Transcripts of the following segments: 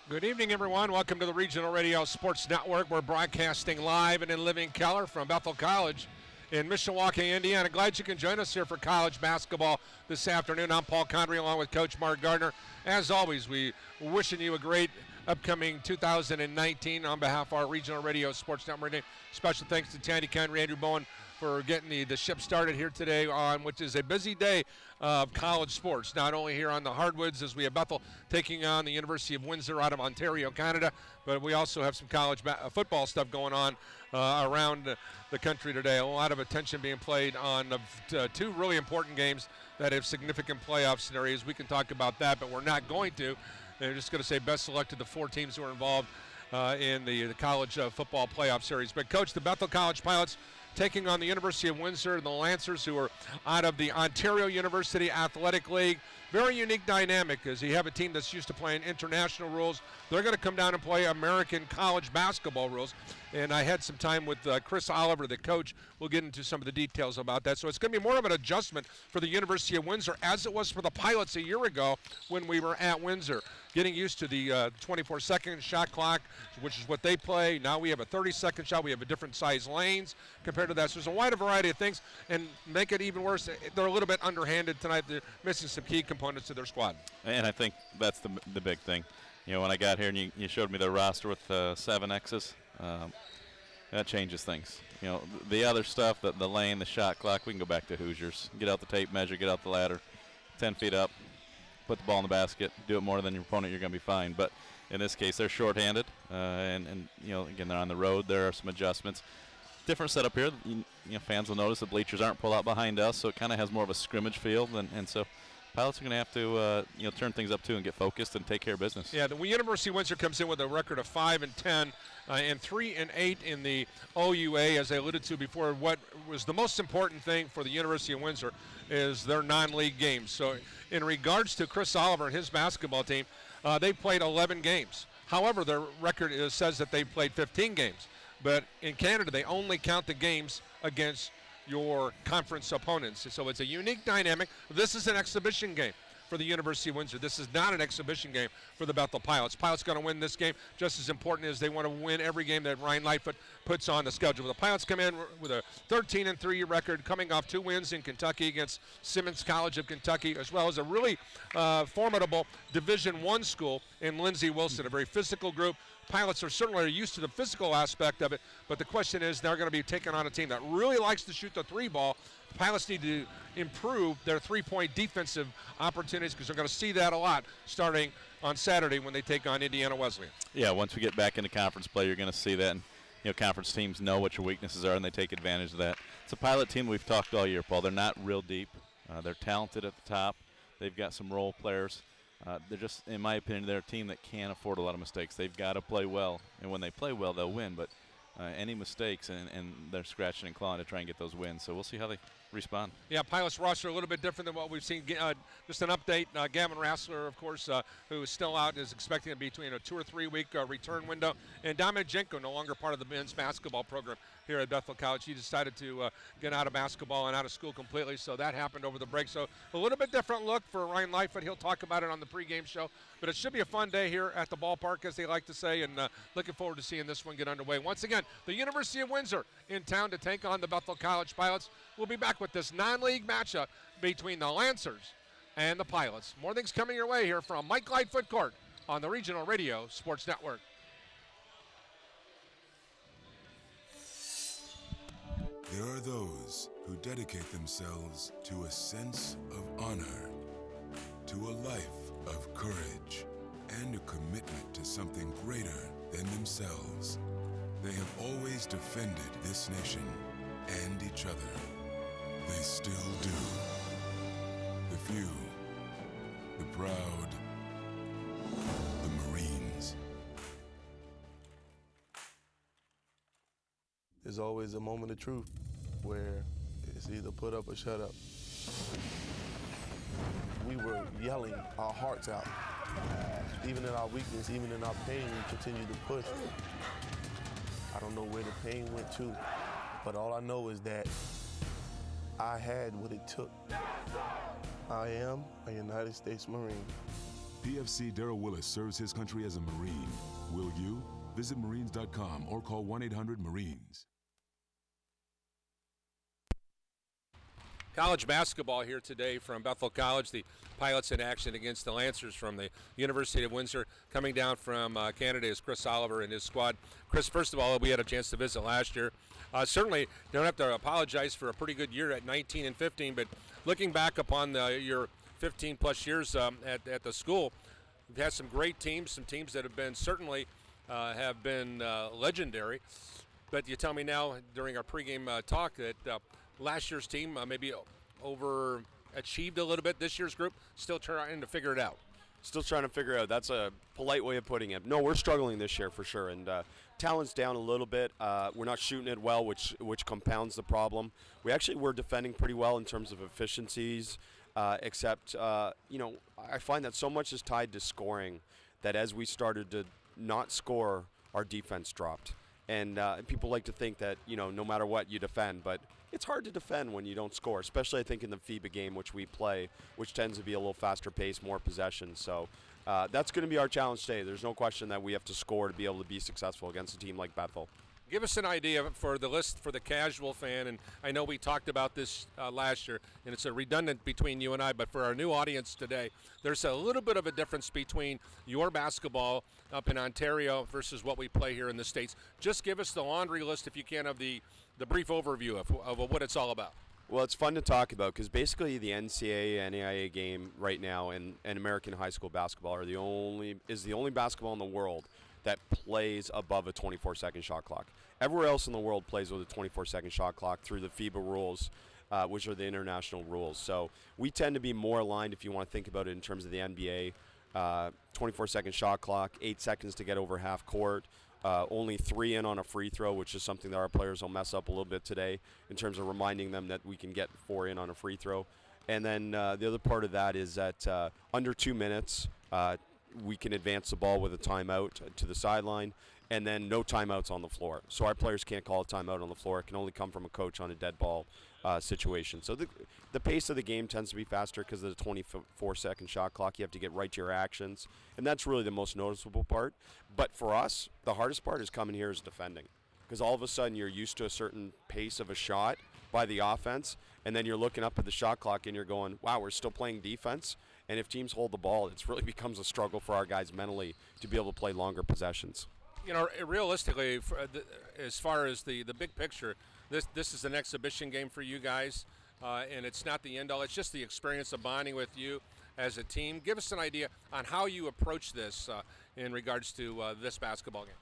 Good evening, everyone. Welcome to the Regional Radio Sports Network. We're broadcasting live and in living color from Bethel College in Mishawaka, Indiana. Glad you can join us here for college basketball this afternoon. I'm Paul Condry along with Coach Mark Gardner. As always, we wishing you a great upcoming 2019 on behalf of our Regional Radio Sports Network. Special thanks to Tandy Condry, Andrew Bowen for getting the ship started here today on which is a busy day of college sports, not only here on the hardwoods as we have Bethel taking on the University of Windsor out of Ontario, Canada, but we also have some college football stuff going on around the country today. A lot of attention being played on two really important games that have significant playoff scenarios. We can talk about that, but we're not going to. They're just going to say best of luck to the 4 teams who are involved in the college football playoff series. But, Coach, the Bethel College Pilots taking on the University of Windsor and the Lancers, who are out of the Ontario University Athletic League. Very unique dynamic as you have a team that's used to playing international rules. They're going to come down and play American college basketball rules. And I had some time with Chris Oliver, the coach. We'll get into some of the details about that. So it's going to be more of an adjustment for the University of Windsor as it was for the Pilots a year ago when we were at Windsor. Getting used to the 24-second shot clock, which is what they play. Now we have a 30-second shot. We have a different size lanes compared to that. So there's a wide variety of things. And make it even worse, they're a little bit underhanded tonight. They're missing some key components of their squad. And I think that's the big thing. You know, when I got here and you showed me the roster with 7 X's, that changes things. You know, the other stuff, the lane, the shot clock, we can go back to Hoosiers. Get out the tape measure, get out the ladder, 10 feet up. Put the ball in the basket, do it more than your opponent, you're going to be fine. But in this case, they're shorthanded, and you know, again, they're on the road. There are some adjustments. Different setup here. You know, fans will notice the bleachers aren't pulled out behind us, so it kind of has more of a scrimmage feel. And so Pilots are going to have to you know, turn things up too and get focused and take care of business. Yeah, the University of Windsor comes in with a record of 5-10 and 3-8 in the OUA, as I alluded to before. What was the most important thing for the University of Windsor is their non-league games. So in regards to Chris Oliver and his basketball team, they played 11 games. However, their record says that they played 15 games. But in Canada, they only count the games against your conference opponents. So it's a unique dynamic. This is an exhibition game for the University of Windsor. This is not an exhibition game for the Bethel Pilots. Pilots going to win this game just as important as they want to win every game that Ryan Lightfoot puts on the schedule. The Pilots come in with a 13-3 record, coming off 2 wins in Kentucky against Simmons College of Kentucky, as well as a really formidable Division I school in Lindsey Wilson, a very physical group. Pilots are certainly used to the physical aspect of it, but the question is they're going to be taking on a team that really likes to shoot the 3 ball. Pilots need to improve their 3-point defensive opportunities because they're going to see that a lot starting on Saturday when they take on Indiana Wesleyan. Yeah, once we get back into conference play, you're going to see that. And, you know, conference teams know what your weaknesses are, and they take advantage of that. It's a Pilot team we've talked all year, Paul. They're not real deep. They're talented at the top. They've got some role players. They're just, in my opinion, they're a team that can't afford a lot of mistakes. They've got to play well, and when they play well, they'll win. But any mistakes, and they're scratching and clawing to try and get those wins. So we'll see how they respond. Yeah, Pilots roster a little bit different than what we've seen. Just an update, Gavin Rassler, of course, who is still out, is expecting to be between a 2 or 3 week return window. And Dominic Jenko, no longer part of the men's basketball program here at Bethel College. He decided to get out of basketball and out of school completely, so that happened over the break. So a little bit different look for Ryan Lightfoot. He'll talk about it on the pregame show. But it should be a fun day here at the ballpark, as they like to say, and looking forward to seeing this one get underway. Once again, the University of Windsor in town to take on the Bethel College Pilots. We'll be back with this non-league matchup between the Lancers and the Pilots. More things coming your way here from Mike Lightfoot Court on the Regional Radio Sports Network. There are those who dedicate themselves to a sense of honor, to a life of courage, and a commitment to something greater than themselves. They have always defended this nation and each other. They still do. The few, the proud, the Marines. There's always a moment of truth where it's either put up or shut up. We were yelling our hearts out. Even in our weakness, even in our pain, we continued to push. I don't know where the pain went to, but all I know is that I had what it took. I am a United States Marine. PFC Darrell Willis serves his country as a Marine. Will you? Visit Marines.com or call 1-800-MARINES. College basketball here today from Bethel College. The Pilots in action against the Lancers from the University of Windsor. Coming down from Canada is Chris Oliver and his squad. Chris, first of all, we had a chance to visit last year. Certainly don't have to apologize for a pretty good year at 19 and 15, but looking back upon your 15-plus years at the school, we've had some great teams, some teams that have been certainly have been legendary. But you tell me now during our pregame talk that last year's team maybe overachieved a little bit. This year's group still trying to figure it out. Still trying to figure it out. That's a polite way of putting it. No, we're struggling this year for sure, and talent's down a little bit. We're not shooting it well, which compounds the problem. We're defending pretty well in terms of efficiencies, except I find that so much is tied to scoring that as we started to not score, our defense dropped. And people like to think that, no matter what, you defend. But it's hard to defend when you don't score, especially I think in the FIBA game, which we play, which tends to be a little faster pace, more possession. So that's going to be our challenge today. There's no question that we have to score to be able to be successful against a team like Bethel. Give us an idea for the list for the casual fan, and I know we talked about this last year, and it's a redundant between you and I, but for our new audience today, there's a little bit of a difference between your basketball up in Ontario versus what we play here in the States. Just give us the laundry list, if you can, of the brief overview of what it's all about. Well, it's fun to talk about because basically the NCAA, NAIA game right now and American high school basketball is the only basketball in the world that plays above a 24-second shot clock. Everywhere else in the world plays with a 24-second shot clock through the FIBA rules, which are the international rules. So we tend to be more aligned, if you want to think about it in terms of the NBA. 24-second shot clock, 8 seconds to get over half court, only 3 in on a free throw, which is something that our players will mess up a little bit today in terms of reminding them that we can get 4 in on a free throw. And then the other part of that is that under 2 minutes, we can advance the ball with a timeout to the sideline, and then no timeouts on the floor. So our players can't call a timeout on the floor. It can only come from a coach on a dead ball situation. So the pace of the game tends to be faster because of the 24-second shot clock. You have to get right to your actions, and that's really the most noticeable part. But for us, the hardest part is coming here is defending, because all of a sudden you're used to a certain pace of a shot by the offense, and then you're looking up at the shot clock and you're going, wow, we're still playing defense. And if teams hold the ball, it really becomes a struggle for our guys mentally to be able to play longer possessions. Realistically, as far as the big picture, this is an exhibition game for you guys, and it's not the end all. It's just the experience of bonding with you as a team. Give us an idea on how you approach this in regards to this basketball game.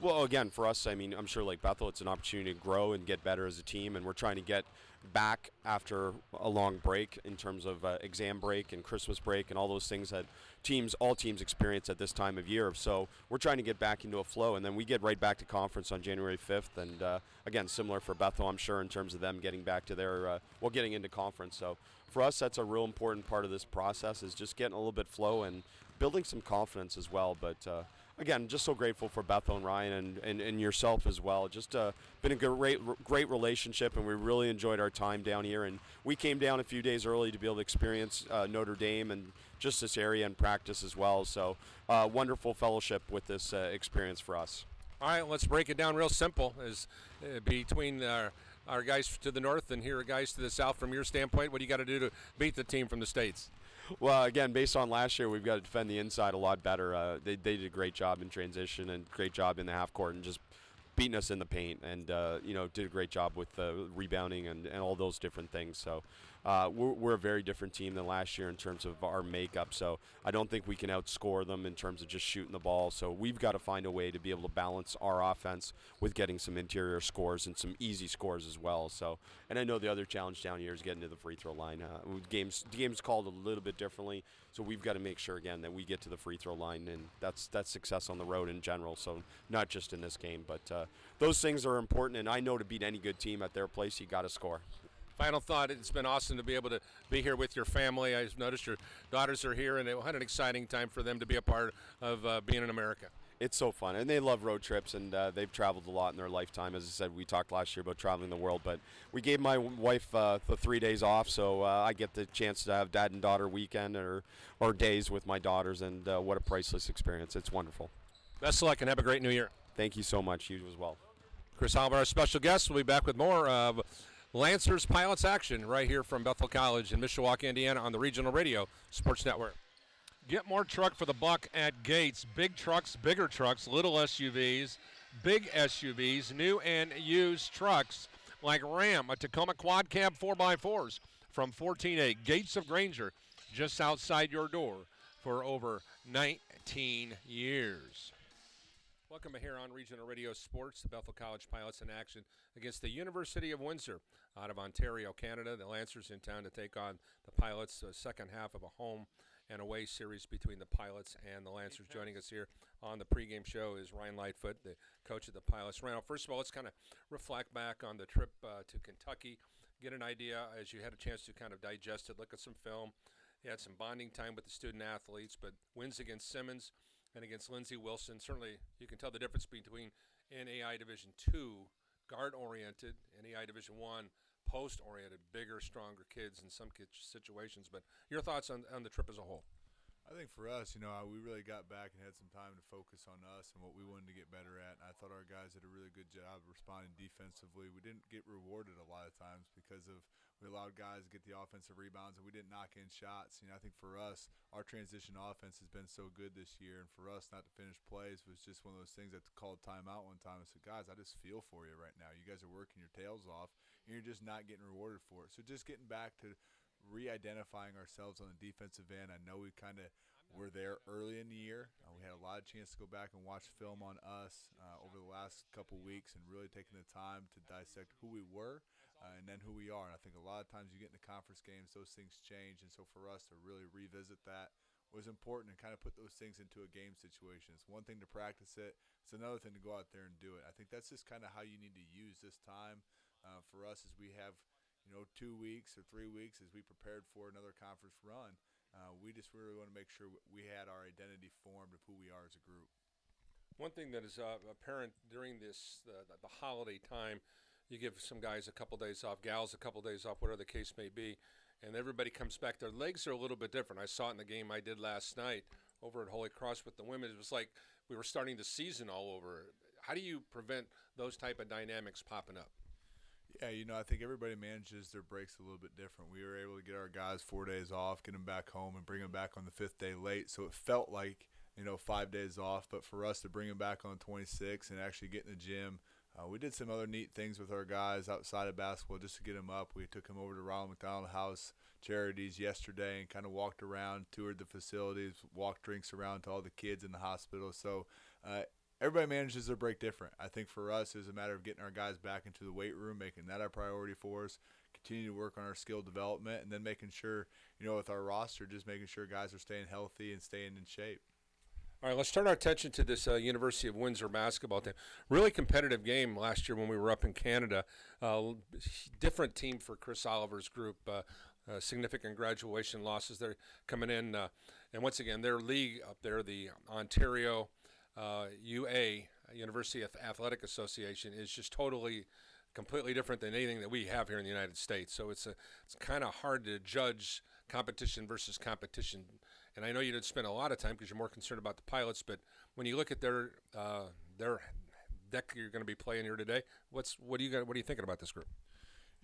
Well, again, for us, I'm sure like Bethel, it's an opportunity to grow and get better as a team, and we're trying to get back after a long break in terms of exam break and Christmas break and all those things that all teams experience at this time of year. So we're trying to get back into a flow, and then we get right back to conference on January 5th. And again, similar for Bethel, I'm sure, in terms of them getting back to their getting into conference. So for us, that's a real important part of this process, is just getting a little bit flow and building some confidence as well. But again, just so grateful for Bethel and Ryan and yourself as well. Just been a great relationship, and we really enjoyed our time down here. And we came down a few days early to be able to experience Notre Dame and just this area and practice as well. So wonderful fellowship with this experience for us. All right, let's break it down real simple. Is between our guys to the north and here are guys to the south, from your standpoint, what do you got to do to beat the team from the States? Well, again, based on last year, we've got to defend the inside a lot better. They did a great job in transition and great job in the half court, and just beating us in the paint, and did a great job with rebounding and all those different things. So we're a very different team than last year in terms of our makeup. So I don't think we can outscore them in terms of just shooting the ball. So we've got to find a way to be able to balance our offense with getting some interior scores and some easy scores as well. So, and I know the other challenge down here is getting to the free throw line. The game's called a little bit differently, so we've got to make sure again that we get to the free throw line, and that's success on the road in general. So not just in this game, but those things are important. And I know to beat any good team at their place, you got to score. Final thought, it's been awesome to be able to be here with your family. I've noticed your daughters are here, and it had an exciting time for them to be a part of being in America. It's so fun, and they love road trips, and they've traveled a lot in their lifetime. As I said, we talked last year about traveling the world, but we gave my wife the 3 days off, so I get the chance to have dad and daughter weekend or days with my daughters, and what a priceless experience. It's wonderful. Best of luck, and have a great new year. Thank you so much. You as well. Chris Oliver, our special guest, will be back with more of Lancers Pilots action right here from Bethel College in Mishawaka, Indiana on the Regional Radio Sports Network. Get more truck for the buck at Gates. Big trucks, bigger trucks, little SUVs, big SUVs, new and used trucks like Ram, a Tacoma Quad Cab 4x4s from 14A. Gates of Granger, just outside your door for over 19 years. Welcome here on Regional Radio Sports. The Bethel College Pilots in action against the University of Windsor out of Ontario, Canada. The Lancers in town to take on the Pilots, the second half of a home and away series between the Pilots and the Lancers. Joining us here on the pregame show is Ryan Lightfoot, the coach of the Pilots. Ryan, first of all, let's kind of reflect back on the trip to Kentucky, get an idea as you had a chance to kind of digest it, look at some film. You had some bonding time with the student athletes, but wins against Simmons and against Lindsey Wilson. Certainly you can tell the difference between NAI Division II, guard-oriented, NAI Division I, post-oriented, bigger, stronger kids in some situations. But your thoughts on the trip as a whole? I think for us, we really got back and had some time to focus on us and what we wanted to get better at. And I thought our guys did a really good job responding defensively. We didn't get rewarded a lot of times because we allowed guys to get the offensive rebounds and we didn't knock in shots. I think for us, our transition offense has been so good this year, and for us not to finish plays was just one of those things that called timeout one time and said, guys, I just feel for you right now. You guys are working your tails off, and you're just not getting rewarded for it. So just getting back to re-identifying ourselves on the defensive end. I know we kind of were there early in the year. We had a lot of chance to go back and watch film on us over the last couple weeks and really taking the time to dissect who we were and then who we are. And I think a lot of times you get into conference games, those things change. And so for us to really revisit that was important and kind of put those things into a game situation. It's one thing to practice it. It's another thing to go out there and do it. I think that's just kind of how you need to use this time for us as we have 2 weeks or 3 weeks as we prepared for another conference run. We just really want to make sure we had our identity formed of who we are as a group. One thing that is apparent during this the holiday time, you give some guys a couple days off, gals a couple days off, whatever the case may be, and everybody comes back. Their legs are a little bit different. I saw it in the game I did last night over at Holy Cross with the women. It was like we were starting the season all over. How do you prevent those type of dynamics popping up? Yeah, I think everybody manages their breaks a little bit different. We were able to get our guys 4 days off, get them back home, and bring them back on the 5th day late. So it felt like, 5 days off. But for us to bring them back on 26 and actually get in the gym, we did some other neat things with our guys outside of basketball just to get them up. We took them over to Ronald McDonald House Charities yesterday and kind of walked around, toured the facilities, walked drinks around to all the kids in the hospital. So everybody manages their break different. I think for us, it's a matter of getting our guys back into the weight room, making that our priority for us, continue to work on our skill development, and then making sure, with our roster, just making sure guys are staying healthy and staying in shape. All right, let's turn our attention to this University of Windsor basketball team. Really competitive game last year when we were up in Canada. Different team for Chris Oliver's group. Significant graduation losses. They're coming in. And once again, their league up there, the Ontario UA, University Athletic Association, is just completely different than anything that we have here in the United States. So it's kind of hard to judge competition versus competition. And I know you didn't spend a lot of time because you're more concerned about the Pilots, but when you look at their deck you're going to be playing here today, what are you thinking about this group?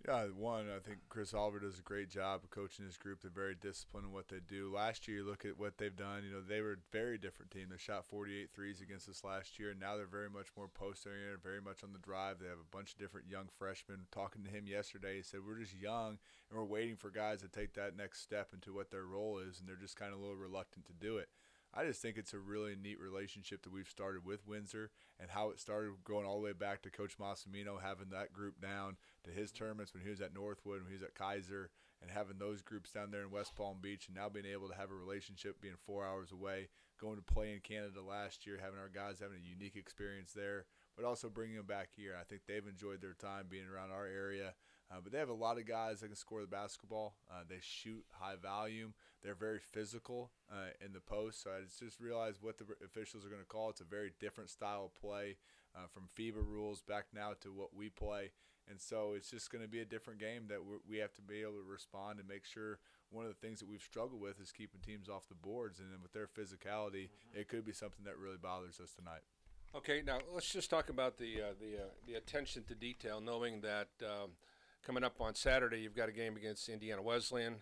Yeah, one, I think Chris Oliver does a great job of coaching his group. They're very disciplined in what they do. Last year, you look at what they've done. They were a very different team. They shot 48 threes against us last year, and now they're very much more post-oriented, very much on the drive. They have a bunch of different young freshmen. Talking to him yesterday, he said, we're just young, and we're waiting for guys to take that next step into what their role is, and they're just kind of a little reluctant to do it. I just think it's a really neat relationship that we've started with Windsor, and how it started going all the way back to Coach Massimino, having that group down to his tournaments when he was at Northwood, when he was at Kaiser, and having those groups down there in West Palm Beach, and now being able to have a relationship being 4 hours away, going to play in Canada last year, having our guys having a unique experience there, but also bringing them back here. I think they've enjoyed their time being around our area. But they have a lot of guys that can score the basketball. They shoot high volume. They're very physical in the post. So I just realized what the officials are going to call. It's a very different style of play from FIBA rules back now to what we play. And so it's just going to be a different game that we have to be able to respond and make sure. One of the things that we've struggled with is keeping teams off the boards. And then with their physicality, it could be something that really bothers us tonight. Okay, now let's just talk about the attention to detail, knowing that coming up on Saturday, you've got a game against Indiana Wesleyan,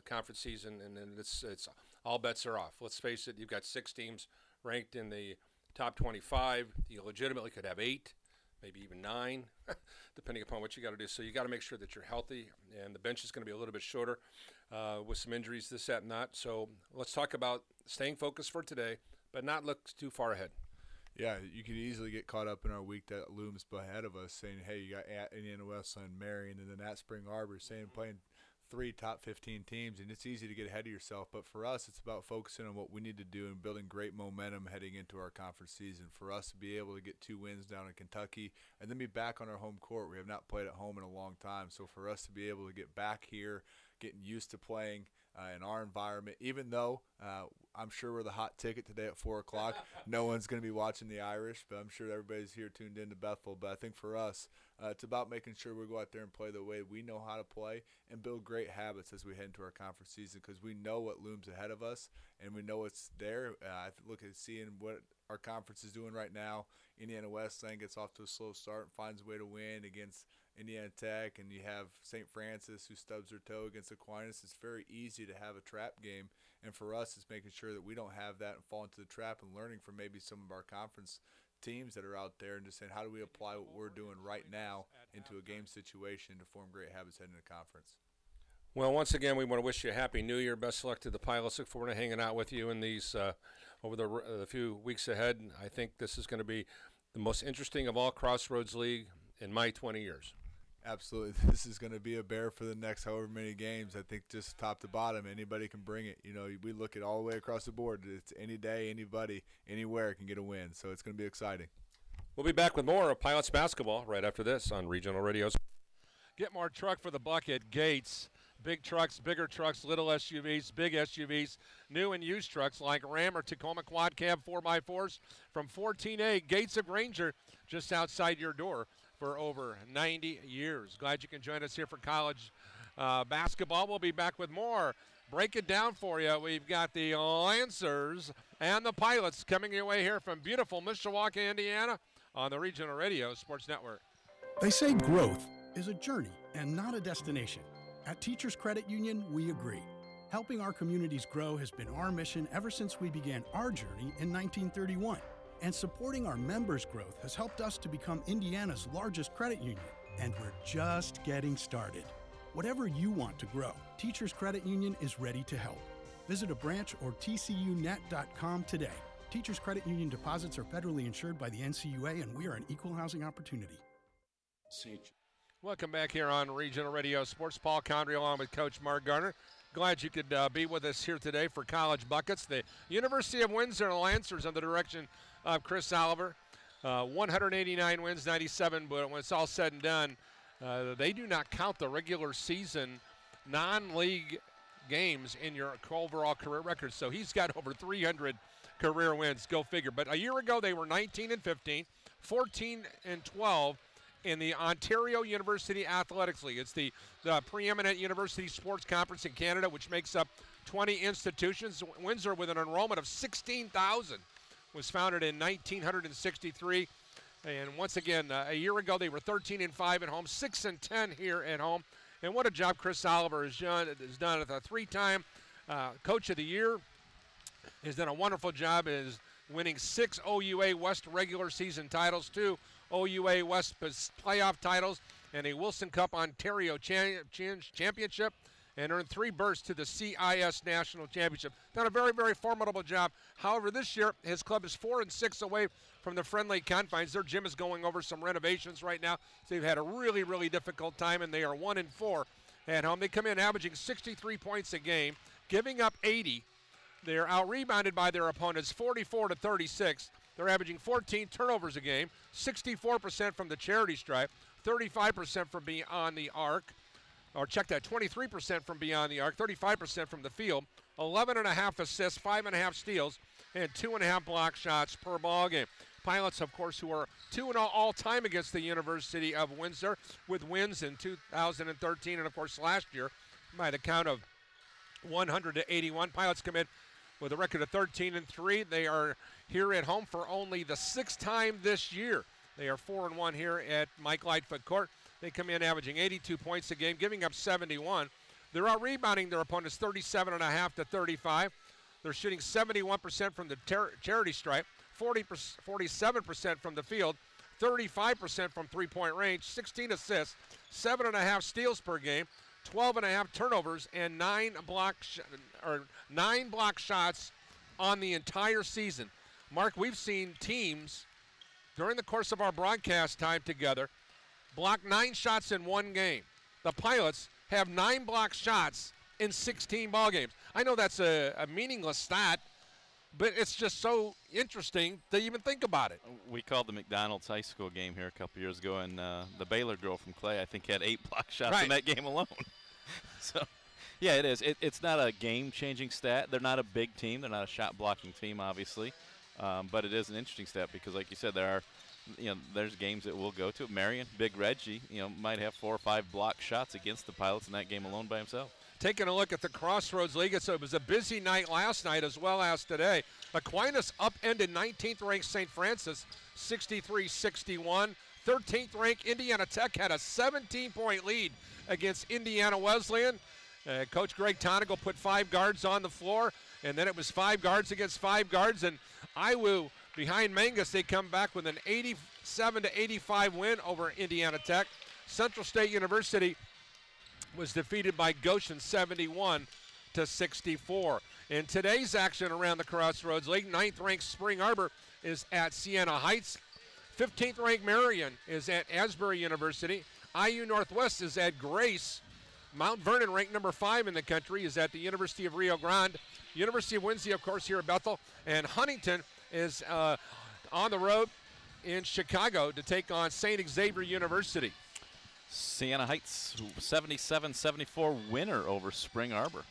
conference season, and then it's all bets are off. Let's face it, you've got 6 teams ranked in the top 25. You legitimately could have 8, maybe even 9, depending upon what you got to do. So you got to make sure that you're healthy, and the bench is going to be a little bit shorter with some injuries, this, that, and that. So let's talk about staying focused for today, but not look too far ahead. Yeah, you could easily get caught up in our week that looms ahead of us, saying, hey, you got at Indiana Wesleyan, Marion, and then at Spring Arbor, playing 3 top 15 teams, and it's easy to get ahead of yourself. But for us, it's about focusing on what we need to do and building great momentum heading into our conference season. For us to be able to get 2 wins down in Kentucky and then be back on our home court. We have not played at home in a long time. So for us to be able to get back here, getting used to playing in our environment, even though I'm sure we're the hot ticket today at 4 o'clock. No one's going to be watching the Irish, but I'm sure everybody's here tuned in to Bethel. But I think for us, it's about making sure we go out there and play the way we know how to play and build great habits as we head into our conference season, because we know what looms ahead of us and we know it's there. I look at seeing what our conference is doing right now. Indiana Wesleyan gets off to a slow start and finds a way to win against Indiana Tech, and you have St. Francis who stubs their toe against Aquinas. It's very easy to have a trap game, and for us it's making sure that we don't have that and fall into the trap, and learning from maybe some of our conference teams that are out there and just saying, how do we apply what we're doing right now into a game situation to form great habits heading into conference. Well, once again, we want to wish you a Happy New Year. Best of luck to the Pilots. Look forward to hanging out with you in these over the few weeks ahead. I think this is going to be the most interesting of all Crossroads League in my 20 years. Absolutely. This is going to be a bear for the next however many games. I think just top to bottom, anybody can bring it. We look at all the way across the board. It's any day, anybody, anywhere can get a win. So it's going to be exciting. We'll be back with more of Pilots basketball right after this on Regional Radio. Get more truck for the buck at Gates. Big trucks, bigger trucks, little SUVs, big SUVs, new and used trucks like Ram or Tacoma Quad Cab 4x4s from 14A Gates of Granger, just outside your door for over 90 years. Glad you can join us here for college basketball. We'll be back with more. Break it down for you. We've got the Lancers and the Pilots coming your way here from beautiful Mishawaka, Indiana on the Regional Radio Sports Network. They say growth is a journey and not a destination. At Teachers Credit Union, we agree. Helping our communities grow has been our mission ever since we began our journey in 1931. And supporting our members' growth has helped us to become Indiana's largest credit union. And we're just getting started. Whatever you want to grow, Teachers Credit Union is ready to help. Visit a branch or tcunet.com today. Teachers Credit Union deposits are federally insured by the NCUA, and we are an equal housing opportunity. Welcome back here on Regional Radio Sports. Paul Condry along with Coach Mark Garner. Glad you could be with us here today for College Buckets. The University of Windsor Lancers under the direction of Chris Oliver. 189 wins, 97, but when it's all said and done, they do not count the regular season non-league games in your overall career record. So he's got over 300 career wins. Go figure. But a year ago, they were 19-15, 14-12. In the Ontario University Athletics League. It's the preeminent university sports conference in Canada, which makes up 20 institutions. Windsor, with an enrollment of 16,000, was founded in 1963. And once again, a year ago they were 13-5 at home, 6-10 here at home. And what a job Chris Oliver has done as a 3-time Coach of the Year. He's done a wonderful job is winning 6 OUA West regular season titles, 2 OUA West playoff titles, and a Wilson Cup Ontario championship, and earned 3 berths to the CIS National Championship. Done a very, very formidable job. However, this year, his club is 4-6 away from the friendly confines. Their gym is going over some renovations right now, so they've had a really, really difficult time, and they are 1-4 at home. They come in averaging 63 points a game, giving up 80. They're out-rebounded by their opponents 44-36. They're averaging 14 turnovers a game, 64% from the charity stripe, 35% from beyond the arc, or check that, 23% from beyond the arc, 35% from the field, 11.5 assists, 5.5 steals, and 2.5 block shots per ball game. Pilots, of course, who are 2-0 all-time against the University of Windsor, with wins in 2013 and, of course, last year by the count of 100-81. Pilots come in with a record of 13-3. They are here at home for only the 6th time this year. They are 4-1 here at Mike Lightfoot Court. They come in averaging 82 points a game, giving up 71. They're out rebounding their opponents 37.5 to 35. They're shooting 71% from the charity stripe, 47% from the field, 35% from three-point range, 16 assists, 7.5 steals per game, 12.5 turnovers, and 9 block shots on the entire season. Mark, we've seen teams during the course of our broadcast time together block 9 shots in one game. The Pilots have 9 block shots in 16 ball games. I know that's a meaningless stat, but it's just so interesting to even think about it. We called the McDonald's high school game here a couple years ago, and the Baylor girl from Clay, I think, had 8 block shots in that game alone. So, yeah, it is. It's not a game-changing stat. They're not a big team. They're not a shot-blocking team, obviously. But it is an interesting stat because, like you said, there's games that we'll go to. Marion, Big Reggie, might have 4 or 5 block shots against the Pilots in that game alone by himself. Taking a look at the Crossroads League, it was a busy night last night as well as today. Aquinas upended 19th-ranked St. Francis, 63-61. 13th-ranked Indiana Tech had a 17-point lead against Indiana Wesleyan. Coach Greg Tonigal put 5 guards on the floor, and then it was 5 guards against 5 guards. And IWU, behind Mangus, they come back with an 87-85 win over Indiana Tech. Central State University was defeated by Goshen 71-64. In today's action around the Crossroads League, 9th-ranked Spring Arbor is at Siena Heights. 15th-ranked Marion is at Asbury University. IU Northwest is at Grace. Mount Vernon, ranked number 5 in the country, is at the University of Rio Grande. University of Windsor, of course, here at Bethel. And Huntington is on the road in Chicago to take on St. Xavier University. Siena Heights, 77-74 winner over Spring Arbor.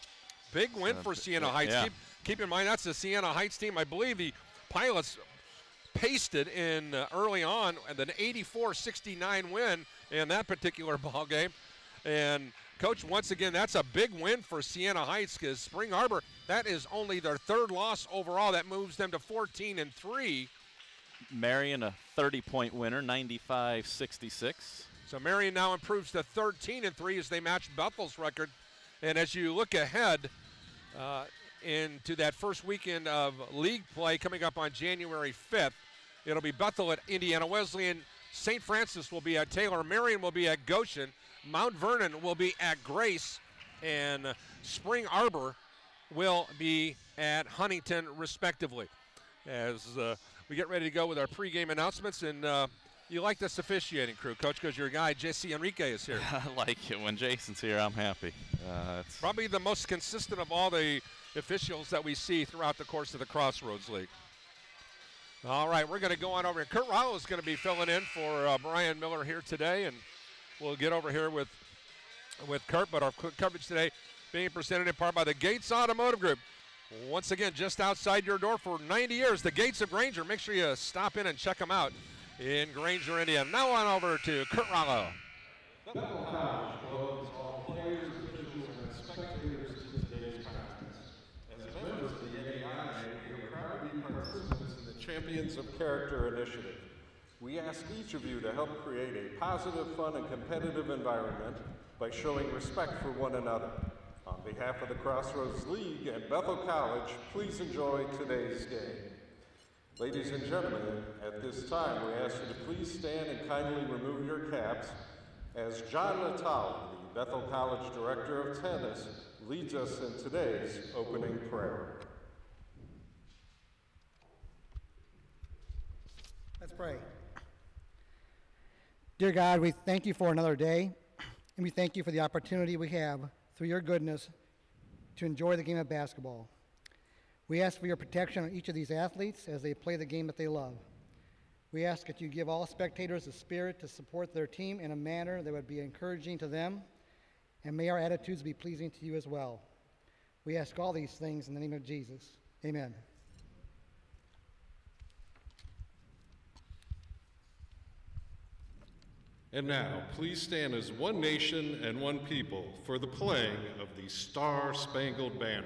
Big win for Siena Heights. Yeah. Keep in mind, that's the Siena Heights team. I believe the Pilots pasted in early on an 84-69 win in that particular ball game. And, Coach, once again, that's a big win for Siena Heights because Spring Arbor, that is only their 3rd loss overall. That moves them to 14-3. Marion, a 30-point winner, 95-66. So Marion now improves to 13-3 as they match Bethel's record. And as you look ahead into that first weekend of league play coming up on January 5th, it'll be Bethel at Indiana Wesleyan. St. Francis will be at Taylor. Marion will be at Goshen. Mount Vernon will be at Grace. And Spring Arbor will be at Huntington, respectively. As we get ready to go with our pregame announcements. And you like this officiating crew, Coach, because your guy, Jesse Enrique, is here. I like it. When Jason's here, I'm happy. It's probably the most consistent of all the officials that we see throughout the course of the Crossroads League. All right, we're going to go on over. Kurt Rollo is going to be filling in for Brian Miller here today, and we'll get over here with Kurt. But our coverage today being presented in part by the Gates Automotive Group. Once again, just outside your door for 90 years, the Gates of Granger. Make sure you stop in and check them out in Granger, Indiana. Now on over to Kurt Rollo. Bethel College welcomes all players, officials, and spectators to today's practice. As members of the AAIA, we are proud to be participants in the Champions of Character initiative. We ask each of you to help create a positive, fun, and competitive environment by showing respect for one another. On behalf of the Crossroads League and Bethel College, please enjoy today's game. Ladies and gentlemen, at this time we ask you to please stand and kindly remove your caps as John Natale, the Bethel College Director of Tennis, leads us in today's opening prayer. Let's pray. Dear God, we thank you for another day, and we thank you for the opportunity we have through your goodness to enjoy the game of basketball. We ask for your protection on each of these athletes as they play the game that they love. We ask that you give all spectators the spirit to support their team in a manner that would be encouraging to them, and may our attitudes be pleasing to you as well. We ask all these things in the name of Jesus. Amen. And now, please stand as one nation and one people for the playing of the Star-Spangled Banner.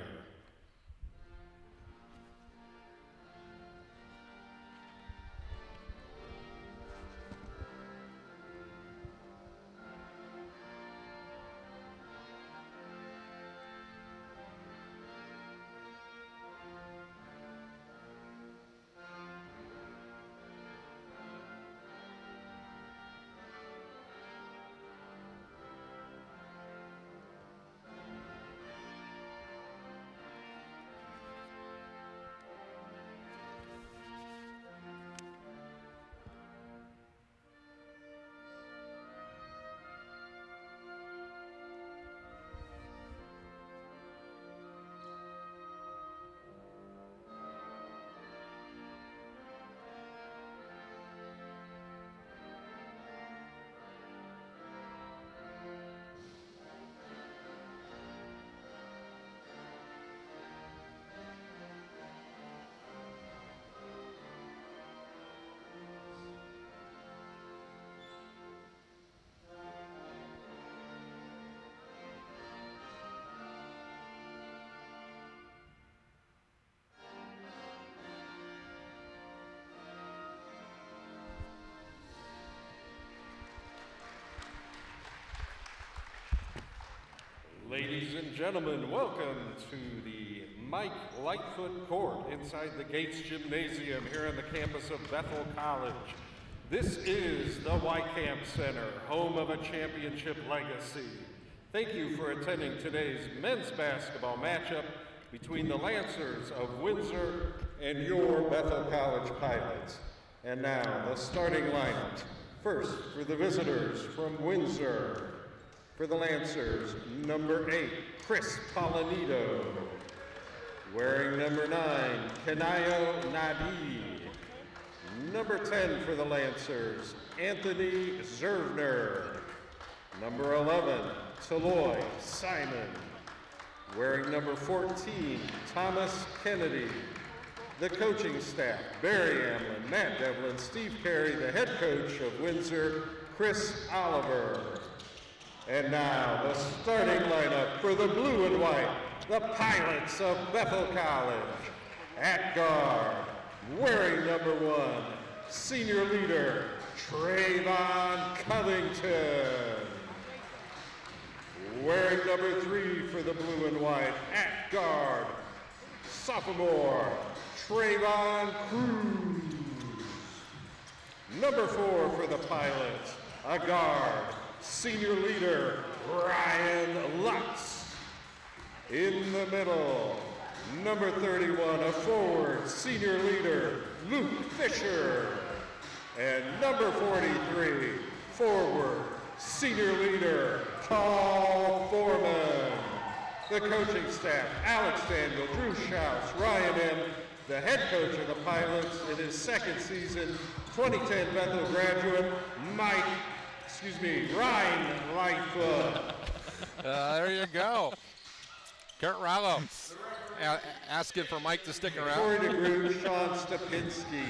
Ladies and gentlemen, welcome to the Mike Lightfoot Court inside the Gates Gymnasium here on the campus of Bethel College. This is the Camp Center, home of a championship legacy. Thank you for attending today's men's basketball matchup between the Lancers of Windsor and your Bethel College Pilots. And now, the starting lineups. First, for the visitors from Windsor. For the Lancers, number 8, Chris Polonido. Wearing number 9, Kenayo Nadi. Number 10 for the Lancers, Anthony Zervner. Number 11, Taloy Simon. Wearing number 14, Thomas Kennedy. The coaching staff, Barry Amlin, Matt Devlin, Steve Carey, the head coach of Windsor, Chris Oliver. And now the starting lineup for the blue and white, the Pilots of Bethel College. At guard, wearing number 1, senior leader, Trayvon Covington. Wearing number 3 for the blue and white, at guard, sophomore, Trayvon Cruz. Number 4 for the Pilots, a guard, senior leader, Ryan Lutz. In the middle, number 31, a forward, senior leader, Luke Fisher. And number 43, forward, senior leader, Paul Foreman. The coaching staff, Alex Daniel, Drew Schaus, Ryan M., the head coach of the Pilots in his second season, 2010 Bethel graduate, Ryan Lightfoot. There you go. Kurt Rallo asking for Mike to stick around. Corey DeGroot, Sean Stapinski.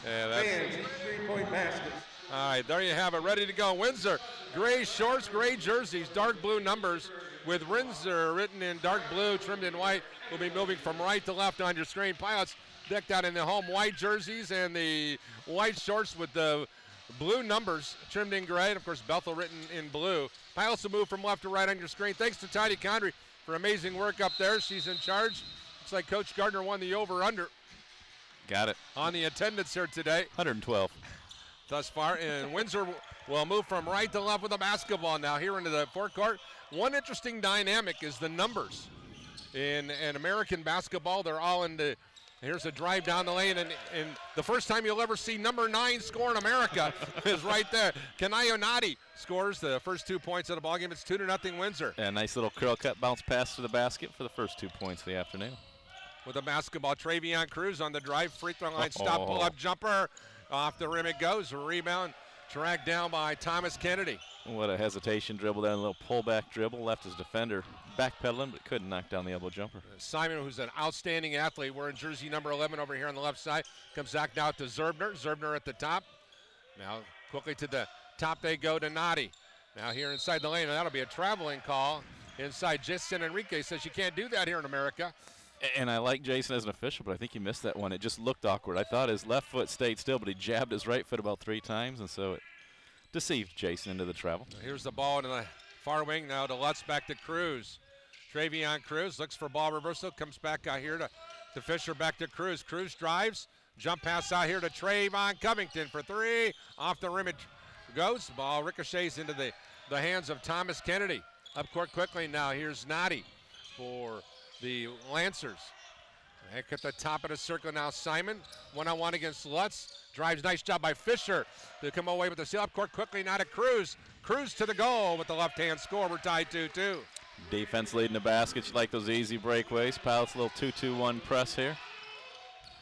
Yeah, that's... Fans, each 3-point basket. All right, there you have it, ready to go. Windsor, gray shorts, gray jerseys, dark blue numbers with Windsor written in dark blue, trimmed in white. We'll be moving from right to left on your screen. Pilots decked out in the home white jerseys and the white shorts with the blue numbers trimmed in gray, and of course Bethel written in blue. Pilots will move from left to right on your screen. Thanks to Tiny Condry for amazing work up there. She's in charge. Looks like Coach Gardner won the over-under. Got it. On the attendance here today. 112. Thus far, and Windsor will move from right to left with the basketball now here into the forecourt. One interesting dynamic is the numbers. In American basketball, they're all into. Here's a drive down the lane, and the first time you'll ever see number 9 score in America is right there. Kanayo Nadi scores the first 2 points of the ballgame. It's 2-0 Windsor. Yeah, nice little curl cut bounce pass to the basket for the first 2 points of the afternoon. With the basketball, Travion Cruz on the drive, free throw line, stop, pull-up jumper. Off the rim it goes, a rebound, tracked down by Thomas Kennedy. What a hesitation dribble there, a little pullback dribble, left his defender backpedaling, but couldn't knock down the elbow jumper. Simon, who's an outstanding athlete, wearing jersey number 11 over here on the left side, comes back now to Zerbner. Zerbner at the top. Now quickly to the top they go to Nadi. Now here inside the lane, and that'll be a traveling call inside. Jason Enrique says you can't do that here in America. And I like Jason as an official, but I think he missed that one. It just looked awkward. I thought his left foot stayed still, but he jabbed his right foot about 3 times, and so it deceived Jason into the travel. Here's the ball in the far wing now to Lutz, back to Cruz. Travion Cruz looks for ball reversal, comes back out here to Fisher, back to Cruz. Cruz drives, jump pass out here to Trayvon Covington for 3. Off the rim it goes. Ball ricochets into the hands of Thomas Kennedy. Up court quickly now. Here's Nadi for the Lancers. Heck at the top of the circle now, Simon. One-on-one against Lutz. Drives, nice job by Fisher to come away with the steal. Up court quickly now to Cruz. Cruz to the goal with the left-hand score. We're tied 2-2. Defense leading the basket. You like those easy breakaways. Pilots a little 2-2-1 press here.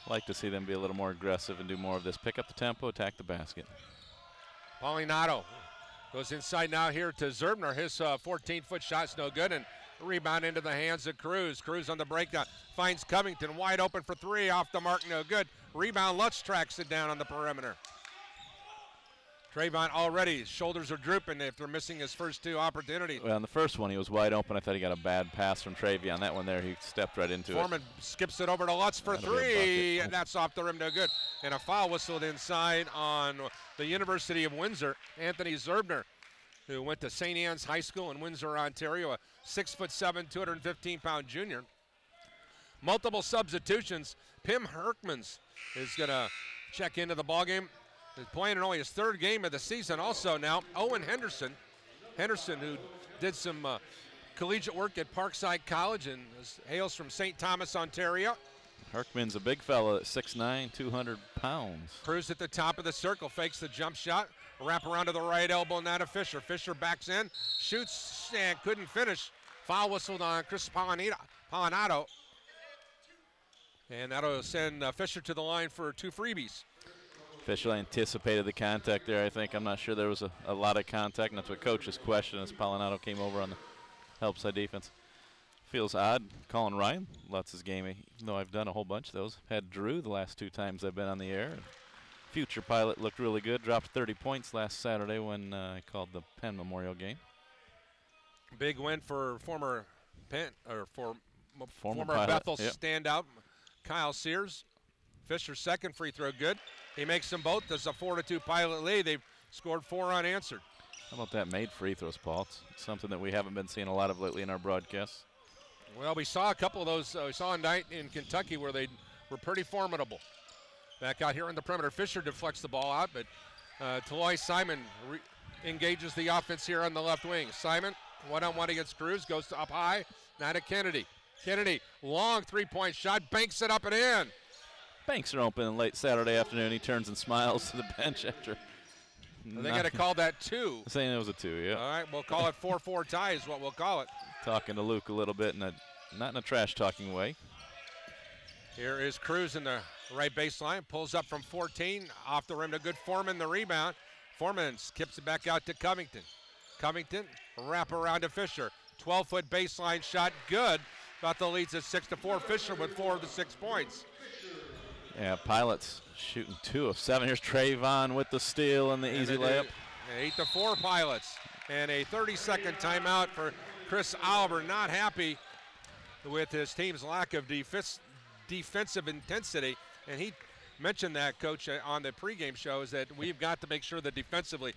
Like to see them be a little more aggressive and do more of this. Pick up the tempo, attack the basket. Paulinato goes inside now here to Zerbner. His 14-foot shot's no good, and rebound into the hands of Cruz. Cruz on the breakdown finds Covington wide open for 3, off the mark, no good. Rebound, Lutz tracks it down on the perimeter. Trayvon already, his shoulders are drooping after missing his first 2 opportunities. Well, in the first one he was wide open. I thought he got a bad pass from Travion. That one there, he stepped right into Foreman skips it over to Lutz for 3, and that's off the rim, no good. And a foul whistled inside on the University of Windsor. Anthony Zerbner, who went to St. Anne's High School in Windsor, Ontario, a 6'7", 215-pound junior. Multiple substitutions. Pim Herkmans is going to check into the ballgame. He's playing in only his 3rd game of the season. Also now, Owen Henderson, who did some collegiate work at Parkside College and hails from St. Thomas, Ontario. Herkman's a big fella at 6'9", 200 pounds. Cruz at the top of the circle, fakes the jump shot. Wrap around to the right elbow now to Fisher. Fisher backs in, shoots, and couldn't finish. Foul whistled on Chris Paulinato. And that'll send Fisher to the line for 2 freebies. Fisher anticipated the contact there, I think. I'm not sure there was a lot of contact, and that's what coaches questioned as Paulinato came over on the help side defense. Feels odd calling Ryan Lutz's game, even though I've done a whole bunch of those. Had Drew the last 2 times I've been on the air. Future pilot looked really good, dropped 30 points last Saturday when I called the Penn Memorial game. Big win for former pilot, Bethel yep. standout Kyle Sears. Fisher's 2nd free throw good. He makes them both. There's a 4-2 pilot lead. They've scored 4 unanswered. How about that made free throws, Paul? It's something that we haven't been seeing a lot of lately in our broadcasts. Well, we saw a couple of those. We saw a night in Kentucky where they were pretty formidable. Back out here on the perimeter, Fisher deflects the ball out, but Taloy Simon engages the offense here on the left wing. Simon, one-on-one against Cruz, goes up high, now to Kennedy. Kennedy, long 3-point shot, banks it up and in. Banks are open late Saturday afternoon. He turns and smiles to the bench after. They got to call that 2. Saying it was a 2, yeah. All right, we'll call it 4-4 tie is what we'll call it. Talking to Luke a little bit, not in a trash-talking way. Here is Cruz in the right baseline, pulls up from 14, off the rim to good. Foreman the rebound. Foreman skips it back out to Covington. Covington, wrap around to Fisher. 12-foot baseline shot, good. Bethel leads at 6-4. Fisher with 4 of the 6 points. Yeah, Pilots shooting 2 of 7. Here's Trayvon with the steal and the easy layup. 8-4 Pilots. And a 30-second timeout for Chris Oliver. Not happy with his team's lack of defensive intensity And he mentioned that, Coach, on the pregame show, is that we've got to make sure that defensively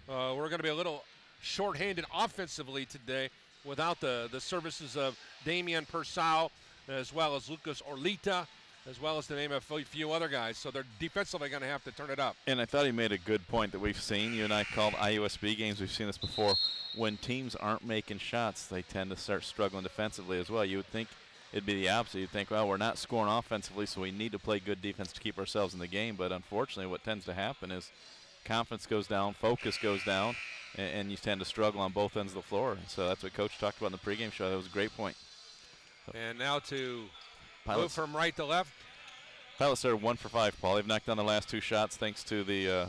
we're going to be a little shorthanded offensively today without the services of Damian Persau, as well as Lucas Orlita, as well as to name a few other guys. So they're defensively going to have to turn it up. And I thought he made a good point that we've seen. You and I called IUSB games. We've seen this before. When teams aren't making shots, they tend to start struggling defensively as well. You would think it'd be the opposite. You'd think, well, we're not scoring offensively, so we need to play good defense to keep ourselves in the game. But unfortunately, what tends to happen is confidence goes down, focus goes down, and you tend to struggle on both ends of the floor. So that's what Coach talked about in the pregame show. That was a great point. And now to move Pilots from right to left. Pilots are 1 for 5, Paul. They've knocked down the last 2 shots thanks to the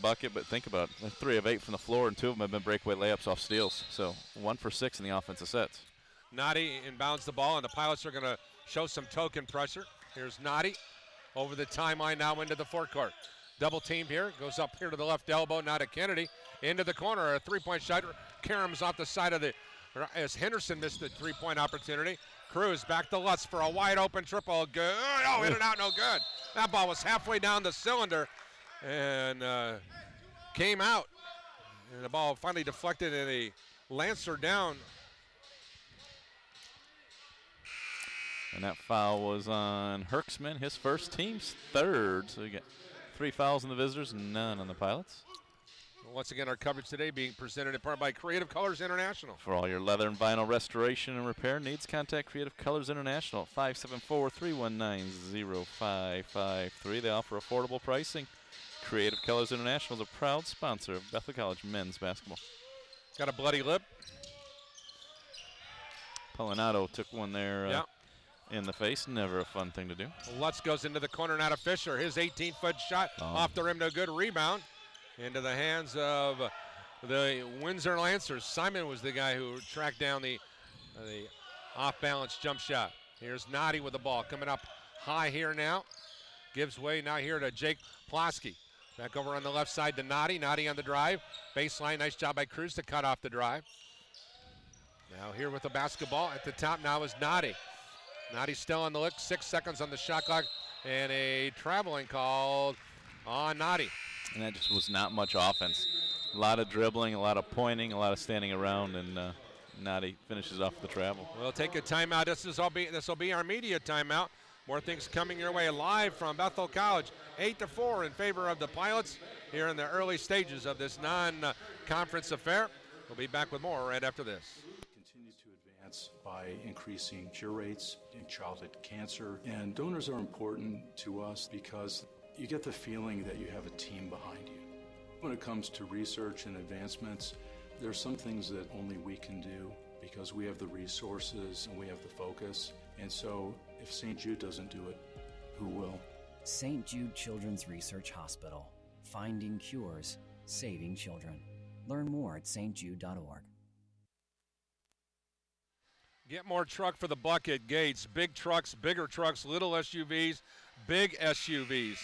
bucket, but think about it. They're 3 of 8 from the floor, and 2 of them have been breakaway layups off steals. So 1 for 6 in the offensive sets. Nadi inbounds the ball, and the Pilots are going to show some token pressure. Here's Nadi over the timeline now into the forecourt. Double teamed here, goes up here to the left elbow, now to Kennedy. Into the corner, a 3-point shot. Karam's off the side of the, as Henderson missed the 3-point opportunity. Cruz back to Lutz for a wide open triple. Good. Oh, in and out, no good. That ball was halfway down the cylinder and came out. And the ball finally deflected and a Lancer down. And that foul was on Herxman, his first, team's 3rd. So you get 3 fouls on the visitors, none on the Pilots. Once again, our coverage today being presented in part by Creative Colors International. For all your leather and vinyl restoration and repair needs, contact Creative Colors International at 574-319-0553. They offer affordable pricing. Creative Colors International is a proud sponsor of Bethel College men's basketball. Got a bloody lip. Polinato took one there in the face. Never a fun thing to do. Lutz goes into the corner, now to Fisher. His 18-foot shot off the rim, no good. Rebound into the hands of the Windsor Lancers. Simon was the guy who tracked down the off-balance jump shot. Here's Nadi with the ball coming up high here now. Gives way now here to Jake Plosky. Back over on the left side to Nadi. Nadi on the drive. Baseline, nice job by Cruz to cut off the drive. Now here with the basketball at the top now is Nadi. Nadi still on the lick, 6 seconds on the shot clock, and a traveling called on Nadi. And that just was not much offense. A lot of dribbling, a lot of pointing, a lot of standing around, and Nadi finishes off the travel. We'll take a timeout. This will be our media timeout. More things coming your way live from Bethel College. 8-4 in favor of the Pilots here in the early stages of this non-conference affair. We'll be back with more right after this. Continue to advance by increasing cure rates in childhood cancer. And donors are important to us because you get the feeling that you have a team behind you. When it comes to research and advancements, there are some things that only we can do because we have the resources and we have the focus. And so if St. Jude doesn't do it, who will? St. Jude Children's Research Hospital. Finding cures, saving children. Learn more at stjude.org. Get more truck for the buck at Gates. Big trucks, bigger trucks, little SUVs, big SUVs.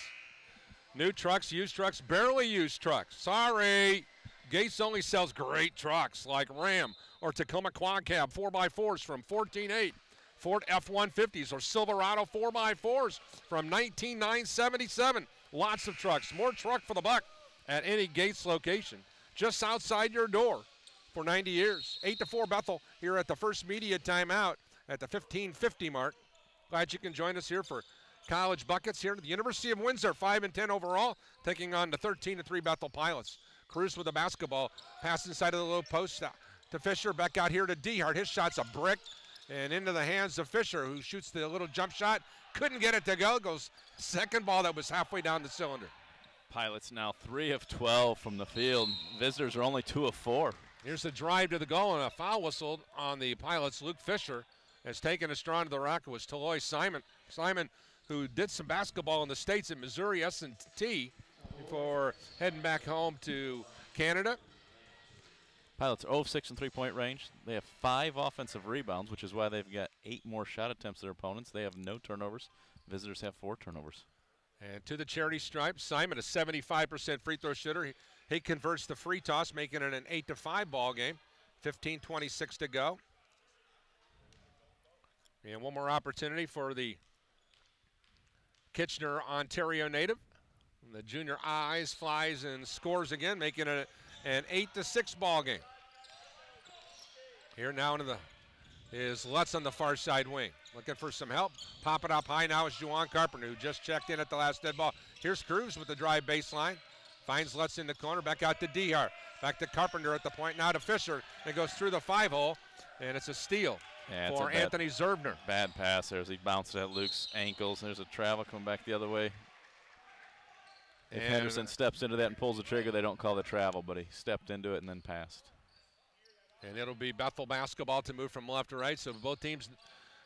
New trucks, used trucks, barely used trucks. Sorry. Gates only sells great trucks like Ram or Tacoma Quad Cab 4x4s from 14.8. Ford F-150s or Silverado 4x4s from 19,977. Lots of trucks. More truck for the buck at any Gates location. Just outside your door for 90 years. 8-4 Bethel here at the first media timeout at the 15:50 mark. Glad you can join us here for college buckets here at the University of Windsor, 5-10 overall, taking on the 13-3 Bethel Pilots. Cruz with the basketball, pass inside of the low post to Fisher, back out here to Dehart. His shot's a brick and into the hands of Fisher, who shoots the little jump shot. Couldn't get it to go. Goes second ball that was halfway down the cylinder. Pilots now 3 of 12 from the field. Visitors are only 2 of 4. Here's the drive to the goal and a foul whistled on the Pilots. Luke Fisher has taken a straw to the rack. It was Taloy Simon. Simon, who did some basketball in the States at Missouri S&T before heading back home to Canada. Pilots 0 of 6 in three-point range. They have 5 offensive rebounds, which is why they've got 8 more shot attempts than their opponents. They have no turnovers. Visitors have 4 turnovers. And to the charity stripe, Simon, a 75% free throw shooter. He converts the free toss, making it an 8-5 ball game. 15:26 to go. And one more opportunity for the Kitchener, Ontario native. And the junior eyes, flies, and scores again, making it an 8-6 ball game. Here now is Lutz on the far side wing. Looking for some help. Pop it up high now is Juwan Carpenter, who just checked in at the last dead ball. Here's Cruz with the drive baseline. Finds Lutz in the corner. Back out to Dehart. Back to Carpenter at the point. Now to Fisher. It goes through the 5-hole, and it's a steal for Anthony Zerbner. Bad pass there as he bounced at Luke's ankles. There's a travel coming back the other way. If Henderson steps into that and pulls the trigger, they don't call the travel, but he stepped into it and then passed. And it'll be Bethel basketball to move from left to right. So both teams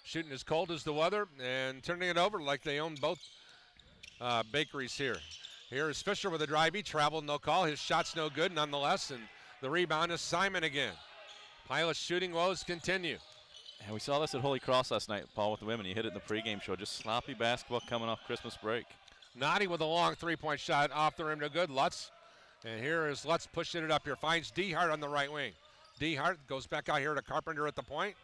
shooting as cold as the weather and turning it over like they own both bakeries here. Here is Fisher with a drive. He traveled, no call. His shot's no good nonetheless. And the rebound is Simon again. Pilot's shooting woes continue. And we saw this at Holy Cross last night, Paul, with the women. You hit it in the pregame show. Just sloppy basketball coming off Christmas break. Noddy with a long three-point shot off the rim, no good. Lutz. And here is Lutz pushing it up here. Finds Dehart on the right wing. Dehart goes back out here to Carpenter at the point.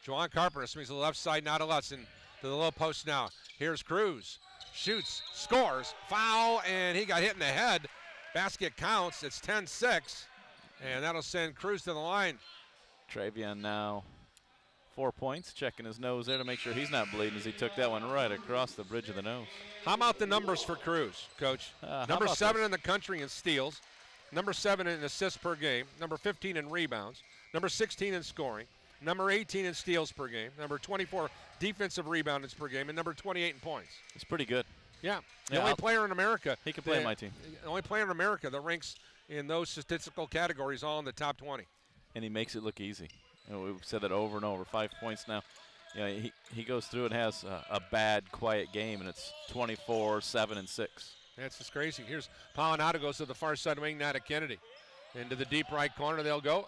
Juwan Carpenter swings to the left side, now to Lutz, and to the low post now. Here's Cruz. Shoots, scores, foul, and he got hit in the head. Basket counts. It's 10-6, and that'll send Cruz to the line. Travion now 4 points, checking his nose there to make sure he's not bleeding as he took that one right across the bridge of the nose. How about the numbers for Cruz, Coach? Number 7 in the country in steals. Number 7 in assists per game. Number 15 in rebounds. Number 16 in scoring. Number 18 in steals per game. Number 24 defensive rebounds per game. And number 28 in points. It's pretty good. Yeah. The only player in America. He can play on my team. The only player in America that ranks in those statistical categories all in the top 20. And he makes it look easy. You know, we've said that over and over. 5 points now. You know, he goes through and has a bad, quiet game, and it's 24, 7, and 6. That's just crazy. Here's Polinato goes to the far side wing, now to Kennedy. Into the deep right corner they'll go.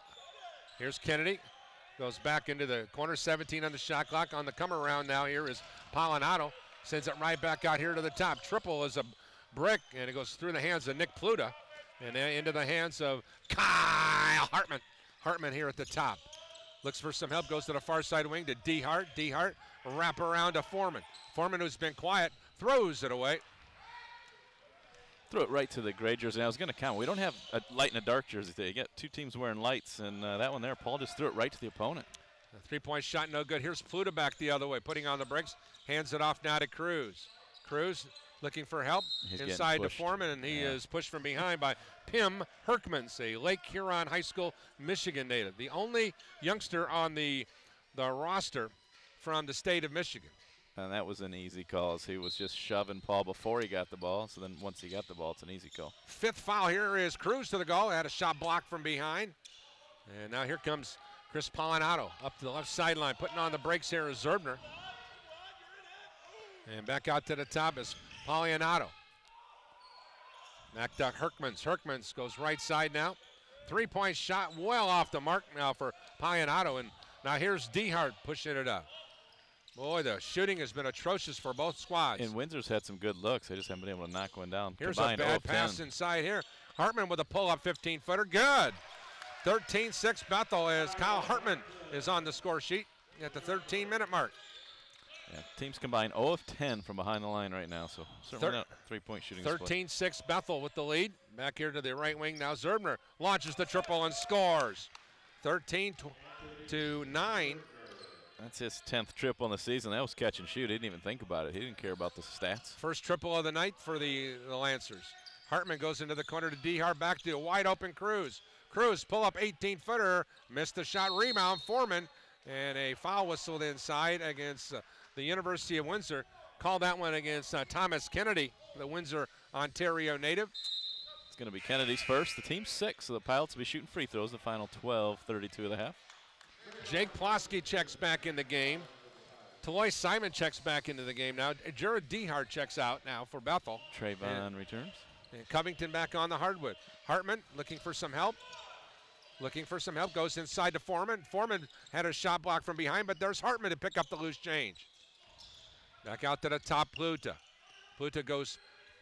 Here's Kennedy. Goes back into the corner, 17 on the shot clock. On the come around now here is Polinato. Sends it right back out here to the top. Triple is a brick, and it goes through the hands of Nick Pluta. And then into the hands of Kyle Hartman. Hartman here at the top. Looks for some help, goes to the far side wing to Dehart. Dehart wrap around to Foreman. Foreman, who's been quiet, throws it away. Threw it right to the gray jersey. I was going to count. We don't have a light and a dark jersey today. You got two teams wearing lights, and that one there, Paul just threw it right to the opponent. A three-point shot, no good. Here's Pluta back the other way, putting on the brakes. Hands it off now to Cruz. Cruz looking for help inside to Foreman, and he is pushed from behind by Pim Herkmans, a Lake Huron High School, Michigan native. The only youngster on the roster from the state of Michigan. And that was an easy call as he was just shoving Paul before he got the ball. So then once he got the ball, it's an easy call. Fifth foul here is Cruz to the goal. Had a shot blocked from behind. And now here comes Chris Polinato up to the left sideline. Putting on the brakes here is Zerbner. And back out to the top is Polinato. Back to Herkmans. Herkmans goes right side now. Three-point shot well off the mark now for Polinato. And now here's Dehart pushing it up. Boy, the shooting has been atrocious for both squads. And Windsor's had some good looks. They just haven't been able to knock one down. Here's a bad pass inside here. Hartman with a pull-up 15-footer. Good. 13-6 Bethel as Kyle Hartman is on the score sheet at the 13-minute mark. Yeah, teams combined 0 of 10 from behind the line right now, so certainly not three-point shooting. 13-6 Bethel with the lead. Back here to the right wing now. Zerbner launches the triple and scores. 13-9. That's his 10th triple in the season. That was catch and shoot. He didn't even think about it. He didn't care about the stats. First triple of the night for the Lancers. Hartman goes into the corner to Dehart, back to a wide-open Cruz. Cruz pull-up 18-footer, missed the shot, rebound, Foreman, and a foul whistled inside against the University of Windsor. Called that one against Thomas Kennedy, the Windsor, Ontario native. It's going to be Kennedy's first. The team's 6, so the Pilots will be shooting free throws. The final 12:32 of the half. Jake Plosky checks back in the game. Taloy Simon checks back into the game now. Jared Dehart checks out now for Bethel. Trayvon returns. And Covington back on the hardwood. Hartman looking for some help. Goes inside to Foreman. Foreman had a shot block from behind, but there's Hartman to pick up the loose change. Back out to the top, Pluta. Pluta goes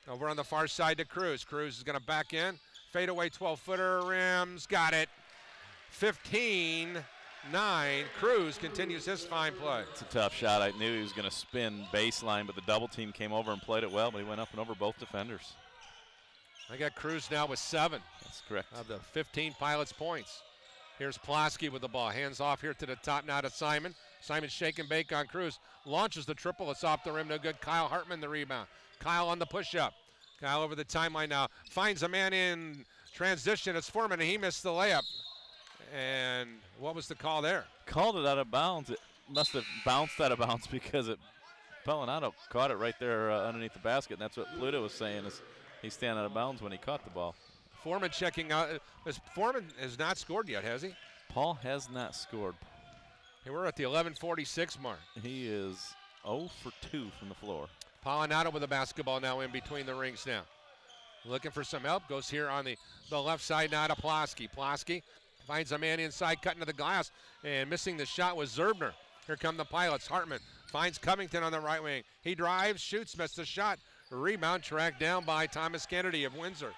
over on the far side to Cruz. Cruz is going to back in. Fadeaway 12-footer rims. Got it. 15 9. Cruz continues his fine play. It's a tough shot. I knew he was going to spin baseline, but the double team came over and played it well, but he went up and over both defenders. I got Cruz now with 7. That's correct. Of the 15 Pilots points. Here's Pulaski with the ball. Hands off here to the top now to Simon. Simon shake and bake on Cruz. Launches the triple. It's off the rim. No good. Kyle Hartman the rebound. Kyle on the push-up. Kyle over the timeline now. Finds a man in transition. It's Foreman, and he missed the layup. And what was the call there? Called it out of bounds. It must have bounced out of bounds because Pelinato caught it right there underneath the basket, and that's what Pluto was saying is he's standing out of bounds when he caught the ball. Foreman checking out. Foreman has not scored yet, has he? Paul has not scored. Hey, we're at the 11:46 mark. He is 0 for 2 from the floor. Pelinato with the basketball now in between the rings now. Looking for some help. Goes here on the left side now to Pulaski. Pulaski finds a man inside, cutting to the glass, and missing the shot was Zerbner. Here come the Pilots. Hartman finds Covington on the right wing. He drives, shoots, missed the shot. Rebound tracked down by Thomas Kennedy of Windsor.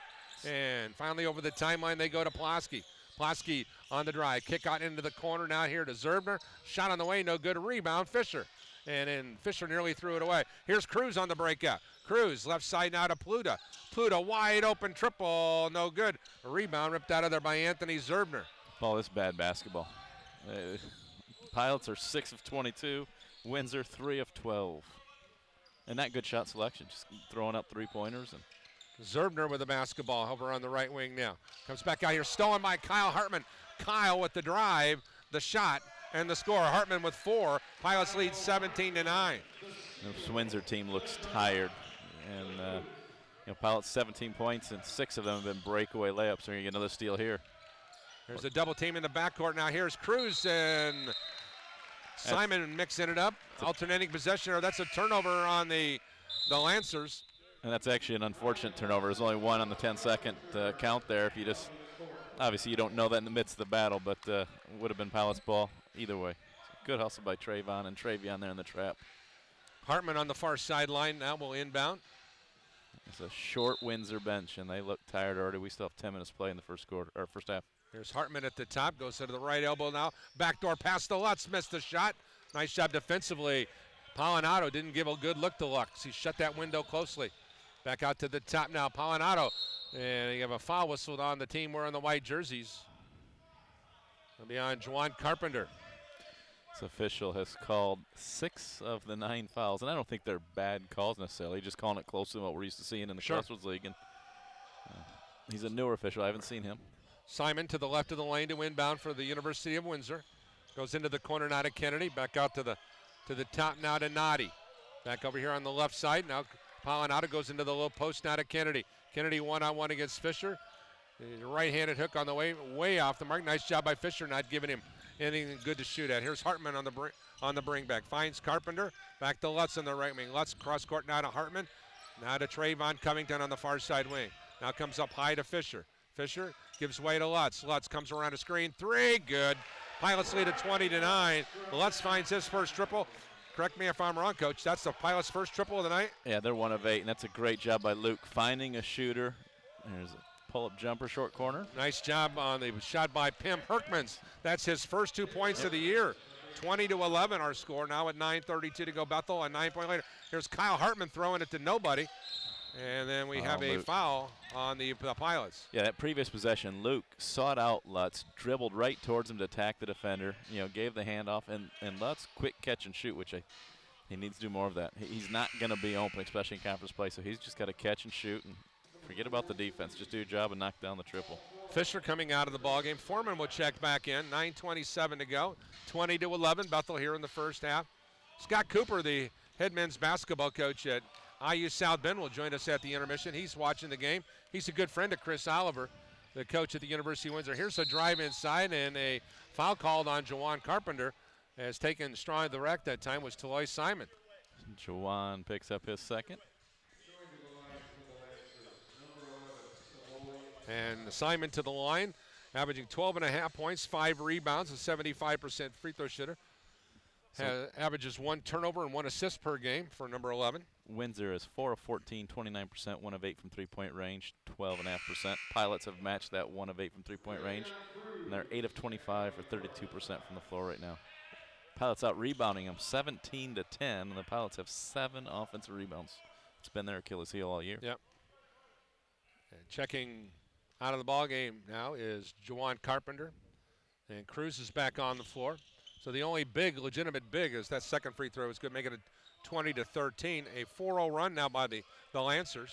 And finally over the timeline they go to Pulaski. Pulaski on the drive. Kick out into the corner now here to Zerbner. Shot on the way, no good. Rebound, Fisher. And then Fisher nearly threw it away. Here's Cruz on the breakout. Cruz left side now to Pluta. Pluta wide open triple, no good. A rebound ripped out of there by Anthony Zerbner. Ball is bad basketball. Pilots are 6 of 22. Windsor 3 of 12. And not good shot selection, just throwing up three-pointers. And Zerbner with the basketball over on the right wing now. Comes back out here, stolen by Kyle Hartman. Kyle with the drive, the shot, and the score. Hartman with 4. Pilots lead 17-9. This Windsor team looks tired. And Pilots 17 points, and 6 of them have been breakaway layups. So you get another steal here. There's a double team in the backcourt now. Here's Cruz and Simon mixing it up. Alternating possession, or that's a turnover on the Lancers. And that's actually an unfortunate turnover. There's only 1 on the 10-second count there. If you just, obviously you don't know that in the midst of the battle, but it would have been Pilots ball either way. Good hustle by Trayvon and Travion there in the trap. Hartman on the far sideline now will inbound. It's a short Windsor bench, and they look tired already. We still have 10 minutes to play in the first half. There's Hartman at the top, goes to the right elbow now. Backdoor pass to Lutz, missed the shot. Nice job defensively. Pelinato didn't give a good look to Lutz. He shut that window closely. Back out to the top now, Pelinato. And you have a foul whistled on the team wearing the white jerseys. It'll be on Juwan Carpenter. This official has called 6 of the 9 fouls, and I don't think they're bad calls necessarily. Just calling it closer than what we're used to seeing in the Crossroads League. And he's a newer official. I haven't seen him. Simon to the left of the lane to inbound for the University of Windsor. Goes into the corner now to Kennedy. Back out to the top now to Noddy. Back over here on the left side. Now Pelinato goes into the low post now to Kennedy. Kennedy one-on-one against Fisher. Right-handed hook on the way off the mark. Nice job by Fisher, not giving him anything good to shoot at. Here's Hartman on the bring back. Finds Carpenter. Back to Lutz on the right wing. Lutz cross court now to Hartman. Now to Trayvon Covington on the far side wing. Now comes up high to Fisher. Fisher gives way to Lutz. Lutz comes around a screen. 3, good. Pilots lead at 20-9. Lutz finds his first triple. Correct me if I'm wrong, Coach. That's the Pilots' first triple of the night? Yeah, they're 1 of 8, and that's a great job by Luke finding a shooter. There's a pull-up jumper, short corner. Nice job on the shot by Pim Herkmans. That's his first 2 points of the year. 20-11 our score now at 9:32 to go. Bethel, a 9-point later. Here's Kyle Hartman throwing it to nobody. And then we have a foul on the Pilots. Yeah, that previous possession, Luke sought out Lutz, dribbled right towards him to attack the defender, gave the handoff, and Lutz quick catch and shoot, which he needs to do more of that. He's not going to be open, especially in conference play, so he's just got to catch and shoot and forget about the defense. Just do your job and knock down the triple. Fisher coming out of the ballgame. Foreman will check back in. 9:27 to go. 20-11, Bethel here in the first half. Scott Cooper, the head men's basketball coach at IU South Bend, will join us at the intermission. He's watching the game. He's a good friend of Chris Oliver, the coach at the University of Windsor. Here's a drive inside and a foul called on Juwan Carpenter. Has taken strong the wreck that time was Taloy Simon. Juwan picks up his second. And Simon to the line, averaging 12.5 points, 5 rebounds, a 75% free throw shooter. Averages 1 turnover and 1 assist per game for number 11. Windsor is 4 of 14, 29%, 1 of 8 from three-point range, 12.5%. Pilots have matched that 1 of 8 from three-point range, and they're 8 of 25 for 32% from the floor right now. Pilots out rebounding them 17 to 10, and the Pilots have 7 offensive rebounds. It's been their Achilles heel all year. Yep. And checking out of the ball game now is Jawan Carpenter, and Cruz is back on the floor. So the only legitimate big is that second free throw is good, making it 20 to 13. A 4-0 run now by the Lancers.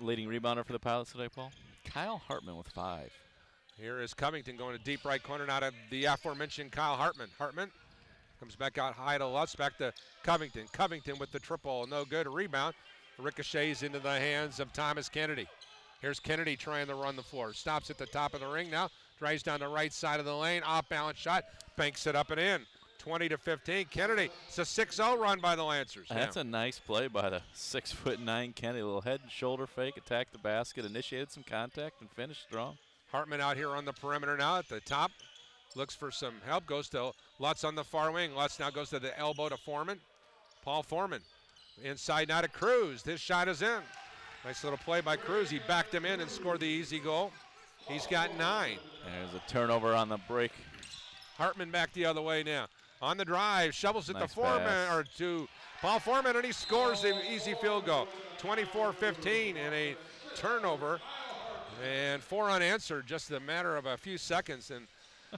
Leading rebounder for the Pilots today, Paul? Kyle Hartman with 5. Here is Covington going to deep right corner, now to the aforementioned Kyle Hartman. Hartman comes back out high to Lutz, back to Covington. Covington with the triple, no good. A rebound. Ricochets into the hands of Thomas Kennedy. Here's Kennedy trying to run the floor. Stops at the top of the ring now. Drives down the right side of the lane. Off-balance shot. Banks it up and in. 20 to 15. Kennedy. It's a 6-0 run by the Lancers. That's a nice play by the 6'9" Kennedy. A little head and shoulder fake. Attacked the basket. Initiated some contact and finished strong. Hartman out here on the perimeter now at the top. Looks for some help. Goes to Lutz on the far wing. Lutz now goes to the elbow to Foreman. Paul Foreman. Inside now to Cruz. This shot is in. Nice little play by Cruz. He backed him in and scored the easy goal. He's got 9. There's a turnover on the break. Hartman back the other way now. On the drive, shovels it Nice to Foreman, pass. or to Paul Foreman, and he scores the easy field goal. 24-15 and a turnover. And 4 unanswered, just a matter of a few seconds. And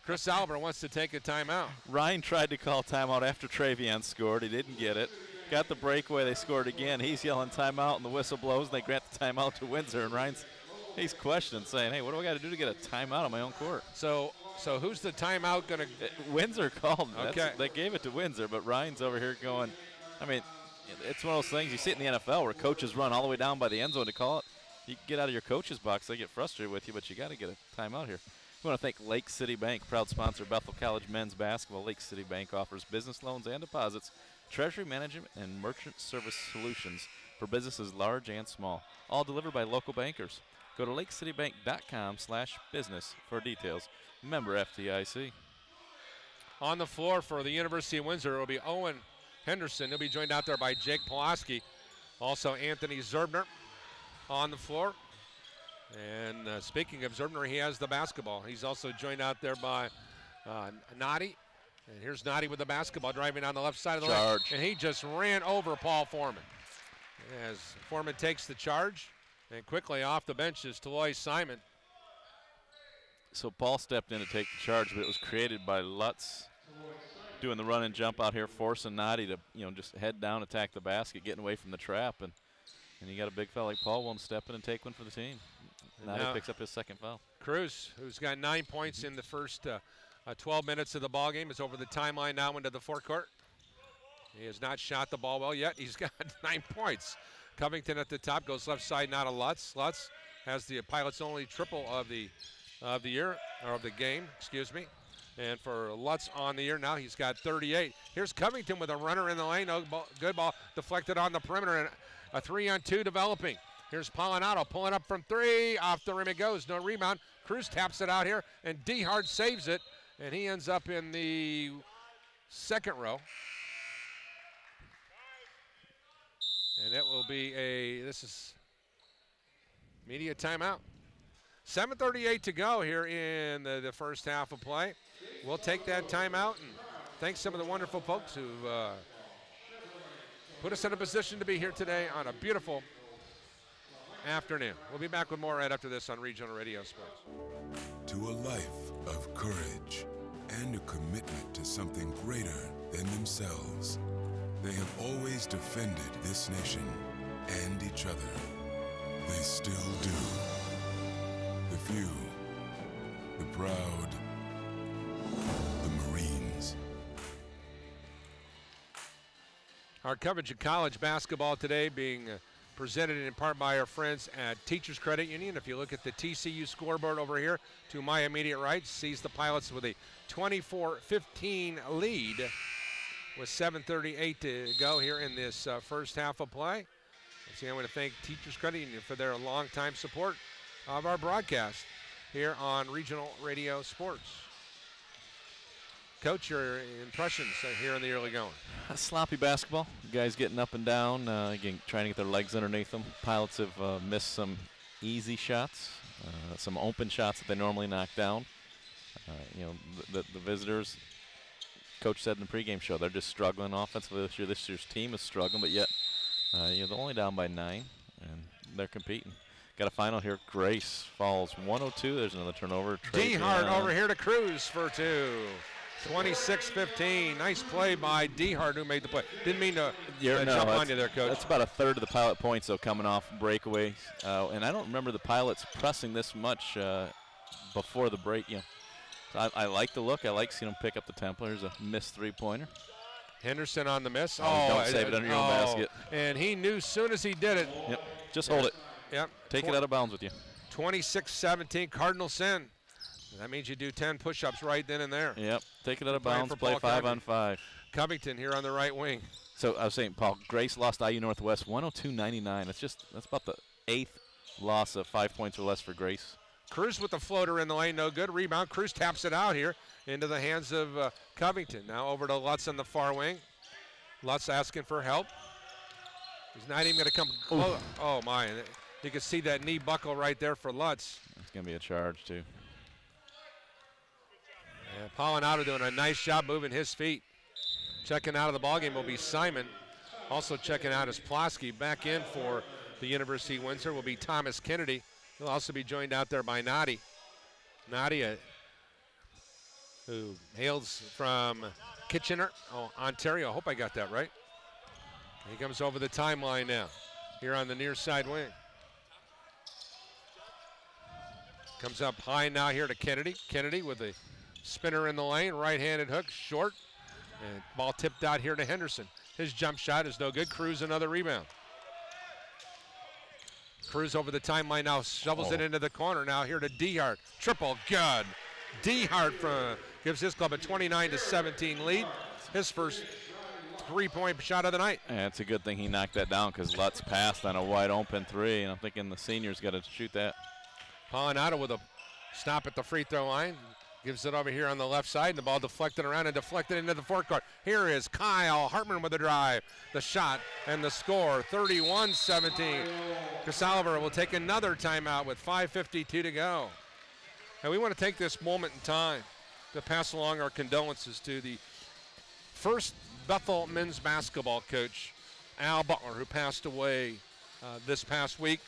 Chris Albert wants to take a timeout. Ryan tried to call timeout after Travion scored. He didn't get it. Got the breakaway. They scored again. He's yelling timeout, and the whistle blows, and they grant the timeout to Windsor. And he's questioning, saying, hey, what do I got to do to get a timeout on my own court? So who's the timeout going to? Windsor called. Okay. They gave it to Windsor, but Ryan's over here going, I mean, it's one of those things you see it in the NFL where coaches run all the way down by the end zone to call it. You get out of your coach's box, they get frustrated with you, but you got to get a timeout here. We want to thank Lake City Bank, proud sponsor of Bethel College men's basketball. Lake City Bank offers business loans and deposits, treasury management, and merchant service solutions for businesses large and small, all delivered by local bankers. Go to lakecitybank.com/business for details. Member FDIC. On the floor for the University of Windsor, it will be Owen Henderson. He'll be joined out there by Jake Pulaski. Also Anthony Zerbner on the floor. And speaking of Zerbner, he has the basketball. He's also joined out there by Noddy. And here's Noddy with the basketball, driving on the left side of the lane. And he just ran over Paul Foreman. As Foreman takes the charge, and quickly off the bench is Taloy Simon. So Paul stepped in to take the charge, but it was created by Lutz doing the run and jump out here, forcing Noddy to just head down, attack the basket, getting away from the trap. And you got a big fella like Paul willing to step in and take one for the team. Noddy picks up his second foul. Cruz, who's got 9 points in the first 12 minutes of the ball game, is over the timeline now into the forecourt. He has not shot the ball well yet. He's got 9 points. Covington at the top goes left side now to Lutz. Lutz has the Pilots' only triple of the year, or of the game, excuse me. And for Lutz on the year now, he's got 38. Here's Covington with a runner in the lane. No ball, good ball deflected on the perimeter, and a 3-on-2 developing. Here's Polinato pulling up from 3. Off the rim it goes. No rebound. Cruz taps it out here, and Dehart saves it, and he ends up in the second row. And it will be this is media timeout. 7:38 to go here in the first half of play. We'll take that timeout and thank some of the wonderful folks who've put us in a position to be here today on a beautiful afternoon. We'll be back with more right after this on Regional Radio Sports. To a life of courage and a commitment to something greater than themselves. They have always defended this nation and each other. They still do. The few, the proud, the Marines. Our coverage of college basketball today being presented in part by our friends at Teachers Credit Union. If you look at the TCU scoreboard over here to my immediate right, sees the Pilots with a 24-15 lead with 7:38 to go here in this first half of play. I want to thank Teachers Credit Union for their longtime support of our broadcast here on Regional Radio Sports. Coach, your impressions here in the early going? Sloppy basketball. Guys getting up and down, again, trying to get their legs underneath them. Pilots have missed some easy shots, some open shots that they normally knock down. The visitors, coach said in the pregame show, they're just struggling offensively this year. This year's team is struggling, but yet they're only down by 9, and they're competing. Got a final here. Grace falls 102. There's another turnover. Dehart over here to Cruz for 2. 26-15. Nice play by Dehart, who made the play. Didn't mean to jump on you there, Coach. That's about a third of the Pilot points, though, coming off breakaways. And I don't remember the Pilots pressing this much before the break. So I like the look. I like seeing them pick up the tempo. Here's a missed three-pointer. Henderson on the miss. Don't save it under your own basket. And he knew as soon as he did it. Yep. Just hold it. Yep. Take it out of bounds with you. 26-17, Cardinal sin. That means you do 10 push-ups right then and there. Yep. Take it out of bounds. Play 5-on-5. Covington here on the right wing. So I was saying, Paul, Grace lost IU Northwest 102-99. That's about the 8th loss of 5 points or less for Grace. Cruz with the floater in the lane, no good. Rebound. Cruz taps it out here into the hands of Covington. Now over to Lutz on the far wing. Lutz asking for help. He's not even going to come close. Oh, my. You can see that knee buckle right there for Lutz. It's going to be a charge, too. Yeah, Polinato doing a nice job moving his feet. Checking out of the ballgame will be Simon. Also checking out is Plosky. Back in for the University of Windsor will be Thomas Kennedy. He'll also be joined out there by Nadi. Nadi, who hails from Kitchener, Ontario. I hope I got that right. He comes over the timeline now, here on the near side wing. Comes up high now here to Kennedy. Kennedy with a spinner in the lane, right-handed hook, short. And ball tipped out here to Henderson. His jump shot is no good. Cruz another rebound. Cruz over the timeline now, shovels it into the corner. Now here to Dehart. Triple, good. Dehart gives his club a 29-17 lead. His first three-point shot of the night. Yeah, it's a good thing he knocked that down because Lutz passed on a wide open three, and I'm thinking the senior's got to shoot that. Polinato with a stop at the free throw line. Gives it over here on the left side, and the ball deflected around and deflected into the forecourt. Here is Kyle Hartman with the drive, the shot, and the score, 31-17. Chris Oliver will take another timeout with 5:52 to go. And we want to take this moment in time to pass along our condolences to the first Bethel men's basketball coach, Al Butler, who passed away this past week.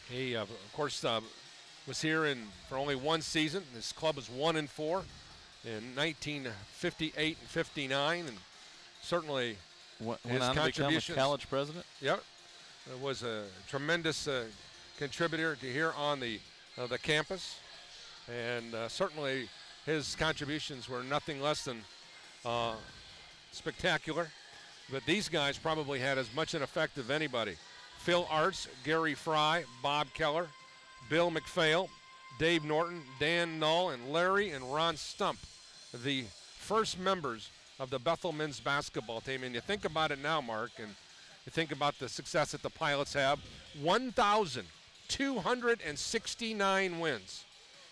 He, of course, was here for only one season. His club was 1-4 in 1958 and 59, and certainly went on to become a college president. Yep, it was a tremendous contributor to here on the campus, and certainly his contributions were nothing less than spectacular. But these guys probably had as much an effect as anybody. Phil Arts, Gary Fry, Bob Keller, Bill McPhail, Dave Norton, Dan Null, and Larry and Ron Stump, the first members of the Bethel men's basketball team. And you think about it now, Mark, and you think about the success that the Pilots have. 1,269 wins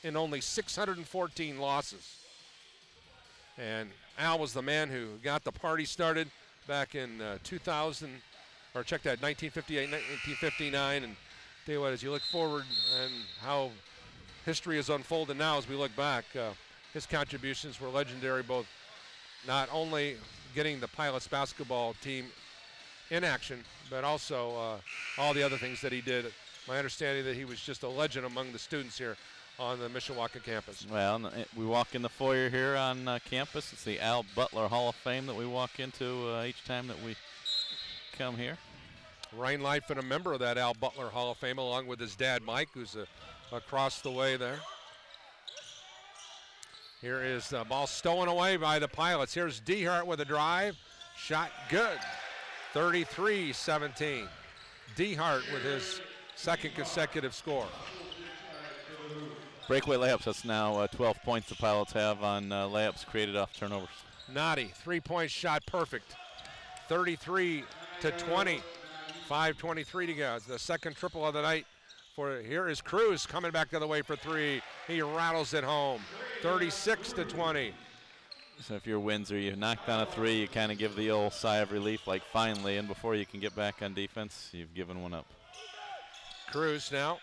in only 614 losses. And Al was the man who got the party started back in 2000, or check that, 1958, 1959, and tell you what, as you look forward and how history has unfolded now as we look back, his contributions were legendary, both not only getting the Pilots basketball team in action, but also all the other things that he did. My understanding that he was just a legend among the students here on the Mishawaka campus. Well, we walk in the foyer here on campus. It's the Al Butler Hall of Fame that we walk into each time that we come here. Ryan Lightfoot, a member of that Al Butler Hall of Fame, along with his dad, Mike, who's across the way there. Here is the ball stolen away by the Pilots. Here's Dehart with a drive. Shot good. 33-17. Dehart with his second consecutive score. Breakaway layups, that's now 12 points the Pilots have on layups created off turnovers. Nadi, three-point shot perfect. 33-20. 5:23 to go. It's the second triple of the night. Here is Cruz coming back the other way for three. He rattles it home. 36-20. So if you're Windsor, you knock down a three, you kind of give the old sigh of relief, like finally, and before you can get back on defense, you've given one up. Cruz now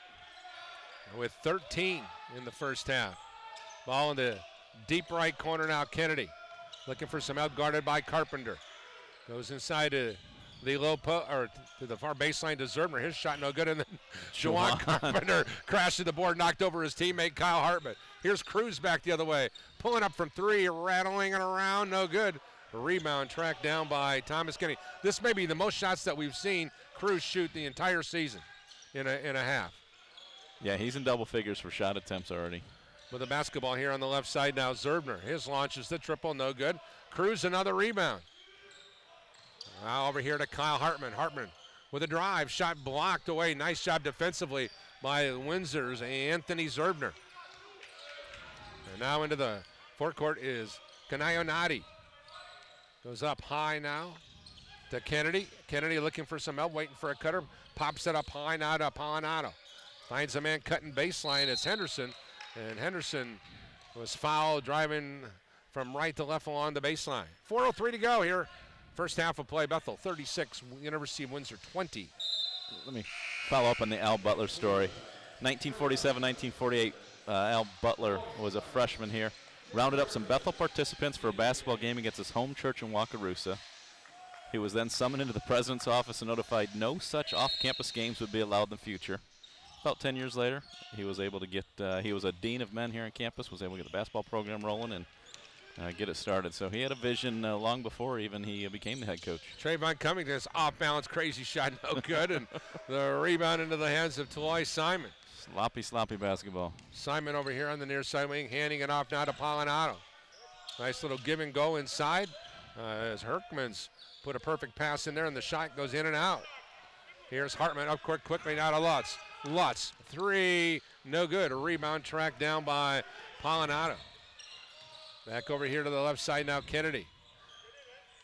with 13 in the first half. Ball in the deep right corner now. Kennedy looking for some help, guarded by Carpenter. Goes inside to the to the far baseline to Zerbner. His shot no good, and then Juwan Carpenter crashed to the board, knocked over his teammate Kyle Hartman. Here's Cruz back the other way, pulling up from three, rattling it around, no good. A rebound tracked down by Thomas Kennedy. This may be the most shots that we've seen Cruz shoot the entire season in a half. Yeah, he's in double figures for shot attempts already. With the basketball here on the left side now, Zerbner. His launch is the triple, no good. Cruz another rebound. Now over here to Kyle Hartman. Hartman with a drive, shot blocked away. Nice job defensively by Windsor's Anthony Zerbner. And now into the forecourt is Kanayonati. Goes up high now to Kennedy. Kennedy looking for some help, waiting for a cutter. Pops it up high now to Polinato. Finds a man cutting baseline. It's Henderson. And Henderson was fouled driving from right to left along the baseline. 4:03 to go here. First half of play. Bethel 36, University of Windsor 20. Let me follow up on the Al Butler story. 1947, 1948, Al Butler was a freshman here. Rounded up some Bethel participants for a basketball game against his home church in Wakarusa. He was then summoned into the president's office and notified no such off-campus games would be allowed in the future. About 10 years later, he was able to get, he was a dean of men here on campus, was able to get the basketball program rolling and get it started. So he had a vision long before even he became the head coach. Trayvon Cummington's off-balance crazy shot, no good, and the rebound into the hands of Taloy Simon. Sloppy basketball. Simon over here on the near side wing, handing it off now to Polinato. Nice little give and go inside as Herkmans put a perfect pass in there, and the shot goes in and out. Here's Hartman up court quickly now to Lutz. Lutz, three, no good. A rebound tracked down by Polinato. Back over here to the left side now, Kennedy.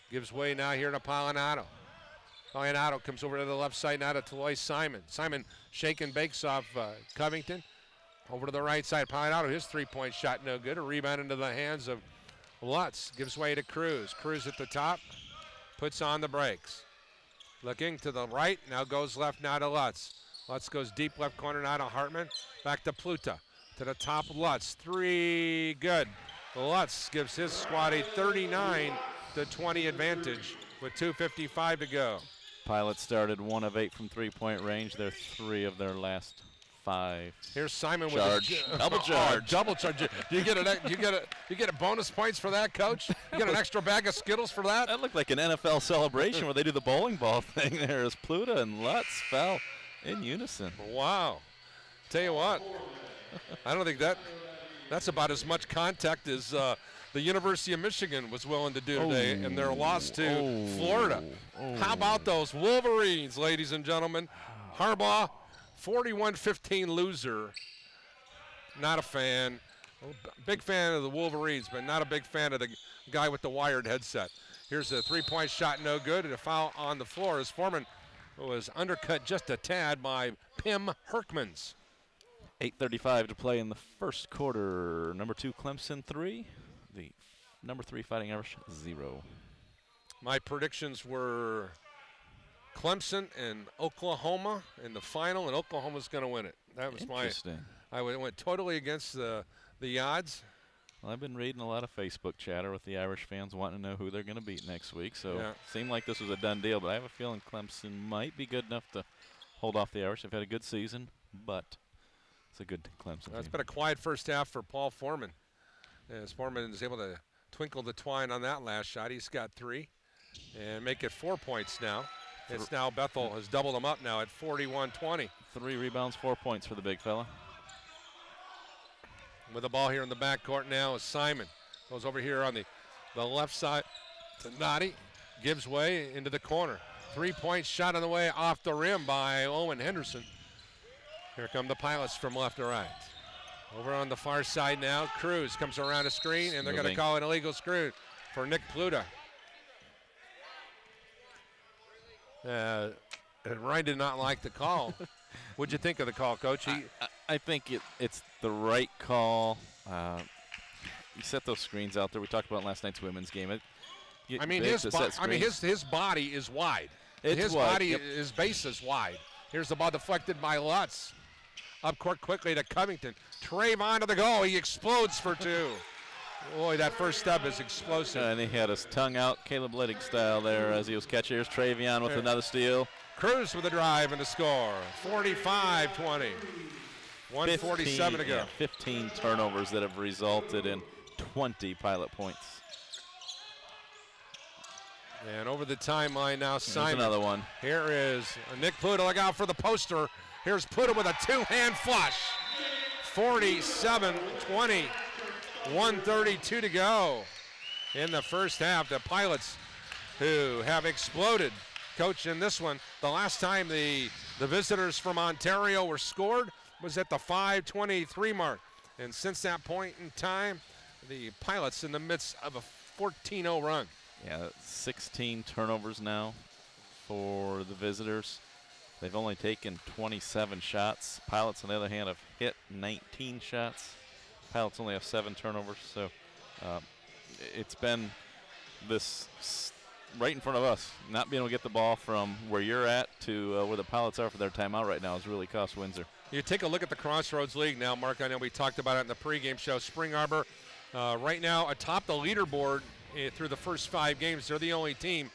Gives way now here to Polinato. Polinato comes over to the left side now to Taloy Simon. Simon shake and bakes off Covington. Over to the right side, Polinato, his three-point shot no good. A rebound into the hands of Lutz. Gives way to Cruz. Cruz at the top, puts on the brakes. Looking to the right, now goes left now to Lutz. Lutz goes deep left corner now to Hartman. Back to Pluta. To the top, Lutz. Three, good. Lutz gives his squad a 39-20 advantage with 2:55 to go. Pilots started 1 of 8 from three-point range. They're 3 of their last 5. Here's Simon charge. with a double charge. Double charge. You get a bonus points for that, coach? You get an extra bag of Skittles for that? That looked like an NFL celebration where they do the bowling ball thing there as Pluta and Lutz fell in unison. Wow. Tell you what, I don't think that's about as much contact as the University of Michigan was willing to do today in their loss to Florida. How about those Wolverines, ladies and gentlemen? Harbaugh, 41-15 loser. Not a fan. Big fan of the Wolverines, but not a big fan of the guy with the wired headset. Here's a three-point shot, no good, and a foul on the floor as Foreman was undercut just a tad by Pim Herkmans. 8:35 to play in the first quarter. Number 2 Clemson 3. The number 3 Fighting Irish 0. My predictions were Clemson and Oklahoma in the final, and Oklahoma's going to win it. That was interesting. I went totally against the odds. Well, I've been reading a lot of Facebook chatter with the Irish fans wanting to know who they're going to beat next week. So it seemed like this was a done deal, but I have a feeling Clemson might be good enough to hold off the Irish. They've had a good season, but it's a good Clemson team. It's been a quiet first half for Paul Foreman. As Foreman is able to twinkle the twine on that last shot. He's got 3 and make it 4 points now. It's now Bethel has doubled them up now at 41-20. 3 rebounds, 4 points for the big fella. With the ball here in the backcourt now is Simon. Goes over here on the left side to Noddy. Gives way into the corner. 3-point shot on the way off the rim by Owen Henderson. Here come the Pilots from left to right. Over on the far side now, Cruz comes around a screen, and they're going to call an illegal screen for Nick Pluta. Ryan did not like the call. What'd you think of the call, Coach? I think it's the right call. You set those screens out there. We talked about last night's women's game. His body is wide. His base is wide. Here's the ball deflected by Lutz. Up court quickly to Covington. Trayvon to the goal. He explodes for 2. Boy, that first step is explosive. And he had his tongue out, Caleb Liddick style there as he was catching. Here's Travion with another steal. Cruz with a drive and a score. 45-20. 1:47 to go. Yeah, 15 turnovers that have resulted in 20 Pilot points. And over the timeline now, Simon. There's another one. Here is Nick Pluta. Look out for the poster. Here's Pluta with a 2-hand flush. 47-20. 1:32 to go in the first half. The Pilots, who have exploded, coach, in this one. The last time the visitors from Ontario were scored was at the 5:23 mark. And since that point in time, the Pilots in the midst of a 14-0 run. Yeah, 16 turnovers now for the visitors. They've only taken 27 shots. Pilots, on the other hand, have hit 19 shots. Pilots only have 7 turnovers, so it's been this right in front of us. Not being able to get the ball from where you're at to where the Pilots are for their timeout right now has really cost Windsor. You take a look at the Crossroads League now, Mark. I know we talked about it in the pregame show. Spring Arbor right now atop the leaderboard through the first 5 games. They're the only team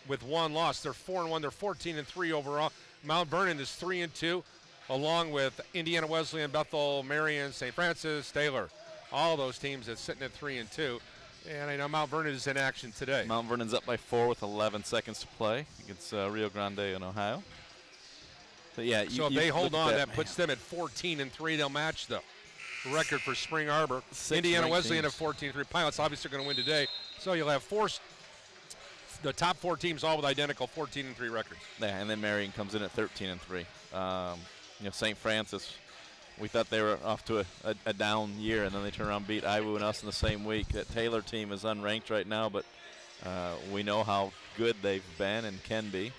with 1 loss. They're 4-1. They're 14-3 overall. Mount Vernon is 3-2, along with Indiana Wesleyan, Bethel, Marion, St. Francis, Taylor. All those teams are sitting at 3-2. And I know Mount Vernon is in action today. Mount Vernon's up by 4 with 11 seconds to play against Rio Grande in Ohio. So, yeah, so if they hold on, that puts them at 14-3. They'll match the record for Spring Arbor. Indiana Wesleyan at 14-3. Pilots obviously are going to win today. So you'll have the top 4 teams all with identical 14-3 records. Yeah, and then Marion comes in at 13-3. St. Francis, we thought they were off to a down year, and then they turn around and beat IWU and us in the same week. That Taylor team is unranked right now, but we know how good they've been and can be.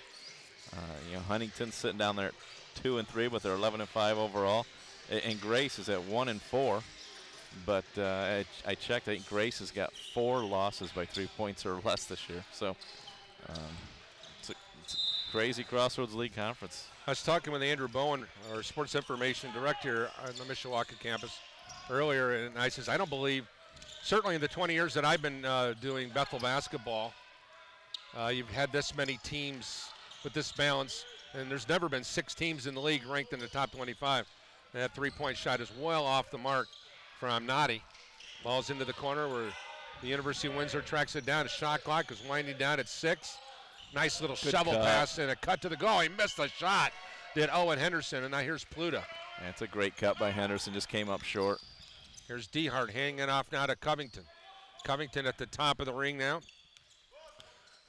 Huntington's sitting down there at 2-3, but they're 11-5 overall. And Grace is at 1-4. But I checked. I think Grace has got 4 losses by 3 points or less this year. So it's a crazy Crossroads League conference. I was talking with Andrew Bowen, our sports information director on the Mishawaka campus earlier, and I says, I don't believe, certainly in the 20 years that I've been doing Bethel basketball, you've had this many teams with this balance, and there's never been 6 teams in the league ranked in the top 25. And that 3-point shot is well off the mark from Nadi. Ball's into the corner where the University of Windsor tracks it down. The shot clock is winding down at 6. Nice little shovel pass and a cut to the goal. He missed the shot, did Owen Henderson, and now here's Pluta. That's a great cut by Henderson, just came up short. Here's Dehart hanging off now to Covington. Covington at the top of the ring now.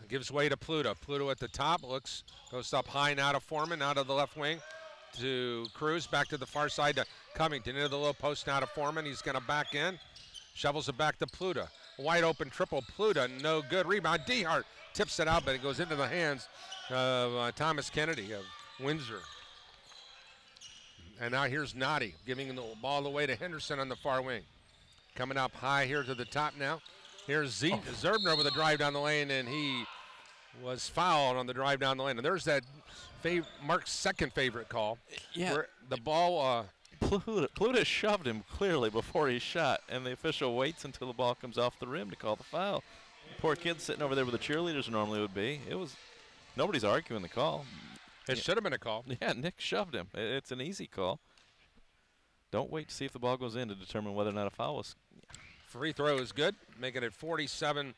Gives way to Pluta. Pluta at the top, goes up high now to Foreman, now to the left wing to Cruz, back to the far side to Covington, into the low post now to Foreman. He's going to back in, shovels it back to Pluta. Wide open triple, Pluta, no good. Rebound, Dehart tips it out, but it goes into the hands of Thomas Kennedy of Windsor. And now here's Nadi giving the ball away to Henderson on the far wing. Coming up high here to the top now. Here's Zerbner with a drive down the lane, and he was fouled on the drive down the lane. And there's that Mark's second favorite call. Yeah. Where the ball. Pluta shoved him clearly before he shot, and the official waits until the ball comes off the rim to call the foul. Poor kid sitting over there where the cheerleaders normally would be. Nobody's arguing the call. It should have been a call. Yeah, Nick shoved him. It's an easy call. Don't wait to see if the ball goes in to determine whether or not a foul was. Free throw is good, making it 47-21.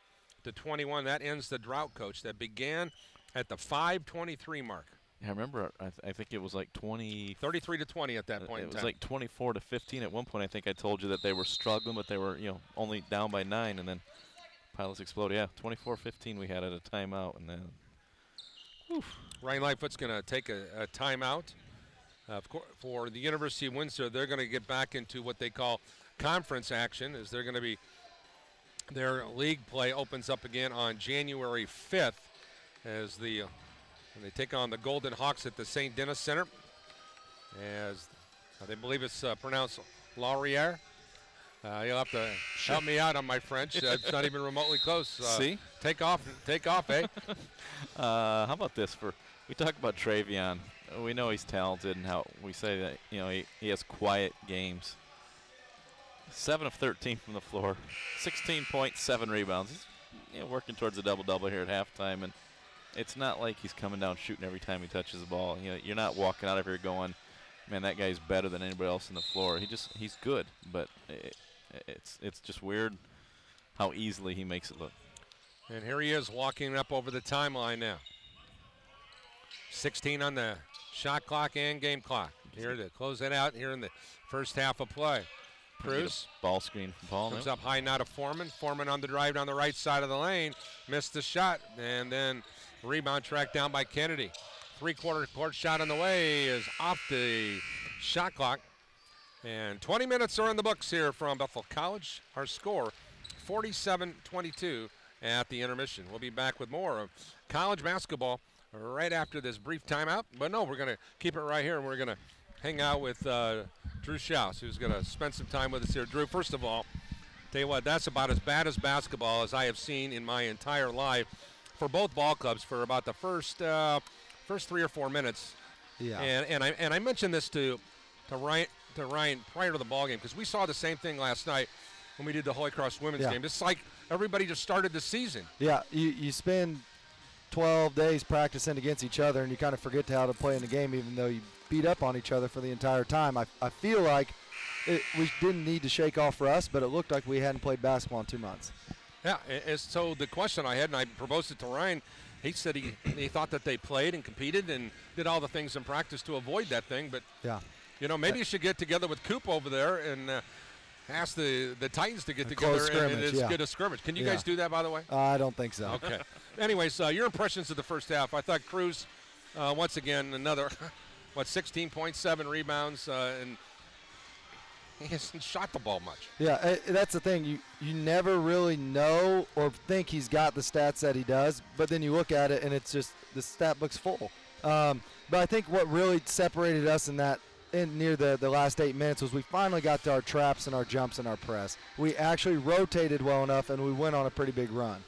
That ends the drought, coach, that began at the 5:23 mark. Yeah, I remember, I think it was like 33-20 at that point in time. It was like 24-15 at one point. I think I told you that they were struggling, but they were, only down by 9, and then Pilots exploded. Yeah, 24-15 we had at a timeout, and then. Oof. Ryan Lightfoot's going to take a timeout. For the University of Windsor, they're going to get back into what they call conference action, as they're going to be, their league play opens up again on January 5th as they take on the Golden Hawks at the St. Denis Center, as they believe it's pronounced Laurier. You'll have to help me out on my French. It's not even remotely close. See? Take off, eh? How about this? We talk about Travion. we know he's talented, and how we say that, you know, he has quiet games. 7 of 13 from the floor, 16 points, 7 rebounds. He's, you know, working towards a double-double here at halftime, and it's not like he's coming down shooting every time he touches the ball. You know, you're not walking out of here going, man, that guy's better than anybody else on the floor. He's good, but it's just weird how easily he makes it look. And here he is walking up over the timeline now. 16 on the shot clock and game clock. Here to close it out here in the first half of play. Cruz. Ball screen from Paul. Comes up high now to Foreman. Foreman on the drive down the right side of the lane. Missed the shot. And then rebound tracked down by Kennedy. Three-quarter court shot on the way is off the shot clock. And 20 minutes are in the books here from Bethel College. Our score, 47-22 at the intermission. We'll be back with more of college basketball right after this brief timeout. But no, we're going to keep it right here, and we're going to hang out with Drew Schaus, who's going to spend some time with us here. Drew, first of all, tell you what, that's about as bad as basketball as I have seen in my entire life for both ball clubs for about the first 3 or 4 minutes. Yeah. And I mentioned this to Ryan prior to the ball game, because we saw the same thing last night when we did the Holy Cross women's game. It's like everybody just started the season. Yeah, you spend 12 days practicing against each other, and you kind of forget how to play in the game, even though you beat up on each other for the entire time. I feel like we didn't need to shake off for us, but it looked like we hadn't played basketball in 2 months. Yeah, so the question I had, and I proposed it to Ryan, he said he thought that they played and competed and did all the things in practice to avoid that thing. But, you know, maybe you should get together with Coop over there and ask the Titans to get together and get a scrimmage. Can you guys do that, by the way? I don't think so. Okay. Anyways, your impressions of the first half. I thought Cruz, once again, another, 16.7 rebounds, and he hasn't shot the ball much. Yeah, that's the thing. You never really know or think he's got the stats that he does, but then you look at it and it's just the stat book's full. But I think what really separated us near the last 8 minutes was we finally got to our traps and our jumps and our press. We actually rotated well enough, and we went on a pretty big run.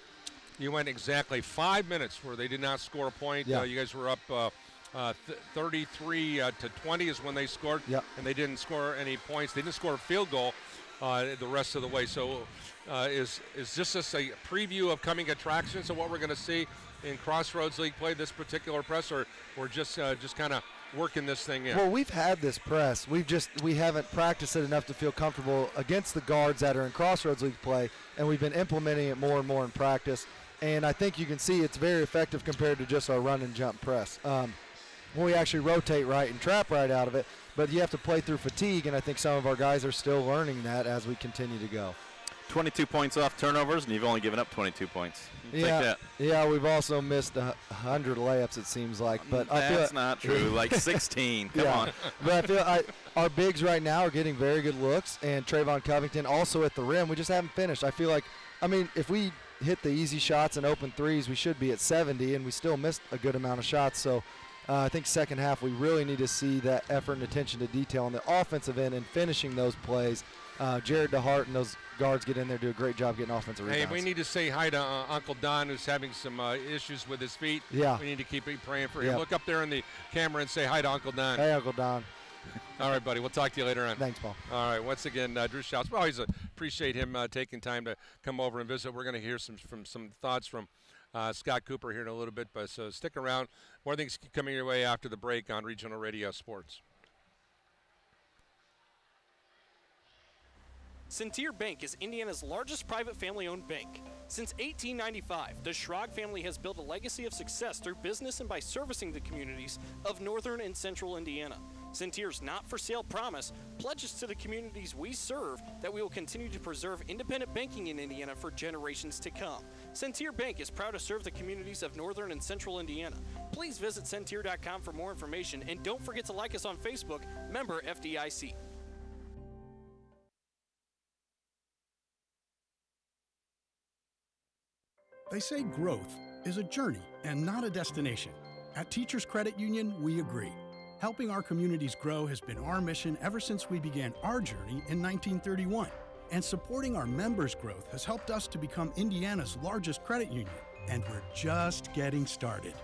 You went exactly 5 minutes where they did not score a point. Yeah. You guys were up 33 to 20 is when they scored, and they didn't score any points. They didn't score a field goal the rest of the way. So is this just a preview of coming attractions of what we're going to see in Crossroads League play, this particular press, or we're just kind of working this thing in? Well, we've had this press. We haven't practiced it enough to feel comfortable against the guards that are in Crossroads League play, and we've been implementing it more and more in practice. And I think you can see it's very effective compared to just our run and jump press. When we actually rotate right and trap right out of it, but you have to play through fatigue, and I think some of our guys are still learning that as we continue to go. 22 points off turnovers, and you've only given up 22 points. Yeah, we've also missed 100 layups, it seems like. But that's not true. Like 16. Come on. But I feel our bigs right now are getting very good looks, and Trayvon Covington also at the rim. We just haven't finished. I feel like, if we hit the easy shots and open threes, we should be at 70, and we still missed a good amount of shots. So I think second half we really need to see that effort and attention to detail on the offensive end and finishing those plays. Jared DeHart and those guards get in there, do a great job getting offensive rebounds. Hey, we need to say hi to Uncle Don, who's having some issues with his feet. Yeah. We need to keep praying for him. Look up there in the camera and say hi to Uncle Don. Hey, Uncle Don. All right, buddy. We'll talk to you later on. Thanks, Paul. All right. Once again, Drew Schaus. We always appreciate him taking time to come over and visit. We're going to hear some thoughts from Scott Cooper here in a little bit, but so stick around. More things coming your way after the break on Regional Radio Sports. Centier Bank is Indiana's largest private family-owned bank. Since 1895, the Schrag family has built a legacy of success through business and by servicing the communities of northern and central Indiana. Centier's not-for-sale promise pledges to the communities we serve that we will continue to preserve independent banking in Indiana for generations to come. Centier Bank is proud to serve the communities of northern and central Indiana. Please visit Centier.com for more information, and don't forget to like us on Facebook, member FDIC. They say growth is a journey and not a destination. At Teachers Credit Union, we agree. Helping our communities grow has been our mission ever since we began our journey in 1931. And supporting our members' growth has helped us to become Indiana's largest credit union. And we're just getting started.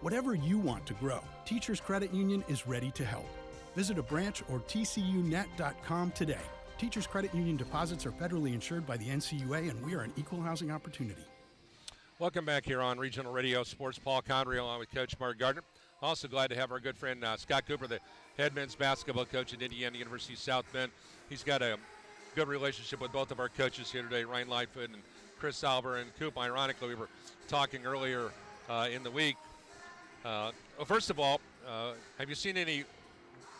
Whatever you want to grow, Teachers Credit Union is ready to help. Visit a branch or tcunet.com today. Teachers Credit Union deposits are federally insured by the NCUA, and we are an equal housing opportunity. Welcome back here on Regional Radio Sports. Paul Connery along with Coach Mark Gardner. Also glad to have our good friend Scott Cooper, the head men's basketball coach at Indiana University South Bend. He's got a good relationship with both of our coaches here today, Ryan Lightfoot and Chris Alver. And Coop, ironically, we were talking earlier in the week. Well, first of all, have you seen any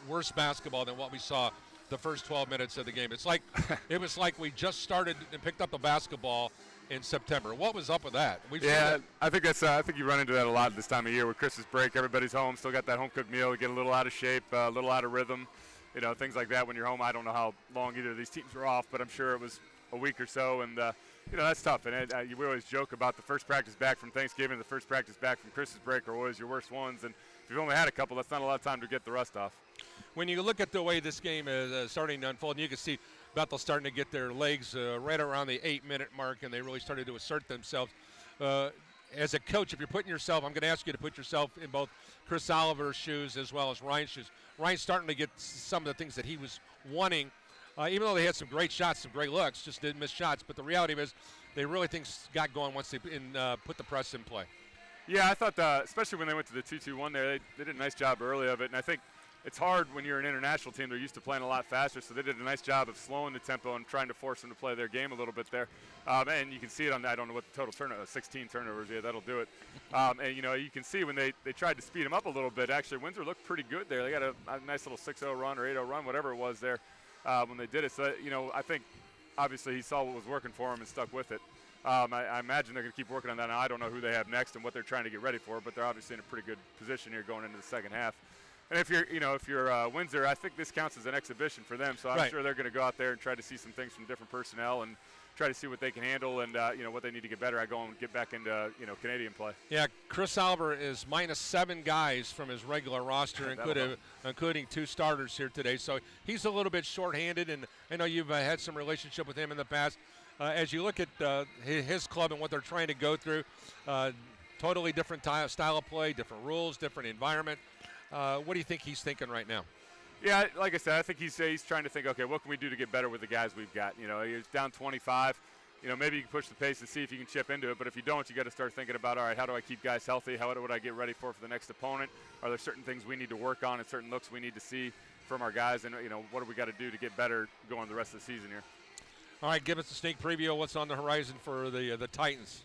worse basketball than what we saw the first 12 minutes of the game? It was like we just started and picked up the basketball in September. What was up with that? I think that's. I think you run into that a lot this time of year with Christmas break. Everybody's home, still got that home cooked meal. You get a little out of shape, a little out of rhythm. You know, things like that when you're home. I don't know how long either of these teams were off, but I'm sure it was a week or so. And you know, that's tough. And we always joke about the first practice back from Thanksgiving, the first practice back from Christmas break are always your worst ones. And if you've only had a couple, that's not a lot of time to get the rust off. When you look at the way this game is starting to unfold, and you can see Bethel starting to get their legs right around the 8-minute mark, and they really started to assert themselves. As a coach, if you're putting yourself, I'm going to ask you to put yourself in both Chris Oliver's shoes as well as Ryan's shoes. Ryan's starting to get some of the things that he was wanting, even though they had some great shots, some great looks, just didn't miss shots. But the reality is they really things got going once they put the press in play. Yeah, I thought, especially when they went to the 2-2-1 there, they did a nice job early of it. And I think it's hard when you're an international team. They're used to playing a lot faster, so they did a nice job of slowing the tempo and trying to force them to play their game a little bit there. And you can see it on, I don't know what the total turnover, 16 turnovers, yeah, that'll do it. And, you know, you can see when they tried to speed them up a little bit, actually, Windsor looked pretty good there. They got a nice little 6-0 run or 8-0 run, whatever it was there when they did it. So, you know, I think obviously he saw what was working for him and stuck with it. I imagine they're going to keep working on that. Now, I don't know who they have next and what they're trying to get ready for, but they're obviously in a pretty good position here going into the second half. And if you're Windsor, I think this counts as an exhibition for them. So I'm sure they're going to go out there and try to see some things from different personnel and try to see what they can handle and what they need to get better at going and get back into Canadian play. Yeah, Chris Alver is -7 guys from his regular roster, including 2 starters here today. So he's a little bit shorthanded, and I know you've had some relationship with him in the past. As you look at his club and what they're trying to go through, totally different style of play, different rules, different environment. What do you think he's thinking right now? Yeah, like I said, I think he's trying to think, okay, what can we do to get better with the guys we've got? You know, he's down 25. You know, maybe you can push the pace and see if you can chip into it. But if you don't, you got to start thinking about, all right, how do I keep guys healthy? How would I get ready for the next opponent? Are there certain things we need to work on and certain looks we need to see from our guys? And, what do we got to do to get better going the rest of the season here? All right, give us a sneak preview of what's on the horizon for the Titans.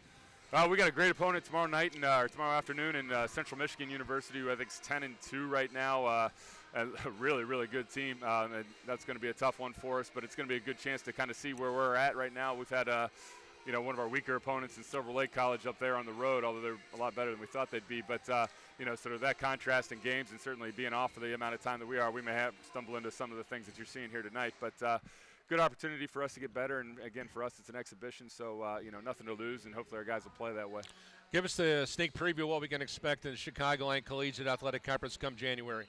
We got a great opponent tomorrow night or tomorrow afternoon in Central Michigan University, who I think is 10-2 right now. A really, really good team. And that's going to be a tough one for us, but it's going to be a good chance to kind of see where we're at right now. We've had one of our weaker opponents in Silver Lake College up there on the road, although they're a lot better than we thought they'd be. But sort of that contrast in games, and certainly being off for the amount of time that we are, we may stumble into some of the things that you're seeing here tonight. But good opportunity for us to get better, and again, for us, it's an exhibition, so nothing to lose, and hopefully our guys will play that way. Give us the sneak preview of what we can expect in the Chicagoland Collegiate Athletic Conference come January.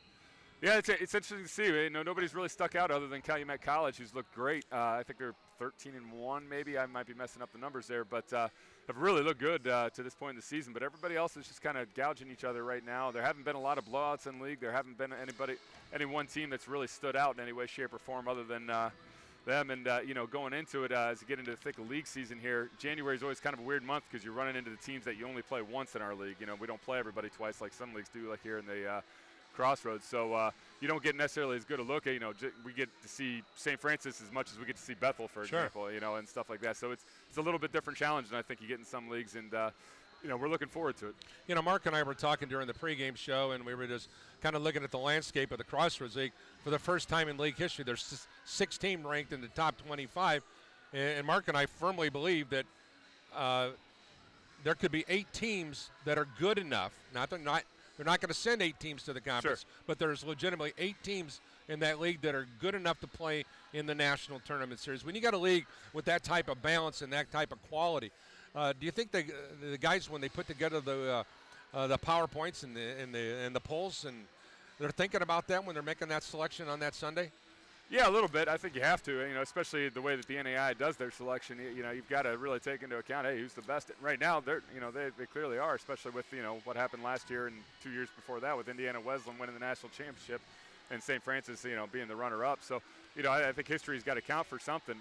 Yeah, it's interesting to see. Nobody's really stuck out other than Calumet College, who's looked great. I think they're 13-1, maybe. I might be messing up the numbers there, but have really looked good to this point in the season. But everybody else is just kind of gouging each other right now. There haven't been a lot of blowouts in the league. There haven't been any one team that's really stood out in any way, shape, or form other than them. And going into it as you get into the thick of league season here, January is always kind of a weird month because you're running into the teams that you only play once in our league. We don't play everybody twice like some leagues do, like here in the Crossroads. So you don't get necessarily as good a look at, we get to see St. Francis as much as we get to see Bethel, for example, and stuff like that. So it's a little bit different challenge than I think you get in some leagues, and we're looking forward to it. Mark and I were talking during the pregame show, and we were just kind of looking at the landscape of the Crossroads League. For the first time in league history, there's 6 teams ranked in the top 25, and Mark and I firmly believe that there could be 8 teams that are good enough. They're not going to send 8 teams to the conference, but there's legitimately 8 teams in that league that are good enough to play in the national tournament series. When you got a league with that type of balance and that type of quality, do you think the guys, when they put together the PowerPoints and the polls, and they're thinking about that when they're making that selection on that Sunday? Yeah, a little bit. I think you have to, especially the way that the NAI does their selection. You've got to really take into account, hey, who's the best. Right now, they clearly are, especially with, what happened last year and 2 years before that with Indiana Wesleyan winning the national championship and St. Francis, being the runner-up. So, I think history's got to count for something,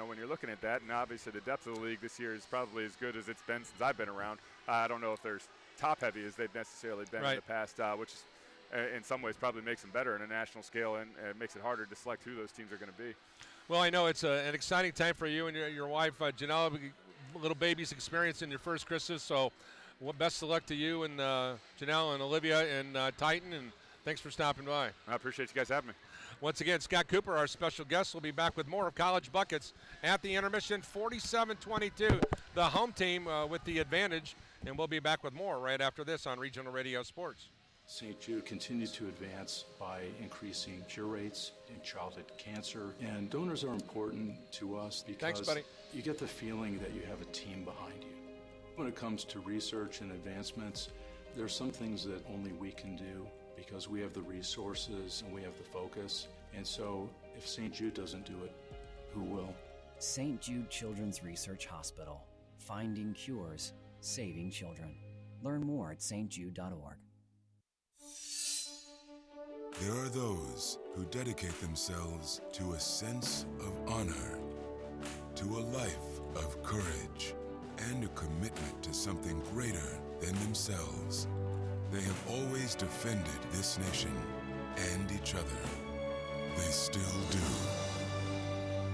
when you're looking at that. And obviously the depth of the league this year is probably as good as it's been since I've been around. I don't know if there's top-heavy as they've necessarily been in the past, which is, in some ways probably makes them better on a national scale, and it makes it harder to select who those teams are going to be. Well, I know it's an exciting time for you and your wife, Janelle, little baby's experience in your first Christmas. So best of luck to you and Janelle and Olivia and Titan, and thanks for stopping by. I appreciate you guys having me. Once again, Scott Cooper, our special guest, will be back with more of College Buckets at the intermission, 47-22. The home team with the advantage, and we'll be back with more right after this on Regional Radio Sports. St. Jude continues to advance by increasing cure rates in childhood cancer, and donors are important to us because you get the feeling that you have a team behind you. When it comes to research and advancements, there are some things that only we can do because we have the resources and we have the focus, and so if St. Jude doesn't do it, who will? St. Jude Children's Research Hospital, finding cures, saving children. Learn more at stjude.org. There are those who dedicate themselves to a sense of honor, to a life of courage, and a commitment to something greater than themselves. They have always defended this nation and each other. They still do.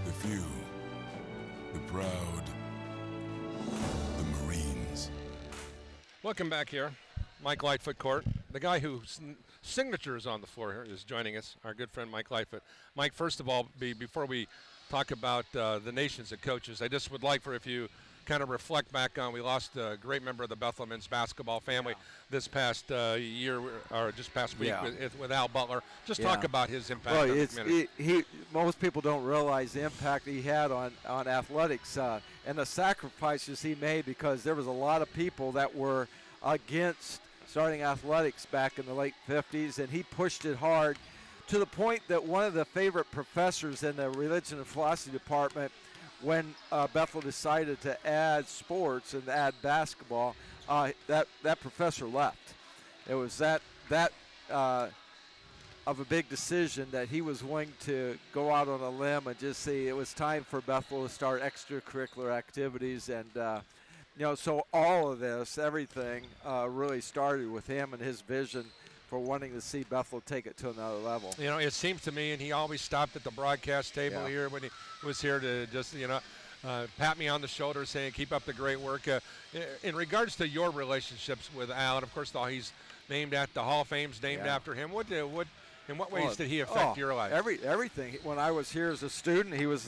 The few, the proud, the Marines. Welcome back here. Mike Lightfoot Court. The guy whose signature is on the floor here is joining us, our good friend Mike Lightfoot. Mike, first of all, before we talk about the nations of coaches, I just would like for if you kind of reflect back on, we lost a great member of the Bethel men's basketball family this past year, or just past week with Al Butler. Just talk about his impact on the community. Most people don't realize the impact he had on athletics and the sacrifices he made, because there was a lot of people that were against starting athletics back in the late 50s, and he pushed it hard to the point that one of the favorite professors in the religion and philosophy department, when Bethel decided to add sports and add basketball, that professor left. It was that of a big decision that he was willing to go out on a limb and just see it was time for Bethel to start extracurricular activities. And so all of this, everything really started with him and his vision for wanting to see Bethel take it to another level. It seems to me, and he always stopped at the broadcast table here when he was here to just, pat me on the shoulder saying, keep up the great work. In regards to your relationships with Al, and of course, he's named at the Hall of Fame's named after him. In what ways did he affect your life? Everything. When I was here as a student, he was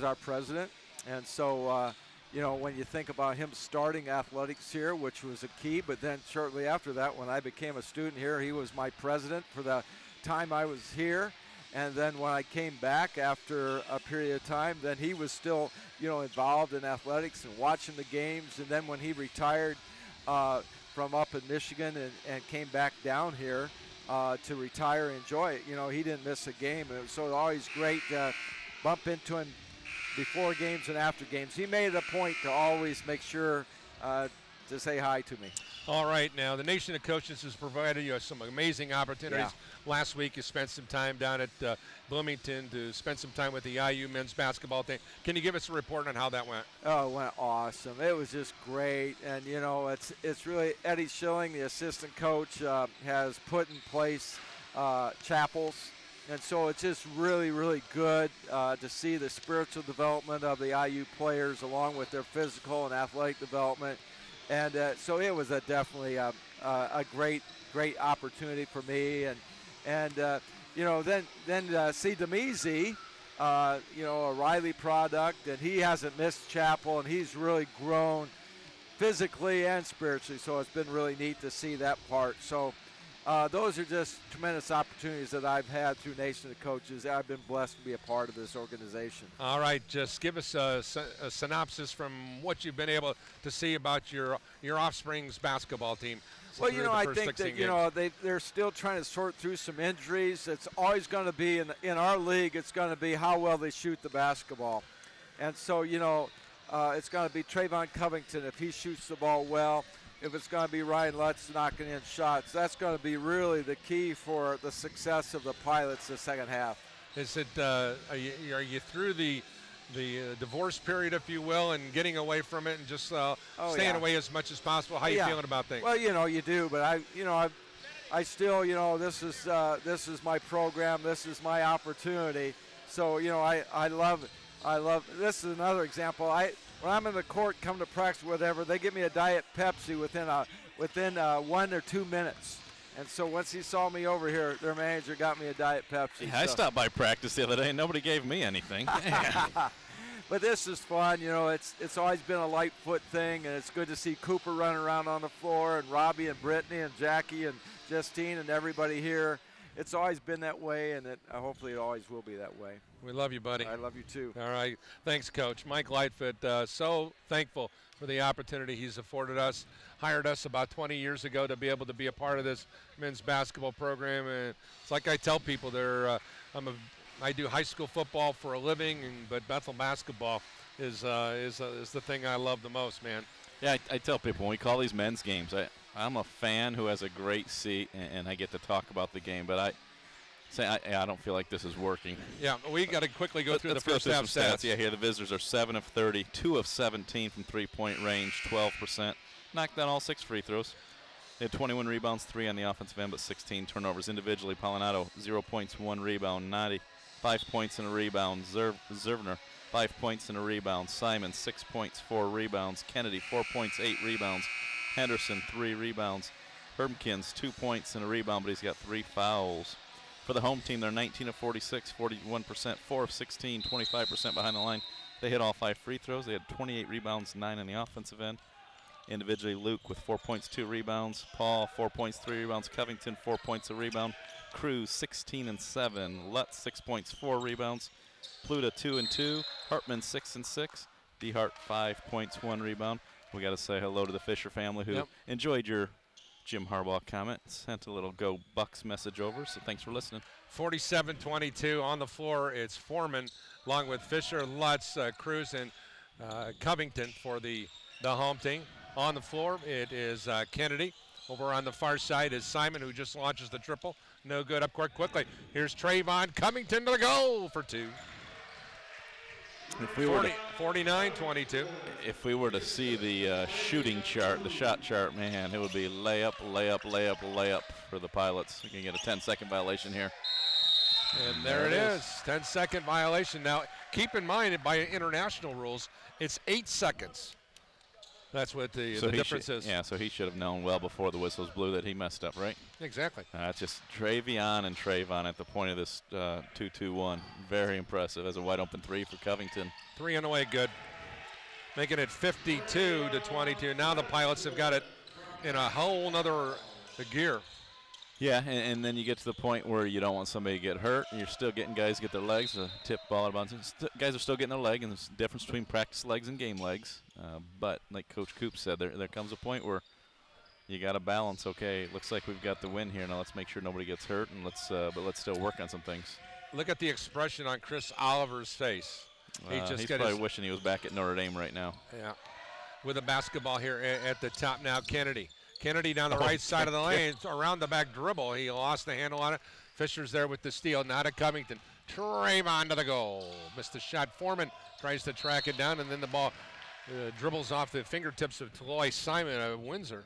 our president, and so. When you think about him starting athletics here, which was a key, but then shortly after that, when I became a student here, he was my president for the time I was here. And then when I came back after a period of time, then he was still, involved in athletics and watching the games. And then when he retired from up in Michigan and came back down here to retire and enjoy it, he didn't miss a game. And so it was always great to bump into him before games and after games. He made it a point to always make sure to say hi to me. All right, now the Nation of Coaches has provided you some amazing opportunities. Last week you spent some time down at Bloomington to spend some time with the IU men's basketball team. Can you give us a report on how that went? Oh, it went awesome. It was just great. And, it's really Eddie Schilling, the assistant coach, has put in place chapels. And so it's just really, really good to see the spiritual development of the IU players along with their physical and athletic development. And so it was definitely a great opportunity for me. And then see Demezi, a Riley product, and he hasn't missed chapel, and he's really grown physically and spiritually. So it's been really neat to see that part. So. Those are just tremendous opportunities that I've had through Nation of Coaches. I've been blessed to be a part of this organization. All right, just give us a synopsis from what you've been able to see about your offspring's basketball team Well, you know, I think that, you know, they're still trying to sort through some injuries. It's always going to be, in our league, it's going to be how well they shoot the basketball. And so, you know, it's going to be Trayvon Covington if he shoots the ball well. If it's going to be Ryan Lutz knocking in shots, that's going to be really the key for the success of the Pilots the second half. Is it, are you through the divorce period, if you will, and getting away from it and just staying away as much as possible? How are you feeling about things? Well, you know, you do, but I still, you know, this is my program, this is my opportunity. So, you know, I love it. This is another example. When I'm in the court, come to practice, whatever, they give me a Diet Pepsi within 1 or 2 minutes. And so once he saw me over here, their manager got me a Diet Pepsi. Yeah, I stopped by practice the other day, and nobody gave me anything. But this is fun. You know, it's always been a light foot thing, and it's good to see Cooper running around on the floor, and Robbie and Brittany and Jackie and Justine and everybody here. It's always been that way, and hopefully it always will be that way. We love you, buddy. I love you, too. All right. Thanks, Coach. Mike Lightfoot, so thankful for the opportunity he's afforded us, hired us about 20 years ago to be able to be a part of this men's basketball program. And it's like I tell people, I do high school football for a living, but Bethel basketball is the thing I love the most, man. Yeah, I tell people when we call these men's games, I'm a fan who has a great seat, and I get to talk about the game, but I don't feel like this is working. Yeah, we got to quickly go through the first half stats. Yeah, here the visitors are 7 of 30, 2 of 17 from three-point range, 12%. Knocked down all 6 free throws. They had 21 rebounds, 3 on the offensive end, but 16 turnovers. Individually, Polinato, 0 points, 1 rebound. Nadi, 5 points and a rebound. Zervner, 5 points and a rebound. Simon, 6 points, 4 rebounds. Kennedy, 4 points, 8 rebounds. Henderson, 3 rebounds. Hermkins, 2 points and a rebound, but he's got 3 fouls. For the home team, they're 19 of 46, 41%, 4 of 16, 25% behind the line. They hit all 5 free throws. They had 28 rebounds, 9 on the offensive end. Individually, Luke with 4 points, 2 rebounds. Paul, 4 points, 3 rebounds. Covington, 4 points, a rebound. Cruz, 16 and 7. Lutz, 6 points, 4 rebounds. Pluta, 2 and 2. Hartman, 6 and 6. DeHart, 5 points, 1 rebound. We got to say hello to the Fisher family who enjoyed your Jim Harbaugh comment. Sent a little Go Bucks message over, so thanks for listening. 47-22 on the floor. It's Foreman along with Fisher, Lutz, Cruz, and Covington for the home team. On the floor, it is Kennedy. Over on the far side is Simon, who just launches the triple. No good up court quickly. Here's Trayvon Covington to the goal for 2. If we were 49-22. If we were to see the shooting chart, the shot chart, man, it would be layup, layup, layup, layup for the Pilots. We can get a 10-second violation here. And there it is, 10-second violation. Now, keep in mind, by international rules, it's 8 seconds. That's what the difference is. Yeah, so he should have known well before the whistles blew that he messed up, right? Exactly. That's just Travion and Trayvon at the point of this 2-2-1. Very impressive as a wide open 3 for Covington. 3 on the way, good. Making it 52-22. Now the Pilots have got it in a whole nother gear. Yeah, and then you get to the point where you don't want somebody to get hurt, and you're still getting guys get their legs, a tip ball out of bounds. Guys are still getting their leg, and there's a difference between practice legs and game legs. But like Coach Coop said, there comes a point where you got to balance. Okay, looks like we've got the win here. Now let's make sure nobody gets hurt, and let's still work on some things. Look at the expression on Chris Oliver's face. He's probably wishing he was back at Notre Dame right now. Yeah, with a basketball here at the top now. Kennedy down the right side of the lane, around the back dribble. He lost the handle on it. Fisher's there with the steal, now to Covington. Trayvon to the goal. Missed the shot. Foreman tries to track it down, and then the ball dribbles off the fingertips of Taloy Simon of Windsor.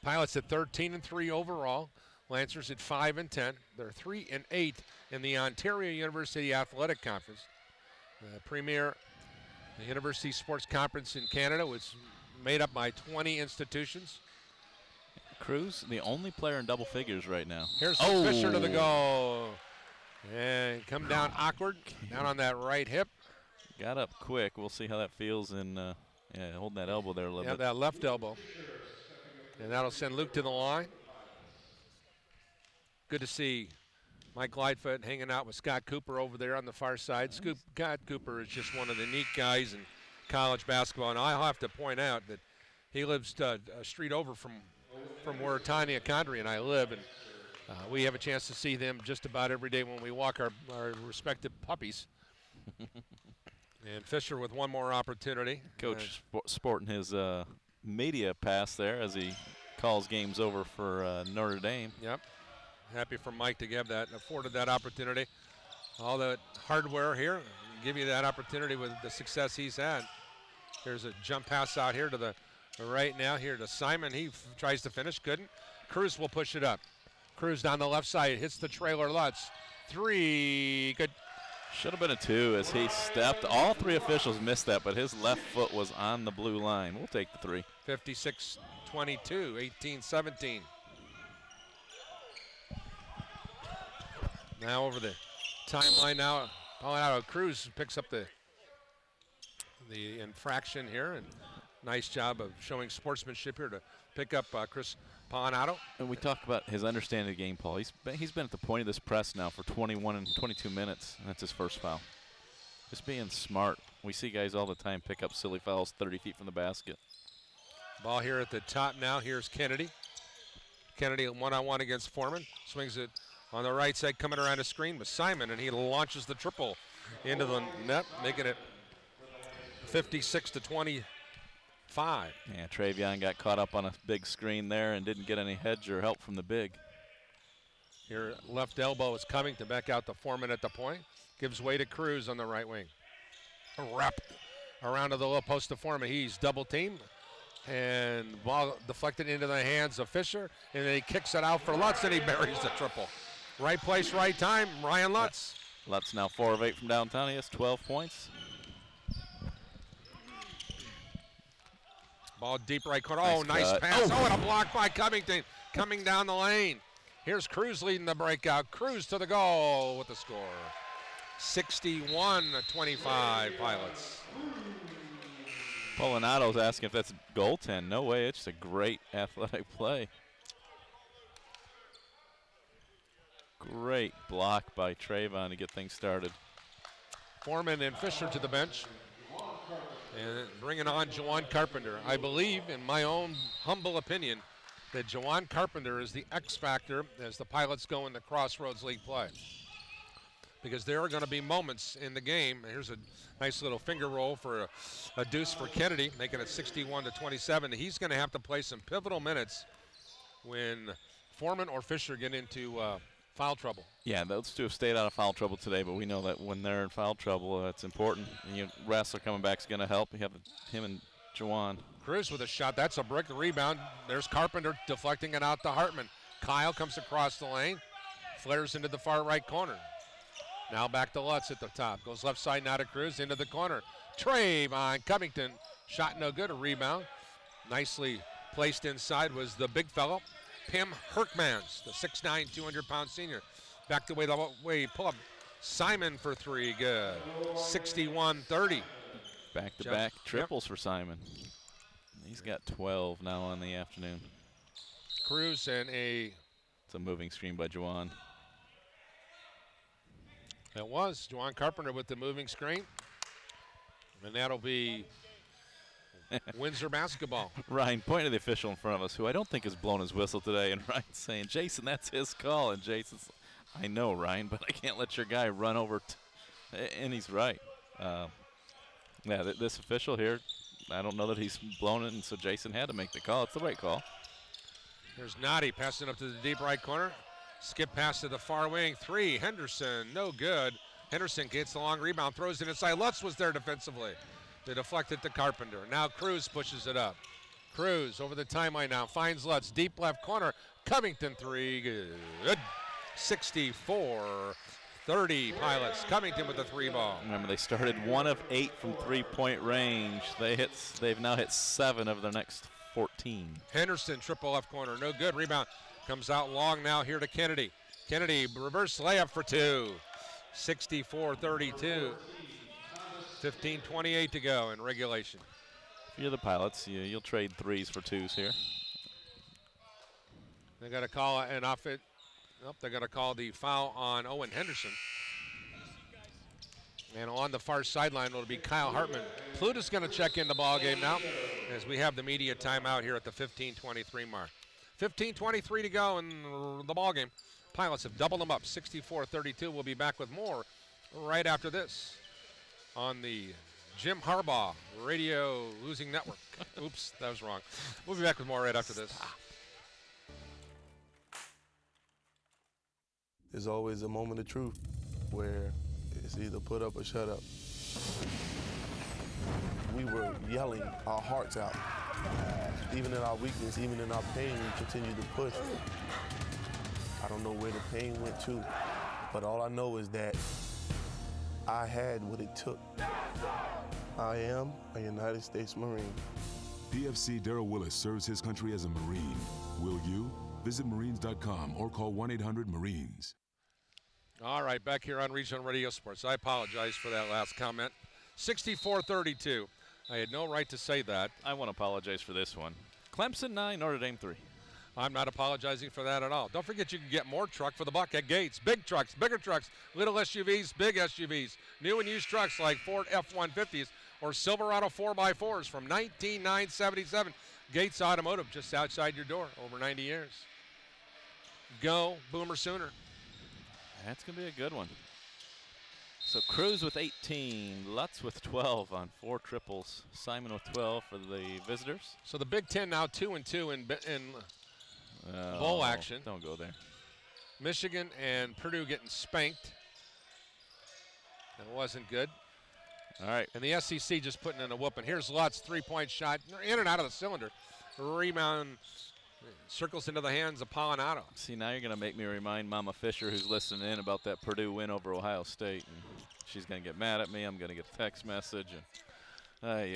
Pilots at 13-3 overall. Lancers at 5-10. They're 3-8 in the Ontario University Athletic Conference. The University Sports Conference in Canada was made up by 20 institutions. Cruz, the only player in double figures right now. Here's Fisher to the goal. And come down awkward, down on that right hip. Got up quick. We'll see how that feels in holding that elbow there a little bit. Yeah, that left elbow. And that'll send Luke to the line. Good to see Mike Lightfoot hanging out with Scott Cooper over there on the far side. Scott Cooper is just one of the neat guys in college basketball. And I'll have to point out that he lives a street over from from where Tanya Condry and I live, and we have a chance to see them just about every day when we walk our respective puppies. And Fisher with one more opportunity. Coach sporting his media pass there as he calls games over for Notre Dame. Yep. Happy for Mike to have that, afforded that opportunity. All the hardware here, give you that opportunity with the success he's had. Here's a jump pass out here to the right now, here to Simon. He tries to finish, couldn't. Cruz will push it up. Cruz down the left side, hits the trailer Lutz. 3, good. Should have been a 2 as he stepped. All 3 officials missed that, but his left foot was on the blue line. We'll take the 3. 56-22, 18-17. Now over the timeline now. Polinato Cruz picks up the infraction here, and nice job of showing sportsmanship here to pick up Chris Polinato. And we talk about his understanding of the game, Paul. He's been at the point of this press now for 21 and 22 minutes, and that's his first foul. Just being smart. We see guys all the time pick up silly fouls 30 feet from the basket. Ball here at the top now. Here's Kennedy. Kennedy one-on-one against Foreman. Swings it on the right side, coming around a screen with Simon, and he launches the triple into the net, making it 56-25. Yeah, Travion got caught up on a big screen there and didn't get any hedge or help from the big. Here, left elbow is coming to back out the Foreman at the point. Gives way to Cruz on the right wing. Wrap around to the low post to Foreman. He's double teamed. And ball deflected into the hands of Fisher. And then he kicks it out for Lutz, and he buries the triple. Right place, right time, Ryan Lutz. Lutz now 4 of 8 from downtown. He has 12 points. Ball deep right corner. Oh, nice pass. Oh, and a block by Covington coming down the lane. Here's Cruz leading the breakout. Cruz to the goal with the score. 61-25 Pilots. Polinato's asking if that's goaltend. No way, it's just a great athletic play. Great block by Trayvon to get things started. Foreman and Fisher to the bench. And bringing on Jawan Carpenter. I believe, in my own humble opinion, that Jawan Carpenter is the X factor as the Pilots go into Crossroads League play. Because there are going to be moments in the game. Here's a nice little finger roll for a deuce for Kennedy, making it 61-27. He's going to have to play some pivotal minutes when Foreman or Fisher get into foul trouble. Yeah, those two have stayed out of foul trouble today, but we know that when they're in foul trouble, it's important. And Wrestler coming back is going to help. You have him and Jawan. Cruz with a shot. That's a brick rebound. There's Carpenter deflecting it out to Hartman. Kyle comes across the lane, flares into the far right corner. Now back to Lutz at the top. Goes left side now to Cruz into the corner. Trayvon Covington. Shot no good. A rebound. Nicely placed inside was the big fellow, Pim Herkmans, the 6'9", 200-pound senior. Back the way pull up. Simon for 3. Good. 61-30. Back-to-back triples for Simon. He's got 12 now on the afternoon. Cruz and it's a moving screen by Jawan. It was Jawan Carpenter with the moving screen. And that'll be Windsor basketball. Ryan pointed to the official in front of us, who I don't think has blown his whistle today, and Ryan's saying, Jason, that's his call. And Jason's, I know, Ryan, but I can't let your guy run over. And he's right. This official here, I don't know that he's blown it, and so Jason had to make the call. It's the right call. There's Noddy passing up to the deep right corner. Skip pass to the far wing. 3, Henderson, no good. Henderson gets the long rebound, throws it inside. Lutz was there defensively. They deflect it to Carpenter. Now Cruz pushes it up. Cruz over the timeline now, finds Lutz, deep left corner. Covington 3, good. 64-30 Pilots. Covington with the 3 ball. Remember, they started 1 of 8 from 3-point range. They've now hit 7 of their next 14. Henderson, triple left corner, no good. Rebound comes out long now here to Kennedy. Kennedy, reverse layup for 2. 64-32. 15:28 to go in regulation. If you're the Pilots, you'll trade 3s for 2s here. They got to call an offense. Nope, they got to call the foul on Owen Henderson. And on the far sideline, it'll be Kyle Hartman. Pluta's going to check in the ball game now as we have the media timeout here at the 15:23 mark. 15:23 to go in the ball game. Pilots have doubled them up, 64-32. We'll be back with more right after this on the Jim Harbaugh Radio Losing Network. Oops, that was wrong. We'll be back with more right after this. There's always a moment of truth where it's either put up or shut up. We were yelling our hearts out. Even in our weakness, even in our pain, we continued to push. I don't know where the pain went to, but all I know is that I had what it took. I am a United States Marine. PFC Darrell Willis serves his country as a Marine. Will you? Visit Marines.com or call 1-800-MARINES. All right, back here on Regional Radio Sports. I apologize for that last comment. 64-32. I had no right to say that. I want to apologize for this one. Clemson 9, Notre Dame 3. I'm not apologizing for that at all. Don't forget you can get more truck for the buck at Gates. Big trucks, bigger trucks, little SUVs, big SUVs, new and used trucks like Ford F-150s or Silverado 4x4s from 1977. Gates Automotive, just outside your door, over 90 years. Go Boomer Sooner. That's going to be a good one. So Cruz with 18, Lutz with 12 on 4 triples, Simon with 12 for the visitors. So the Big Ten now 2-2 in bowl action. Don't go there. Michigan and Purdue getting spanked. That wasn't good. All right. And the SEC just putting in a whooping. Here's Lutz, 3-point shot, in and out of the cylinder. Rebound circles into the hands of Polinato. See, now you're going to make me remind Mama Fisher, who's listening in, about that Purdue win over Ohio State. And she's going to get mad at me. I'm going to get a text message. And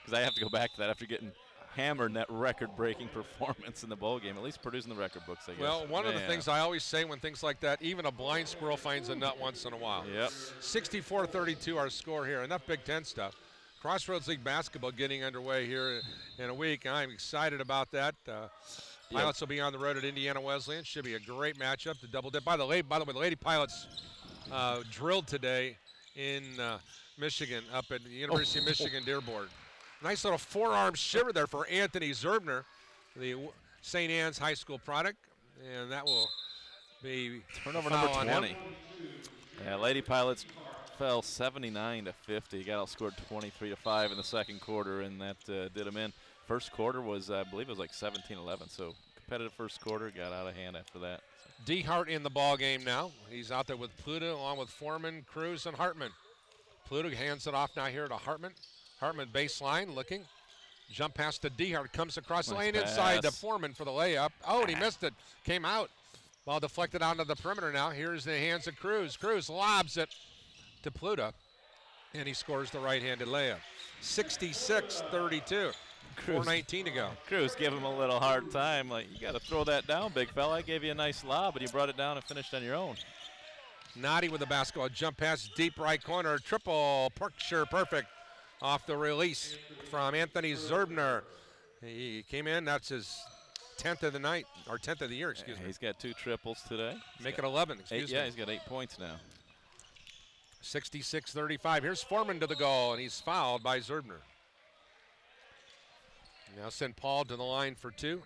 because I have to go back to that after getting hammered in that record-breaking performance in the bowl game. At least Purdue's in the record books, I guess. Well, one of the things I always say when things like that, even a blind squirrel finds a nut once in a while. Yep. 64-32 our score here. Enough Big Ten stuff. Crossroads League basketball getting underway here in a week. I'm excited about that. Pilots will be on the road at Indiana Wesleyan. Should be a great matchup to double dip. By the way, the Lady Pilots drilled today in Michigan up at the University of Michigan Dearborn. Nice little forearm shiver there for Anthony Zerbner, the St. Anne's High School product, and that will be turnover number 20. Yeah, Lady Pilots fell 79-50. Got outscored 23-5 in the second quarter, and that did them in. First quarter was, I believe, it was like 17-11. So competitive first quarter, got out of hand after that. DeHart in the ball game now. He's out there with Pluta along with Foreman, Cruz, and Hartman. Pluta hands it off now here to Hartman. Hartman baseline looking. Jump pass to DeHart. Comes across the lane inside to Foreman for the layup. Oh, and he missed it. Came out. Ball deflected onto the perimeter now. Here's the hands of Cruz. Cruz lobs it to Pluta, and he scores the right-handed layup. 66-32. 4:19 to go. Cruz gave him a little hard time. Like, you got to throw that down, big fella. I gave you a nice lob, but you brought it down and finished on your own. Noddy with the basketball. Jump pass, deep right corner. Triple, Perkshire, perfect. Off the release from Anthony Zerbner. He came in. That's his 10th of the night, or 10th of the year, excuse me. He's got 2 triples today. Make it 11, excuse me. Yeah, he's got 8 points now. 66-35. Here's Foreman to the goal, and he's fouled by Zerbner. Now send Paul to the line for 2.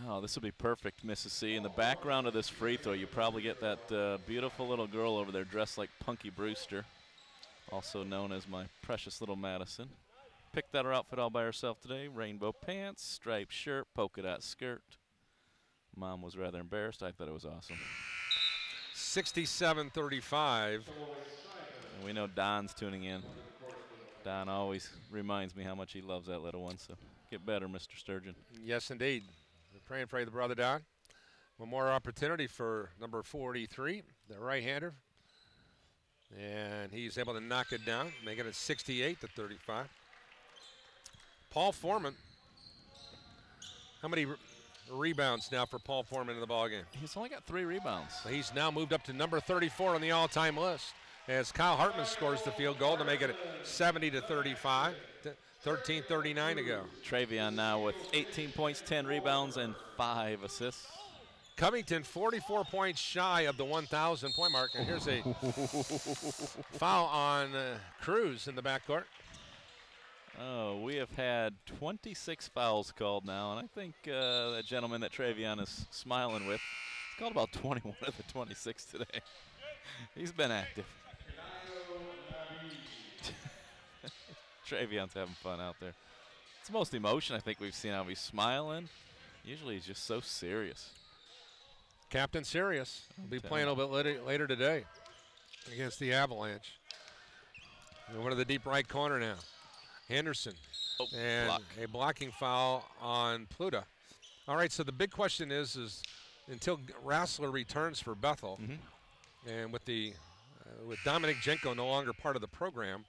Oh, this will be perfect, Mrs. C. In the background of this free throw, you probably get that beautiful little girl over there dressed like Punky Brewster, also known as my precious little Madison. Picked out her outfit all by herself today. Rainbow pants, striped shirt, polka dot skirt. Mom was rather embarrassed. I thought it was awesome. 67-35. We know Don's tuning in. Don always reminds me how much he loves that little one, so get better, Mr. Sturgeon. Yes, indeed. We're praying for you, the brother Don. One more opportunity for number 43, the right-hander. And he's able to knock it down, making it 68-35. Paul Foreman. How many rebounds now for Paul Foreman in the ballgame? He's only got 3 rebounds. He's now moved up to number 34 on the all-time list as Kyle Hartman scores the field goal to make it 70-35. 13:39 to go. Travion now with 18 points, 10 rebounds, and 5 assists. Covington 44 points shy of the 1,000-point mark. And here's a foul on Cruz in the backcourt. Oh, we have had 26 fouls called now, and I think that gentleman that Travion is smiling with, he's called about 21 of the 26 today. He's been active. Travion's having fun out there. It's the most emotion I think we've seen out of him. He's smiling. Usually he's just so serious. Captain Serious will be playing a little bit later today against the Avalanche. We're to the deep right corner now. Henderson. And a blocking foul on Pluta. All right, so the big question is until Rassler returns for Bethel, and with Dominic Jenko no longer part of the program,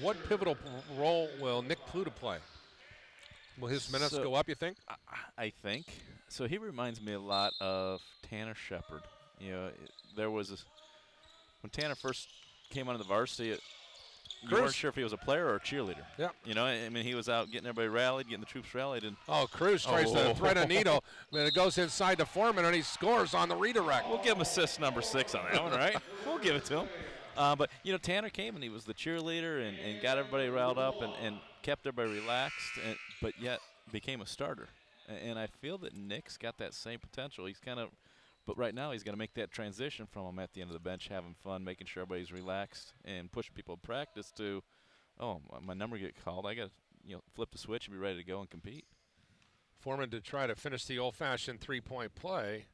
what pivotal role will Nick Pluta play? Will his minutes go up, you think? I think. So he reminds me a lot of Tanner Shepard. You know, there was when Tanner first came onto the varsity, you weren't sure if he was a player or a cheerleader. Yeah. You know, I mean, he was out getting everybody rallied, getting the troops rallied. And Cruz tries to thread a needle, but it goes inside the Foreman, and he scores on the redirect. We'll give him assist number 6 on that one, right? We'll give it to him. But, you know, Tanner came, and he was the cheerleader and got everybody riled up and kept everybody relaxed, but yet became a starter. And I feel that Nick's got that same potential. He's kind of – but right now he's got to make that transition from him at the end of the bench, having fun, making sure everybody's relaxed, and pushing people to practice to, oh, my number get called. I got to flip the switch and be ready to go and compete. Foreman to try to finish the old-fashioned three-point play,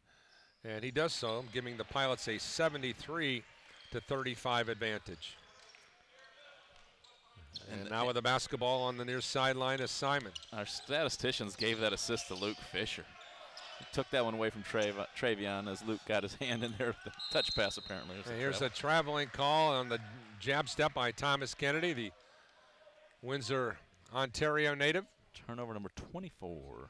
and he does so, giving the Pilots a 73-35 advantage. And now with the basketball on the near sideline is Simon. Our statisticians gave that assist to Luke Fisher. He took that one away from Travion as Luke got his hand in there with the touch pass, apparently. And here's a traveling call on the jab step by Thomas Kennedy, the Windsor, Ontario native. Turnover number 24.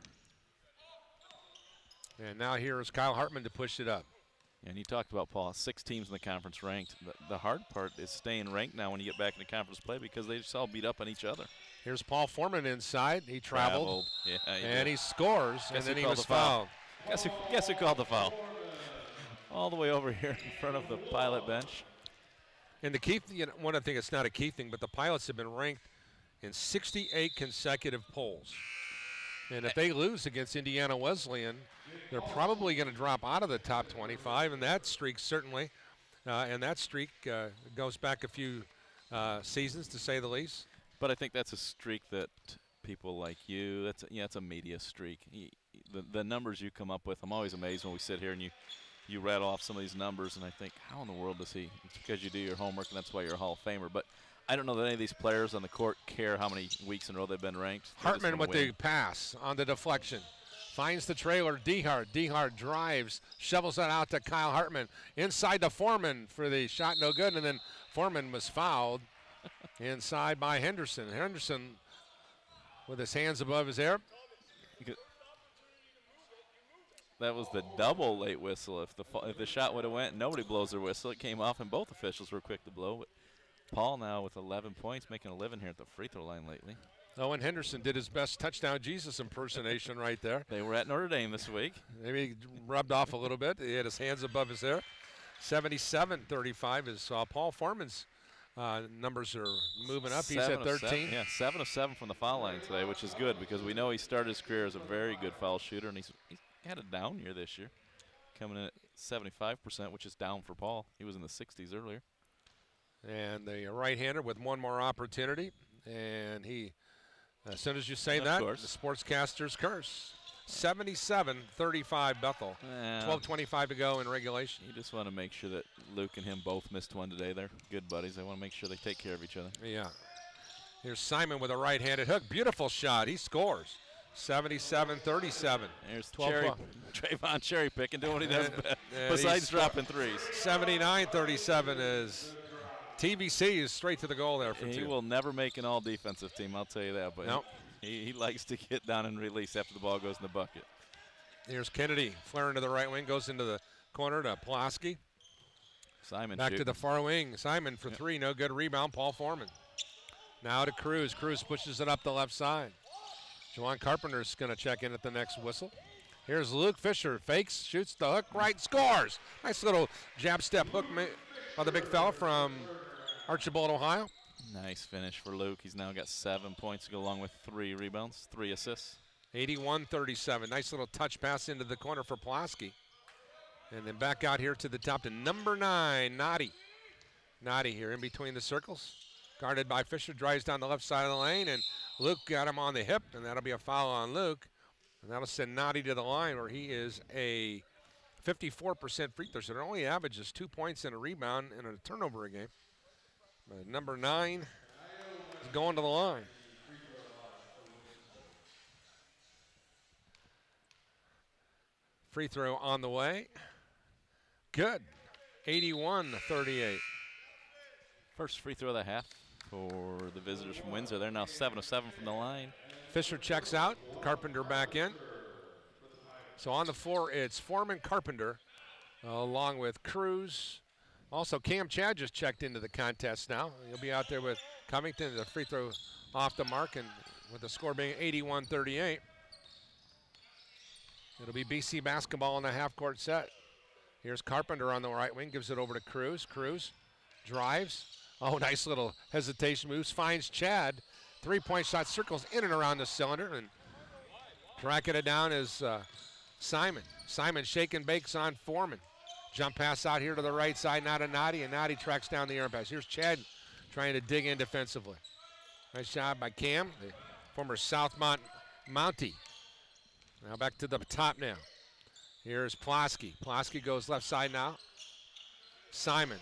And now here is Kyle Hartman to push it up. And you talked about, Paul, 6 teams in the conference ranked. The hard part is staying ranked now when you get back into conference play because they just all beat up on each other. Here's Paul Foreman inside. He traveled. Yeah, and he scores, and then he was fouled. Guess who called the foul? All the way over here in front of the Pilot bench. And the key, one, I think it's not a key thing, but the Pilots have been ranked in 68 consecutive polls. And if they lose against Indiana Wesleyan, they're probably going to drop out of the top 25, and that streak certainly, goes back a few seasons, to say the least. But I think that's a streak that people like you, it's a media streak. The numbers you come up with, I'm always amazed when we sit here and you rattle off some of these numbers, and I think, how in the world does he? It's because you do your homework, and that's why you're a Hall of Famer. But I don't know that any of these players on the court care how many weeks in a row they've been ranked. Hartman with the pass on the deflection. Finds the trailer, Dehart. Dehart drives, shovels it out to Kyle Hartman. Inside to Foreman for the shot, no good, and then Foreman was fouled inside by Henderson. Henderson with his hands above his head. That was the double late whistle. If the shot would have went, nobody blows their whistle. It came off, and both officials were quick to blow. But Paul now with 11 points, making a living here at the free throw line lately. Owen Henderson did his best touchdown Jesus impersonation right there. They were at Notre Dame this week. Maybe he rubbed off a little bit. He had his hands above his head. 77-35 is Paul Foreman's numbers are moving up. He's at 13. Yeah, 7 of 7 from the foul line today, which is good because we know he started his career as a very good foul shooter, and he's had a down year this year, coming in at 75%, which is down for Paul. He was in the 60s earlier. And the right-hander with one more opportunity, and he, as soon as you say that, the sportscaster's curse. 77-35 Bethel. 12:25 to go in regulation. You just want to make sure that Luke and him both missed one today. They're good buddies. They want to make sure they take care of each other. Yeah. Here's Simon with a right-handed hook. Beautiful shot. He scores. 77-37. There's Trayvon cherry picking, doing what he does best, besides dropping threes. 79-37 is TBC is straight to the goal there for 2. He will never make an all-defensive team, I'll tell you that. But he likes to get down and release after the ball goes in the bucket. Here's Kennedy flaring to the right wing, goes into the corner to Pulaski. Simon back to the far wing. Simon for 3, no good. Rebound, Paul Foreman. Now to Cruz. Cruz pushes it up the left side. Juwan Carpenter's going to check in at the next whistle. Here's Luke Fisher. Fakes, shoots the hook, right, scores. Nice little jab step hook by the big fella from Archibald, Ohio. Nice finish for Luke. He's now got 7 points to go along with 3 rebounds, 3 assists. 81-37. Nice little touch pass into the corner for Pulaski. And then back out here to the top to number 9, Noddy. Noddy here in between the circles. Guarded by Fisher, drives down the left side of the lane, and Luke got him on the hip, and that'll be a foul on Luke. And that'll send Noddy to the line where he is a 54% free throw shooter. Only averages 2 points and a rebound and a turnover a game. But number 9 is going to the line. Free throw on the way. Good. 81-38. First free throw of the half for the visitors from Windsor. They're now 7 of 7 from the line. Fisher checks out. Carpenter back in. So on the floor, it's Foreman, Carpenter, along with Cruz. Also, Cam Chad just checked into the contest now. He'll be out there with Covington. The free throw off the mark, and with the score being 81-38. It'll be BC basketball in the half-court set. Here's Carpenter on the right wing, gives it over to Cruz. Cruz drives. Oh, nice little hesitation moves. Finds Chad. Three-point shot, circles in and around the cylinder, and tracking it down is Simon. Simon shake and bakes on Foreman. Jump pass out here to the right side, now to Noddy, and Noddy tracks down the air pass. Here's Chad trying to dig in defensively. Nice job by Cam, the former Southmont Mountie. Now back to the top now. Here's Pulaski. Pulaski goes left side now. Simon,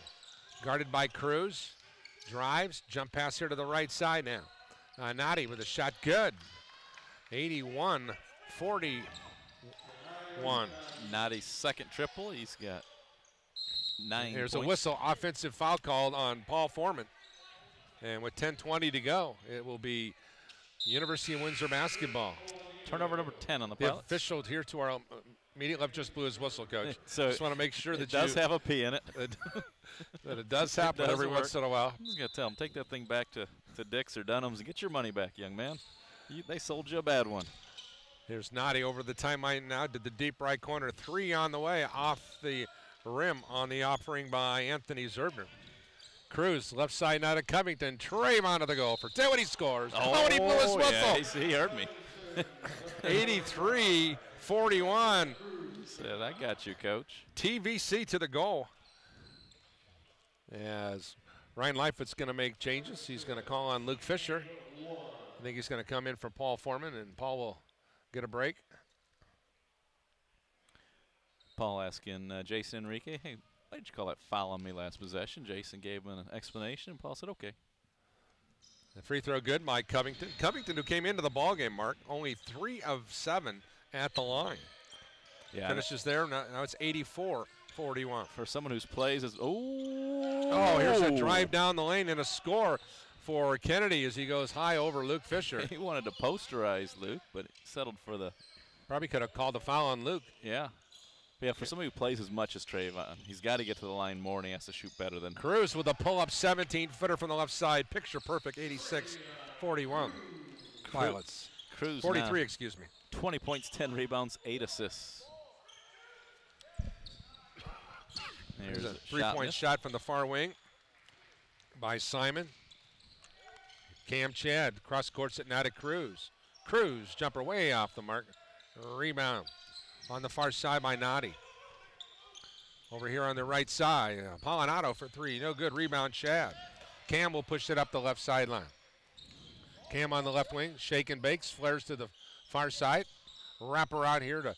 guarded by Cruz. Drives, jump pass here to the right side now. Noddy with a shot, good. 81-41. Noddy's second triple. He's got 9 There's points. a whistle, offensive foul called on Paul Foreman. And with 10:20 to go, it will be University of Windsor basketball. Turnover number 10 on the The Pilots. official here to our immediate left just blew his whistle, Coach. So just want to make sure that it does have a P in it. That it does happen every once in a while. I'm just going to tell him, take that thing back to Dick's or Dunham's and get your money back, young man. They sold you a bad one. Here's Noddy over the timeline now to the deep right corner. 3 on the way off the rim on the offering by Anthony Zerbner. Cruz left side now to Covington. Trayvon to the goal for 2, and he scores. Oh, and he blew his whistle. Yeah, he heard me. 83-41. Said, I got you, Coach. TVC to the goal. As Ryan Lightfoot's going to make changes. He's going to call on Luke Fisher. I think he's going to come in for Paul Foreman, and Paul will get a break. Paul asking Jason Enrique, hey, why did you call that foul on me last possession? Jason gave him an explanation, and Paul said, okay. The free throw good by Covington. Covington, who came into the ballgame, Mark, only 3 of 7 at the line. Yeah, finishes there. Now it's 84-41. For someone whose plays is, oh, here's a drive down the lane and a score for Kennedy as he goes high over Luke Fisher. He wanted to posterize Luke, but settled for the. Probably could have called the foul on Luke. Yeah. But yeah, for somebody who plays as much as Trayvon, he's got to get to the line more, and he has to shoot better than. Cruz with a pull-up 17-footer from the left side. Picture perfect, 86-41. Pilots. Cruz 43, excuse me. 20 points, 10 rebounds, 8 assists. There's a three-point shot from the far wing by Simon. Cam Chad cross courts it now to Cruz. Cruz jumper way off the mark. Rebound on the far side by Noddy. Over here on the right side, Polinato for 3. No good. Rebound Chad. Cam will push it up the left sideline. Cam on the left wing, shake and bakes, flares to the far side. Wrapper out here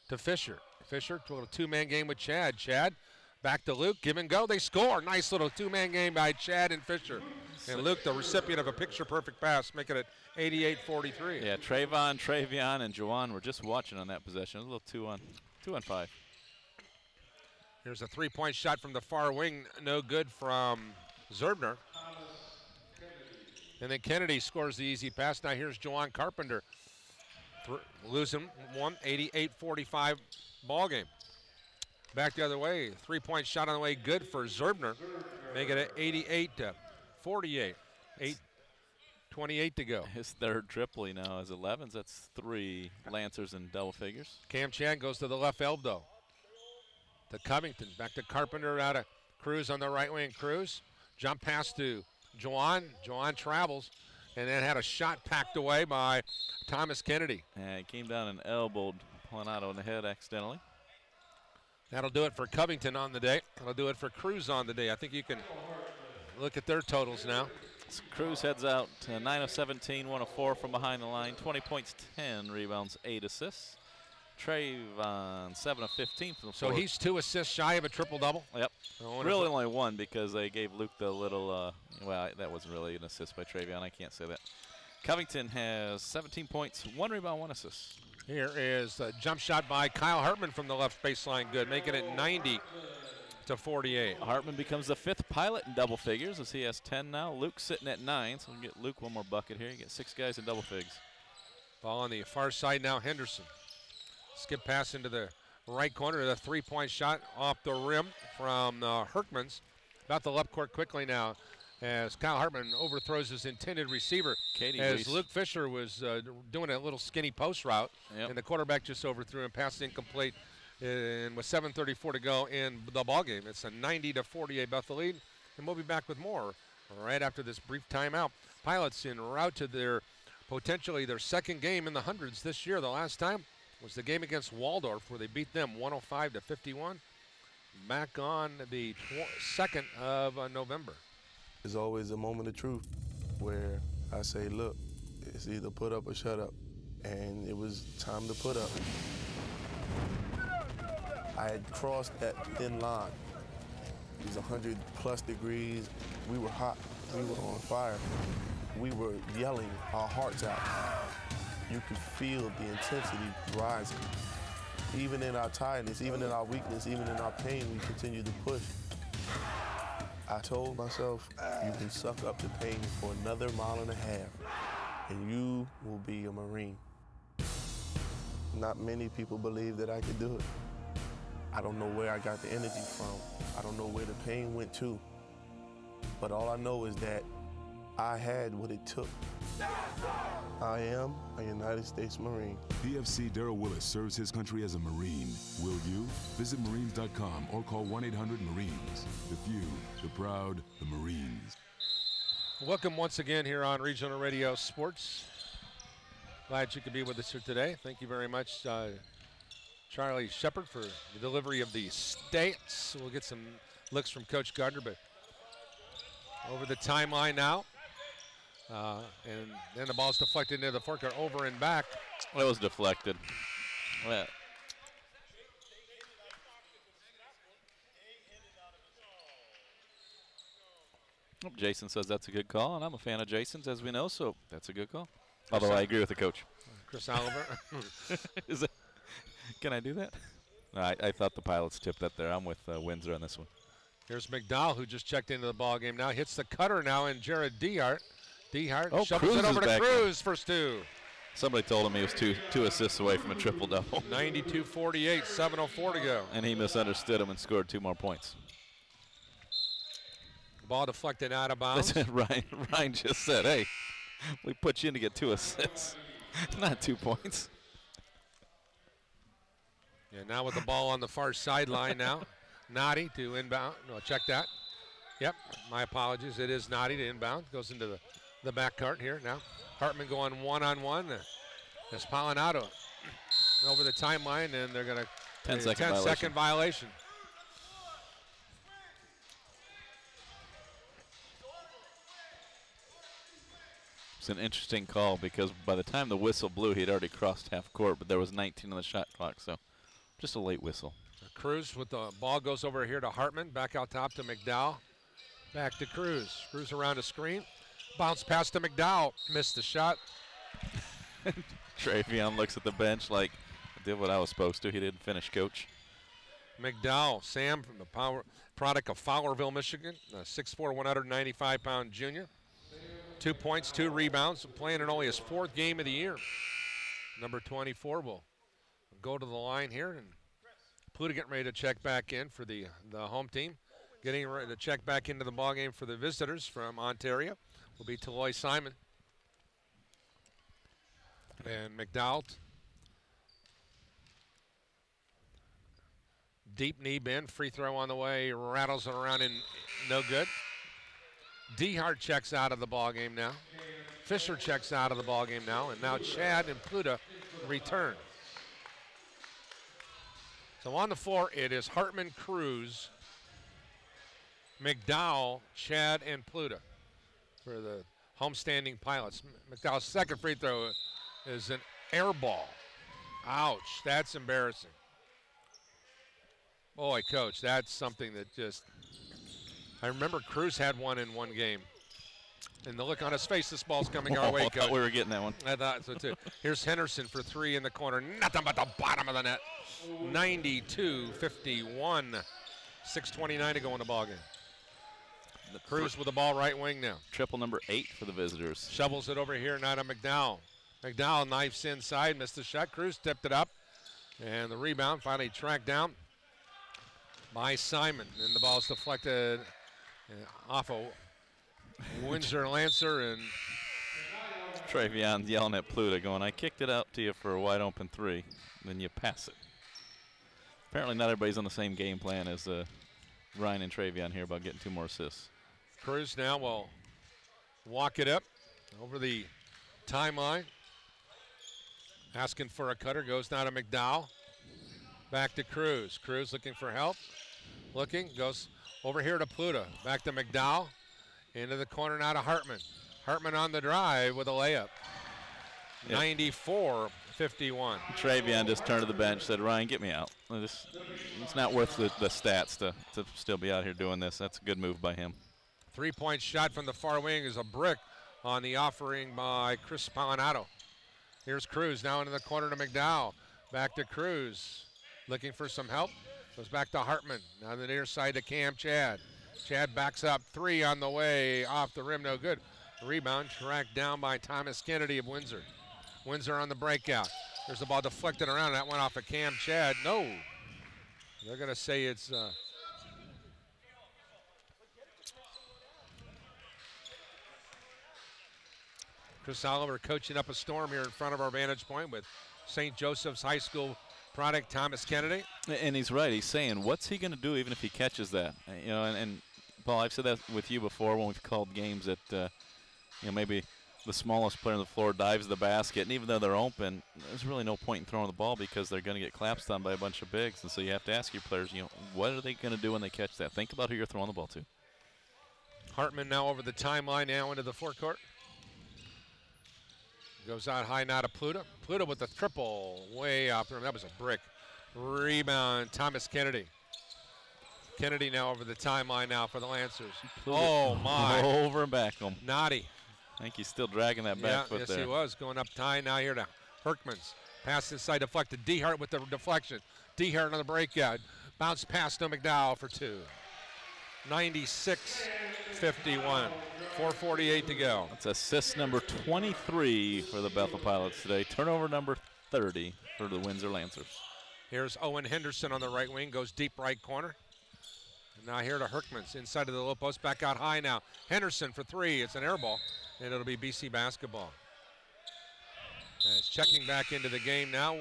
to Fisher. Fisher to a 2-man game with Chad. Chad back to Luke, give and go, they score. Nice little 2-man game by Chad and Fisher. And Luke, the recipient of a picture-perfect pass, making it 88-43. Yeah, Travion, and Juwan were just watching on that possession. A little 2 on 5. Here's a 3-point shot from the far wing, no good from Zerbner. And then Kennedy scores the easy pass. Now here's Juwan Carpenter. Losing 88-45 ball game. Back the other way, 3-point shot on the way, good for Zerbner. Make it 88-48. 8:28 to go. His third triple he now has 11s. That's 3 Lancers in double figures. Cam Chan goes to the left elbow. To Covington, back to Carpenter out of Cruz on the right wing. Cruz, jump pass to Juwan travels, and then had a shot packed away by Thomas Kennedy. And he came down and elbowed Planato in the head accidentally. That'll do it for Covington on the day. That'll do it for Cruz on the day. I think you can look at their totals now. So Cruz heads out 9 of 17, 1 of 4 from behind the line, 20 points, 10 rebounds, 8 assists. Trayvon, 7 of 15 from the floor. So he's 2 assists shy of a triple-double? Yep. Really only 1 because they gave Luke the little, well, that wasn't really an assist by Trayvon. I can't say that. Covington has 17 points, 1 rebound, 1 assist. Here is a jump shot by Kyle Hartman from the left baseline. Good, making it 90-48. Hartman becomes the 5th pilot in double figures as he has 10 now. Luke's sitting at 9, so we'll get Luke one more bucket here. You get 6 guys in double figs. Ball on the far side now, Henderson. Skip pass into the right corner. The 3-point shot off the rim from Herkmans. About the left court quickly now as Kyle Hartman overthrows his intended receiver. As Luke Fisher was doing a little skinny post route, and the quarterback just overthrew him, pass incomplete, and with 7:34 to go in the ball game. It's a 90-48 Bethel lead, and we'll be back with more right after this brief timeout. Pilots en route to their potentially their 2nd game in the hundreds this year. The last time was the game against Waldorf where they beat them 105-51 back on the 2nd of November. There's always a moment of truth where I say, look, it's either put up or shut up. And it was time to put up. I had crossed that thin line. It was 100+ degrees. We were hot. We were on fire. We were yelling our hearts out. You could feel the intensity rising. Even in our tiredness, even in our weakness, even in our pain, we continue to push. I told myself, you can suck up the pain for another 1.5 miles, and you will be a Marine. Not many people believe that I could do it. I don't know where I got the energy from. I don't know where the pain went to. But all I know is that I had what it took. I am a United States Marine. PFC Darrell Willis serves his country as a Marine. Will you? Visit Marines.com or call 1-800-MARINES. The few, the proud, the Marines. Welcome once again here on Regional Radio Sports. Glad you could be with us here today. Thank you very much, Charlie Shepard, for the delivery of the stats. We'll get some looks from Coach Gardner, but over the timeline now. And then the ball's deflected into the forecourt, over and back. It was deflected. Well, Jason says that's a good call, and I'm a fan of Jason's, as we know, so that's a good call. Although I agree with the coach. Chris Oliver. Is it? Can I do that? No, I thought the Pilots tipped that there. I'm with Windsor on this one. Here's McDowell, who just checked into the ball game now. Hits the cutter now in Jared Dehart. Dehart shovels it over to Cruz, first 2. Somebody told him he was two assists away from a triple-double. 92-48, 7:04 to go. And he misunderstood him and scored 2 more points. Ball deflected out of bounds. That's it, Ryan just said, hey, we put you in to get 2 assists, not 2 points. Yeah, now with the ball on the far sideline now. Noddy to inbound. No, check that. Yep, my apologies. It is Noddy to inbound. Goes into the back court here now. Hartman going one-on-one. That's Polinato over the timeline, and they're going to 10-second violation. It's an interesting call because by the time the whistle blew, he had already crossed half court, but there was 19 on the shot clock, so just a late whistle. Cruz with the ball goes over here to Hartman. Back out top to McDowell. Back to Cruz. Cruz around a screen. Bounce pass to McDowell. Missed the shot. Travion looks at the bench like, I did what I was supposed to. He didn't finish, coach. McDowell, Sam, from the product of Fowlerville, Michigan. A 6'4", 195-pound junior. 2 points, 2 rebounds. Playing in only his 4th game of the year. Number 24 will go to the line here. And Pluta getting ready to check back in for the home team. Getting ready to check back into the ballgame for the visitors from Ontario will be Taloy Simon. And McDowell. Deep knee bend, free throw on the way, rattles it around and no good. Dehart checks out of the ball game now. Fisher checks out of the ball game now, and now Chad and Pluta return. So on the floor, it is Hartman, Cruz, McDowell, Chad, and Pluta for the homestanding Pilots. McDowell's second free throw is an air ball. Ouch, that's embarrassing. Boy, Coach, that's something that just, I remember Cruz had one in one game. And the look on his face, this ball's coming our way, I Coach. thought we were getting that one. I thought so, too. Here's Henderson for three in the corner. Nothing but the bottom of the net. 92-51. 6:29 to go in the ball game. Cruz with the ball right wing now. Triple number 8 for the visitors. Shovels it over here now to McDowell. McDowell knifes inside, missed the shot. Cruz tipped it up. And the rebound finally tracked down by Simon. And the ball's deflected off of Windsor Lancer, and Travion yelling at Pluta going, I kicked it out to you for a wide open 3, then you pass it. Apparently not everybody's on the same game plan as Ryan and Travion here about getting 2 more assists. Cruz now will walk it up over the timeline. Asking for a cutter, goes now to McDowell. Back to Cruz. Cruz looking for help. Looking, goes over here to Pluta. Back to McDowell. Into the corner now to Hartman. Hartman on the drive with a layup. 94-51. Travion just turned to the bench, said, Ryan, get me out. It's not worth the stats to still be out here doing this. That's a good move by him. 3-point shot from the far wing is a brick on the offering by Chris Palinato. Here's Cruz now into the corner to McDowell. Back to Cruz. Looking for some help. Goes back to Hartman. Now the near side to Cam Chad. Chad backs up, 3 on the way, off the rim, no good. Rebound tracked down by Thomas Kennedy of Windsor. Windsor on the breakout. There's the ball deflected around. That went off of Cam Chad. No. They're going to say it's Chris Oliver coaching up a storm here in front of our vantage point with St. Joseph's High School product Thomas Kennedy. And he's right. He's saying, what's he going to do even if he catches that? You know, and Paul, I've said that with you before when we've called games that, you know, maybe the smallest player on the floor dives the basket, and even though they're open, there's really no point in throwing the ball because they're going to get collapsed on by a bunch of bigs. And so you have to ask your players, you know, what are they going to do when they catch that? Think about who you're throwing the ball to. Hartman now over the timeline, now into the forecourt. Goes out high now to Pluta. Pluta with the triple way off the rim. That was a brick. Rebound, Thomas Kennedy. Kennedy now over the timeline now for the Lancers. Oh, my. Over and back him. Naughty. I think he's still dragging that back foot yes, there. Yes, he was. Going up high now here to Herkmans. Pass inside deflected. Dehart with the deflection. Dehart on the breakout. Bounce pass to McDowell for 2. 96-51. 4:48 to go. That's assist number 23 for the Bethel Pilots today. Turnover number 30 for the Windsor Lancers. Here's Owen Henderson on the right wing. Goes deep right corner. And now here to Herkmans. Inside of the low post. Back out high now. Henderson for 3. It's an air ball. And it'll be BC basketball. As checking back into the game now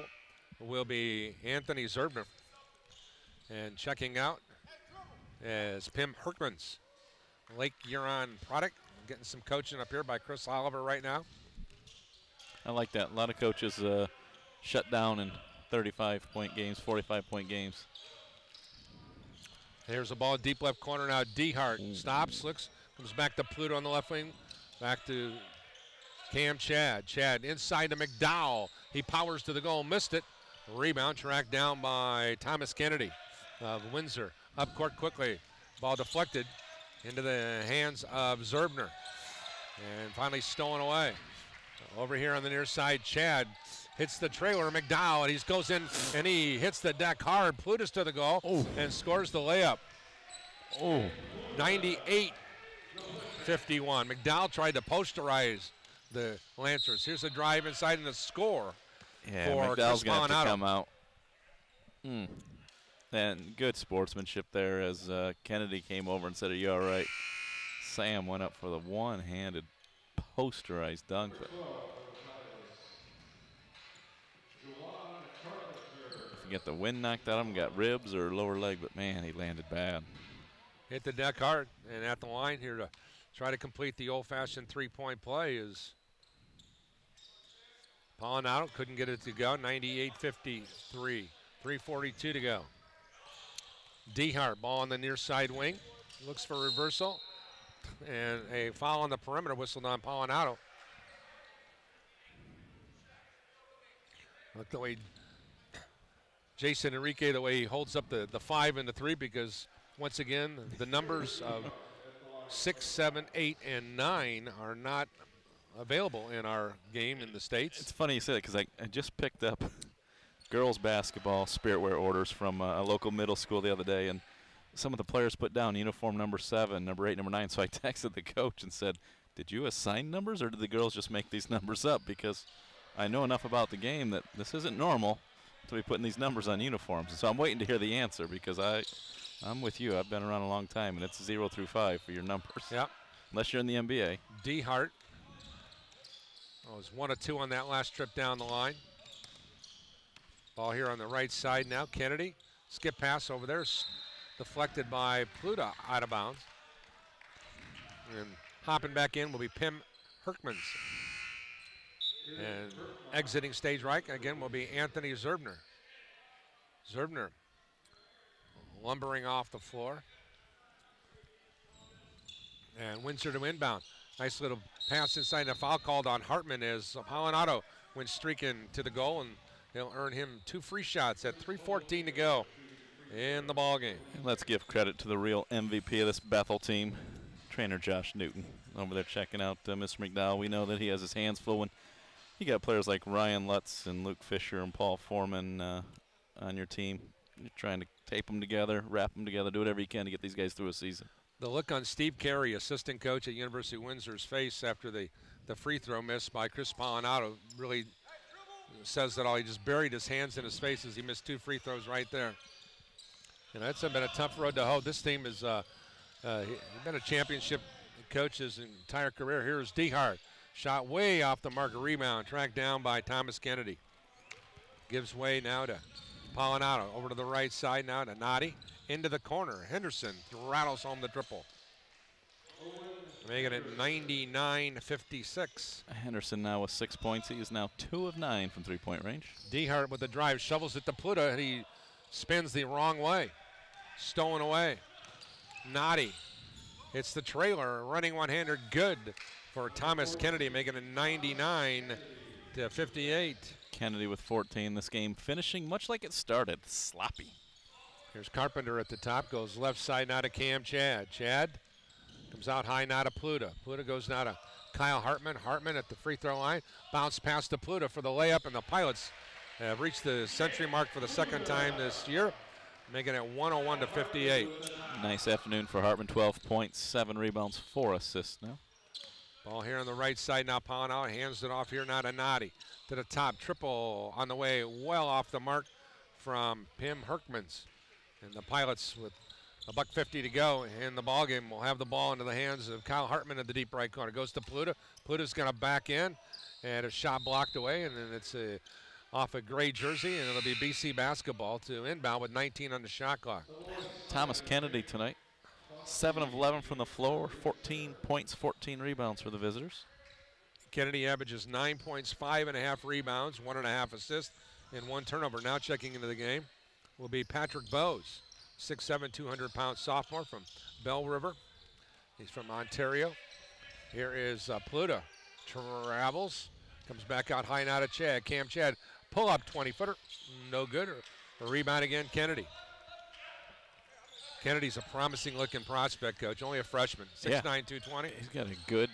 will be Anthony Zerbner. And checking out is Pim Herkmans. Lake Huron product. Getting some coaching up here by Chris Oliver right now. I like that. A lot of coaches shut down in 35-point games, 45-point games. Here's a ball deep left corner now. Dehart stops, looks, comes back to Pluto on the left wing. Back to Cam Chad. Chad inside to McDowell. He powers to the goal, missed it. Rebound tracked down by Thomas Kennedy of Windsor. Up court quickly. Ball deflected into the hands of Zerbner. And finally stolen away. Over here on the near side, Chad hits the trailer, McDowell, and he goes in and he hits the deck hard. Plutus to the goal and scores the layup. 98-51. McDowell tried to posterize the Lancers. Here's a drive inside and a score for McDowell's Chris going to have to Palinato. come out. And good sportsmanship there as Kennedy came over and said, are you all right? Sam went up for the one-handed posterized dunk. But if you get the wind knocked out of him, got ribs or lower leg, but man, he landed bad. Hit the deck hard and at the line here to try to complete the old-fashioned three-point play is Polinato. Couldn't get it to go. 98-53. 3:42 to go. Dehart, ball on the near side wing. Looks for reversal. And a foul on the perimeter whistled on Polinato. Look the way Jason Enrique, the way he holds up the 5 and the 3, because once again, the numbers of 6, 7, 8, and 9 are not available in our game in the States. It's funny you say that because I just picked up girls basketball spirit wear orders from a local middle school the other day, and some of the players put down uniform number 7, number 8, number 9. So I texted the coach and said, did you assign numbers or did the girls just make these numbers up? Because I know enough about the game that this isn't normal to be putting these numbers on uniforms. And so I'm waiting to hear the answer because I'm with you. I've been around a long time, and it's 0 through 5 for your numbers. Yep. Unless you're in the NBA. Dehart was 1 of 2 on that last trip down the line. Ball here on the right side now. Kennedy, skip pass over there, deflected by Pluta, out of bounds. And hopping back in will be Pim Herkmans. And exiting stage right again will be Anthony Zerbner. Zerbner lumbering off the floor. And Windsor to inbound. Nice little pass inside, and a foul called on Hartman as Polinato went streaking to the goal, and he'll earn him 2 free shots at 3:14 to go in the ball game. Let's give credit to the real MVP of this Bethel team, trainer Josh Newton, over there checking out Mr. McDowell. We know that he has his hands full when you got players like Ryan Lutz and Luke Fisher and Paul Foreman on your team. You're trying to tape them together, wrap them together, do whatever you can to get these guys through a season. The look on Steve Carey, assistant coach at University of Windsor's face after the free throw miss by Chris Polinato really says that all. He just buried his hands in his face as he missed 2 free throws right there. And that's been a tough road to hoe. This team has been a championship coach his entire career. Here's Dehart. Shot way off the mark, a rebound, tracked down by Thomas Kennedy. Gives way now to Polinato. Over to the right side now to Noddy. Into the corner. Henderson rattles home the triple. Making it 99-56. Henderson now with 6 points. He is now 2 of 9 from three-point range. Dehart with the drive, shovels it to Pluta, and he spins the wrong way. Stolen away. Noddy hits the trailer, running one-hander, good for Thomas Kennedy, making it 99-58. Kennedy with 14. This game finishing much like it started, sloppy. Here's Carpenter at the top, goes left side now to Cam Chad. Chad comes out high now to Pluta. Pluta goes now to Kyle Hartman. Hartman at the free throw line. Bounce pass to Pluta for the layup, and the Pilots have reached the century mark for the 2nd time this year, making it 101-58. Nice afternoon for Hartman. 12 points, 7 rebounds, 4 assists now. Ball here on the right side now. Polinato hands it off here now to Noddy. To the top, triple on the way, well off the mark from Pim Herkmans. And the Pilots with $1:50 to go in the ball game will have the ball into the hands of Kyle Hartman at the deep right corner. Goes to Pluta. Pluta's going to back in, and a shot blocked away, and then it's off a gray jersey, and it'll be BC basketball to inbound with 19 on the shot clock. Thomas Kennedy tonight, 7 of 11 from the floor, 14 points, 14 rebounds for the visitors. Kennedy averages 9 points, 5.5 rebounds, 1.5 assists, and 1 turnover. Now checking into the game will be Patrick Bowes, 6'7", 200-pound sophomore from Bell River. He's from Ontario. Here is Pluta. Travels, comes back out high now to Chad. Cam Chad, pull up 20-footer, no good. A rebound again, Kennedy. Kennedy's a promising looking prospect, coach, only a freshman, 6'9", 220. He's got a good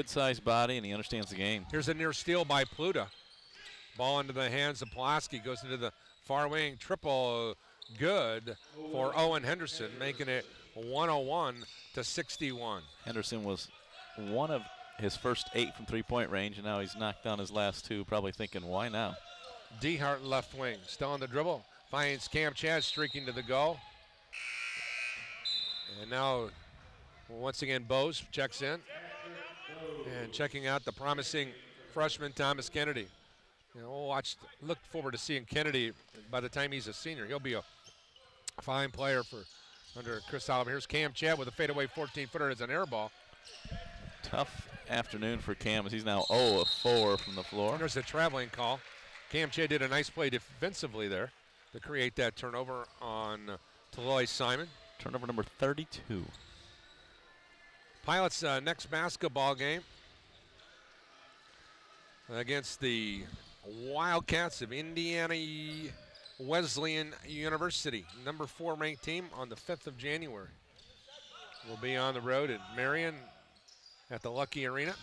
sized body, and he understands the game. Here's a near steal by Pluta. Ball into the hands of Pulaski, goes into the far wing, triple good for Owen Henderson, making it 101-61. Henderson was 1 of his first 8 from three-point range, and now he's knocked down his last 2, probably thinking, why now? Dehart left wing, still on the dribble, finds Cam Chad streaking to the goal. And now, once again, Bowes checks in and checking out the promising freshman Thomas Kennedy. You know, look forward to seeing Kennedy by the time he's a senior. He'll be a fine player under Chris Oliver. Here's Cam Chad with a fadeaway 14-footer as an air ball. tough afternoon for Cam as he's now 0 of 4 from the floor. There's a traveling call. Cam Che did a nice play defensively there to create that turnover on Taloy Simon. Turnover number 32. Pilots' next basketball game against the Wildcats of Indiana Wesleyan University, number 4 ranked team, on the 5th of January. We'll be on the road at Marion at the Lucky Arena.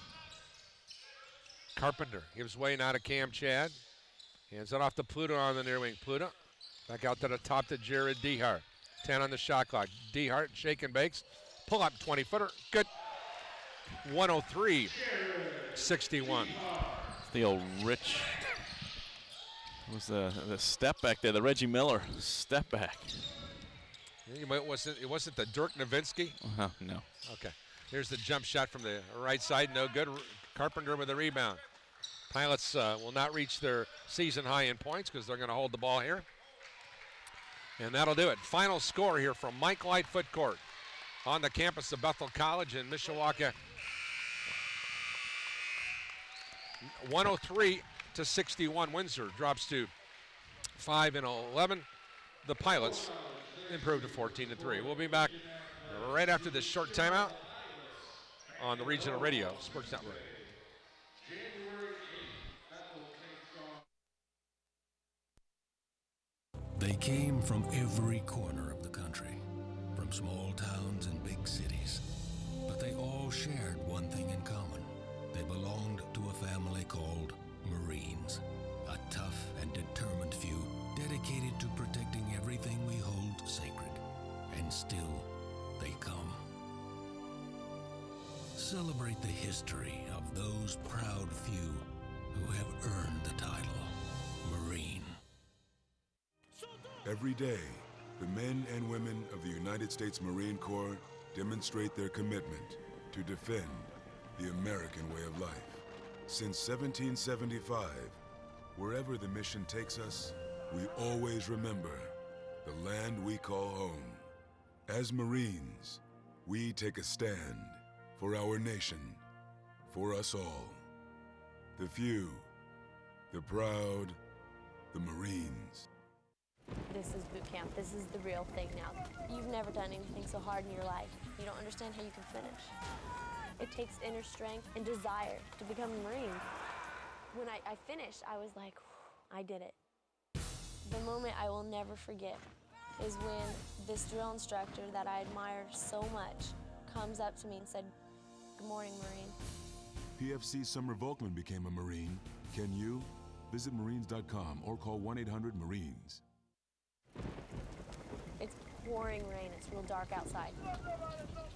Carpenter gives way now to Cam Chad. Hands it off to Pluto on the near wing. Pluto back out to the top to Jared Dehart. 10 on the shot clock. Dehart shake and bakes. Pull up 20-footer. Good. 103-61. The old Rich. It was the step back there, the Reggie Miller step back. It wasn't the Dirk Nowitzki? No. Okay. Here's the jump shot from the right side. No good. Carpenter with the rebound. Pilots will not reach their season high in points because they're going to hold the ball here. And that'll do it. Final score here from Mike Lightfoot Court on the campus of Bethel College in Mishawaka. 103-61. Windsor drops to 5-11. The Pilots improve to 14-3. We'll be back right after this short timeout on the Regional Radio Sports Network. They came from every corner of the country, from small towns and big cities, but they all shared one thing in common. They belonged to a family called Marines, a tough and determined few dedicated to protecting everything we hold sacred. And still, they come. Celebrate the history of those proud few who have earned the title Marine. Every day, the men and women of the United States Marine Corps demonstrate their commitment to defend the American way of life. Since 1775, wherever the mission takes us, we always remember the land we call home. As Marines, we take a stand for our nation, for us all. The few, the proud, the Marines. This is boot camp. This is the real thing now. You've never done anything so hard in your life. You don't understand how you can finish. It takes inner strength and desire to become a Marine. When I finished, I was like, I did it. The moment I will never forget is when this drill instructor that I admire so much comes up to me and said, "Good morning, Marine." PFC Summer Volkman became a Marine. Can you? Visit Marines.com or call 1-800-MARINES. It's pouring rain. It's real dark outside.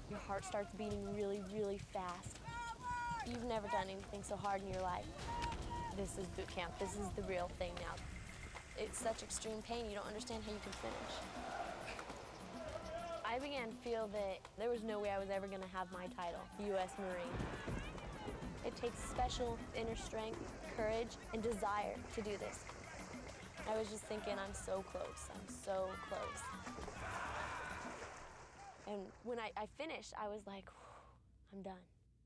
Your heart starts beating really, really fast. You've never done anything so hard in your life. This is boot camp. This is the real thing now. It's such extreme pain, you don't understand how you can finish. I began to feel that there was no way I was ever going to have my title, U.S. Marine. It takes special inner strength, courage, and desire to do this. I was just thinking, I'm so close. I'm so close. And when I finished, I was like, I'm done.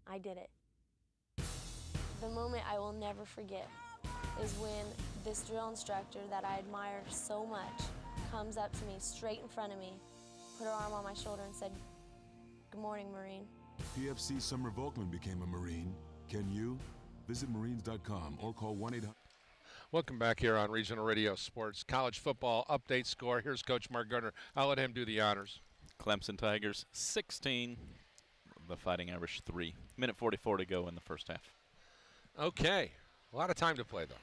I did it. The moment I will never forget is when this drill instructor that I admire so much comes up to me straight in front of me, put her arm on my shoulder and said, "Good morning, Marine." PFC Summer Volkman became a Marine. Can you? Visit Marines.com or call 1-800. Welcome back here on Regional Radio Sports. College football update score. Here's Coach Mark Gardner. I'll let him do the honors. Clemson Tigers 16, the Fighting Irish 3. Minute 44 to go in the first half. Okay, a lot of time to play though.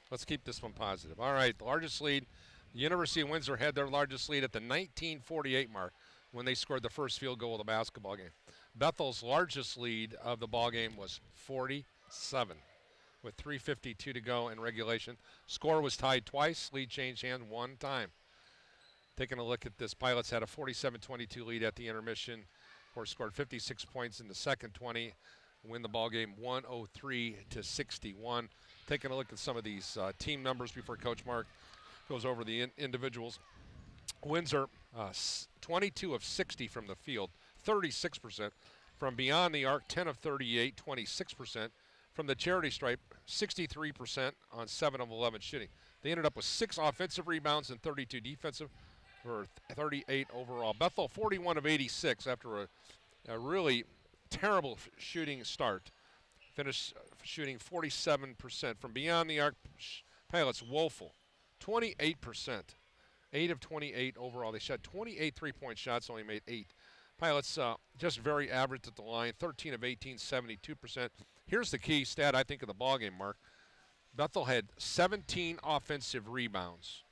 Let's keep this one positive. All right, the largest lead. The University of Windsor had their largest lead at the 1948 mark when they scored the first field goal of the basketball game. Bethel's largest lead of the ball game was 47 with 3:52 to go in regulation. Score was tied twice. Lead changed hands one time. Taking a look at this, Pilots had a 47-22 lead at the intermission. Of course, scored 56 points in the second 20. Win the ball game 103-61. Taking a look at some of these team numbers before Coach Mark goes over the individuals. Windsor, 22 of 60 from the field, 36%. From beyond the arc, 10 of 38, 26%. From the charity stripe, 63% on 7 of 11 shooting. They ended up with 6 offensive rebounds and 32 defensive for 38 overall. Bethel 41 of 86 after a really terrible shooting start. Finished shooting 47%. From beyond the arc, Pilots woeful, 28%. 8 of 28 overall. They shot 28 3-point shots, only made 8. Pilots just very average at the line, 13 of 18, 72%. Here's the key stat, I think, of the ballgame, Mark. Bethel had 17 offensive rebounds,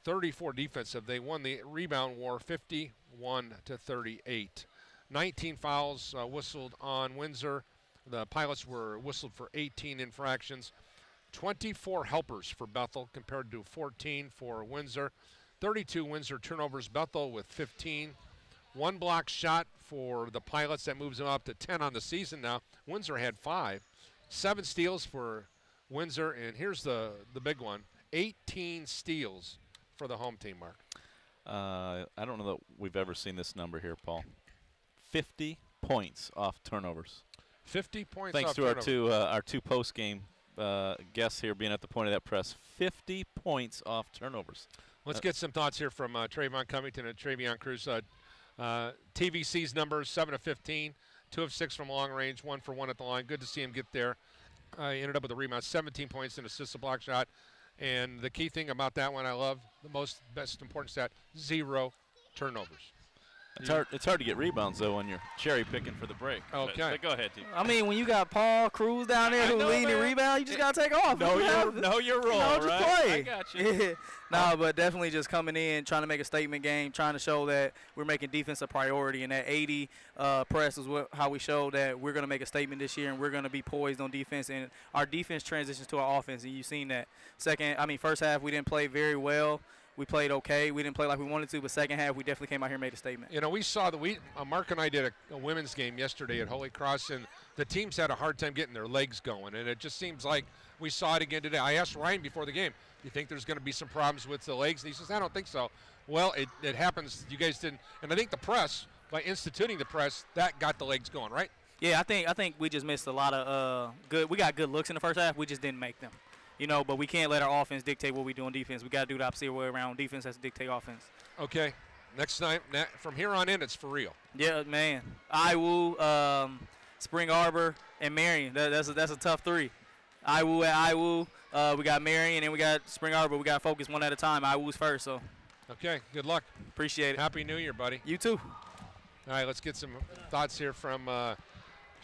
34 defensive. They won the rebound war 51 to 38. 19 fouls whistled on Windsor. The Pilots were whistled for 18 infractions. 24 helpers for Bethel compared to 14 for Windsor. 32 Windsor turnovers, Bethel with 15. 1 block shot for the Pilots. That moves them up to 10 on the season now. Windsor had 5. 7 steals for Windsor, and here's the big one. 18 steals for the home team, Mark. I don't know that we've ever seen this number here, Paul. 50 points off turnovers. 50 points Thanks off to turnovers. our two post-game guests here being at the point of that press. 50 points off turnovers. Let's get some thoughts here from Trayvon Covington and Travion Cruz. TVC's numbers, 7 of 15, 2 of 6 from long range, 1 for 1 at the line. Good to see him get there. He ended up with a rebound, 17 points and assist, a block shot. And the key thing about that one I love, the best important stat, 0 turnovers. It's hard to get rebounds, though, when you're cherry picking for the break. Okay. But go ahead, T. I mean, when you got Paul Cruz down there who's leading the rebound, you just got to take off. Know your role, just right? play. I got you. No, but definitely just coming in, trying to make a statement game, trying to show that we're making defense a priority. And that 80 press is how we show that we're going to make a statement this year and we're going to be poised on defense. And our defense transitions to our offense, and you've seen that. First half, we didn't play very well. We played okay. We didn't play like we wanted to, but second half, we definitely came out here and made a statement. You know, we saw that Mark and I did a women's game yesterday at Holy Cross, and the teams had a hard time getting their legs going, and it just seems like we saw it again today. I asked Ryan before the game, do you think there's going to be some problems with the legs? And he says, I don't think so. Well, it happens. You guys didn't. And I think the press, by instituting the press, that got the legs going, right? Yeah, I think we just missed a lot of we got good looks in the first half. We just didn't make them. You know, but we can't let our offense dictate what we do on defense. We got to do the opposite way around. Defense has to dictate offense. Okay. Next time, from here on in, it's for real. Yeah, man. IWU, Spring Arbor, and Marion. That's a tough 3. IWU at IWU. We got Marion, and we got Spring Arbor. We got to focus one at a time. IWU's first, so. Okay, good luck. Appreciate it. Happy New Year, buddy. You too. All right, let's get some thoughts here from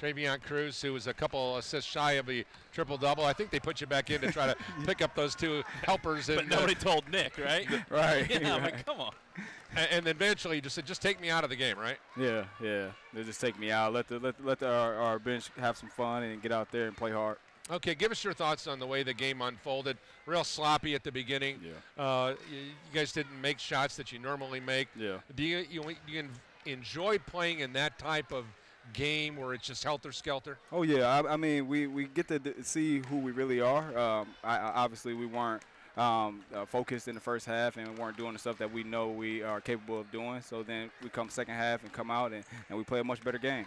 Travion Cruz, who was a couple assists shy of the triple-double. I think they put you back in to try to pick up those 2 helpers. But nobody told Nick, right? Right. Yeah, I mean, come on. And then eventually you just said, just take me out of the game, right? Yeah. They just take me out. Let our bench have some fun and get out there and play hard. Okay, give us your thoughts on the way the game unfolded. Real sloppy at the beginning. Yeah. You guys didn't make shots that you normally make. Yeah. Do you enjoy playing in that type of game where it's just helter-skelter? Oh, yeah. I mean, we get to see who we really are. Obviously, we weren't focused in the first half and we weren't doing the stuff that we know we are capable of doing. So then we come second half and come out and we play a much better game.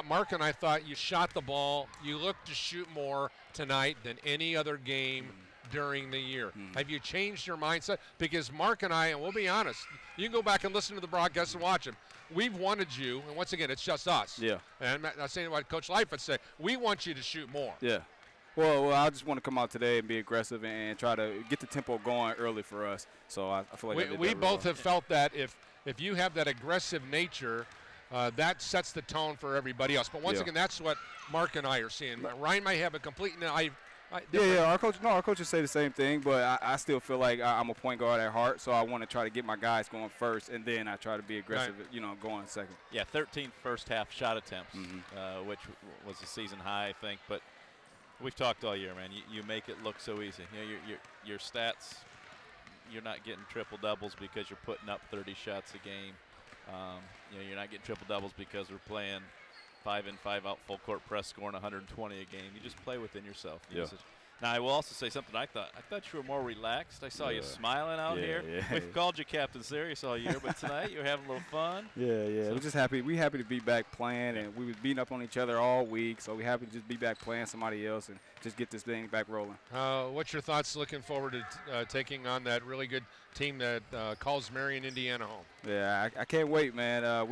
Mark and I thought you shot the ball. You looked to shoot more tonight than any other game during the year. Have you changed your mindset? Because Mark and I, and we'll be honest, you can go back and listen to the broadcast and watch them. We've wanted you, and once again, it's just us. Yeah. And I'm not saying what Coach Life would say. We want you to shoot more. Yeah. Well, I just want to come out today and be aggressive and try to get the tempo going early for us. So I feel like we both have felt that if you have that aggressive nature, that sets the tone for everybody else. But once again, that's what Mark and I are seeing. Ryan might have a complete our coaches say the same thing, but I still feel like I'm a point guard at heart, so I want to try to get my guys going first, and then I try to be aggressive, going second. Yeah, 13 first-half shot attempts, which was a season high, I think. But we've talked all year, man. You make it look so easy. You know, your stats, you're not getting triple-doubles because you're putting up 30 shots a game. You're not getting triple-doubles because we're playing 5-in, 5-out full court press, scoring 120 a game. You just play within yourself. Yeah. Now, I will also say something I thought you were more relaxed. I saw you smiling out here. Yeah. We've called you Captain Serious all year, but tonight you're having a little fun. Yeah. We're just happy. We're happy to be back playing, and we was beating up on each other all week, so we're happy to just be back playing somebody else and just get this thing back rolling. What's your thoughts looking forward to taking on that really good team that calls Marion, Indiana home? Yeah, I can't wait, man.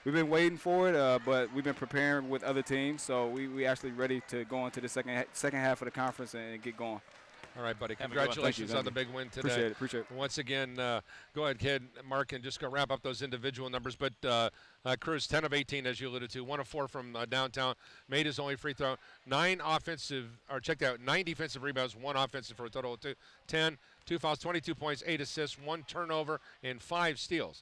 We've been waiting for it, but we've been preparing with other teams, so we actually ready to go into the second half of the conference and get going. All right, buddy. Congratulations on the big win today. Appreciate it. Once again, go ahead, kid, Mark, and just go wrap up those individual numbers. But Cruz, 10 of 18, as you alluded to, 1 of 4 from downtown, made his only free throw. 9 defensive rebounds, 1 offensive for a total of 10, 2 fouls, 22 points, 8 assists, 1 turnover, and 5 steals.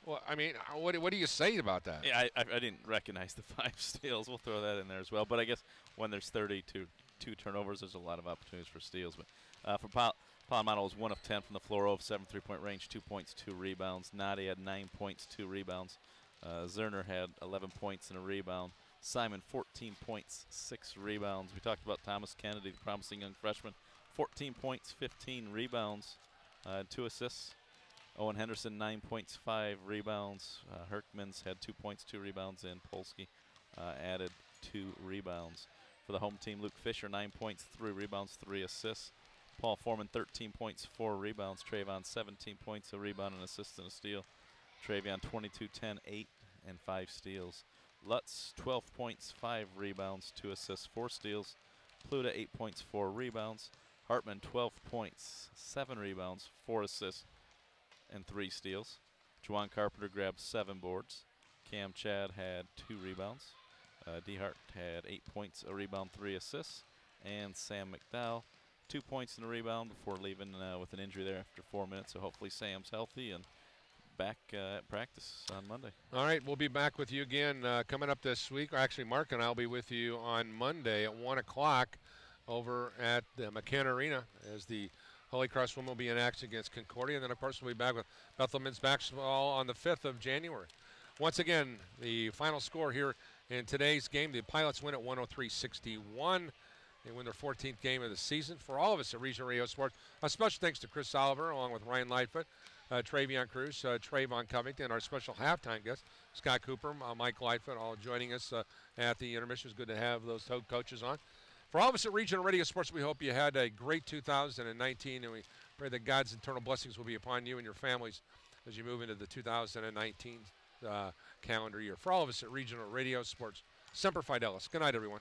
Well, I mean, what do you say about that? Yeah, I didn't recognize the 5 steals. We'll throw that in there as well. But I guess when there's 32 turnovers, there's a lot of opportunities for steals. But for Palomano was 1 of 10 from the floor, 0 of 7 3-point range, 2 points, 2 rebounds. Nadi had 9 points, 2 rebounds. Zerner had 11 points and a rebound. Simon, 14 points, 6 rebounds. We talked about Thomas Kennedy, the promising young freshman, 14 points, 15 rebounds, 2 assists. Owen Henderson, 9 points, 5 rebounds. Herkmans had 2 points, 2 rebounds, and Polsky added 2 rebounds. For the home team, Luke Fisher, 9 points, 3 rebounds, 3 assists. Paul Foreman, 13 points, 4 rebounds. Trayvon, 17 points, a rebound, an assist, and a steal. Travion, 22, 10, 8, and 5 steals. Lutz, 12 points, 5 rebounds, 2 assists, 4 steals. Pluta, 8 points, 4 rebounds. Hartman, 12 points, 7 rebounds, 4 assists, and 3 steals. Juwan Carpenter grabbed 7 boards. Cam Chad had 2 rebounds. DeHart had 8 points, a rebound, 3 assists. And Sam McDowell, 2 points and a rebound before leaving with an injury there after 4 minutes. So hopefully Sam's healthy and back at practice on Monday. All right, we'll be back with you again coming up this week. Or actually, Mark and I will be with you on Monday at 1 o'clock over at the McCann Arena as the Holy Cross women will be in action against Concordia. And then, of course, we'll be back with Bethel men's basketball on the 5th of January. Once again, the final score here in today's game, the Pilots win at 103-61. They win their 14th game of the season. For all of us at Regional Radio Sports, a special thanks to Chris Oliver, along with Ryan Lightfoot, Travion Cruz, Trayvon Covington, our special halftime guest, Scott Cooper, Mike Lightfoot, all joining us at the intermission. It's good to have those coaches on. For all of us at Regional Radio Sports, we hope you had a great 2019, and we pray that God's eternal blessings will be upon you and your families as you move into the 2019 calendar year. For all of us at Regional Radio Sports, Semper Fidelis. Good night, everyone.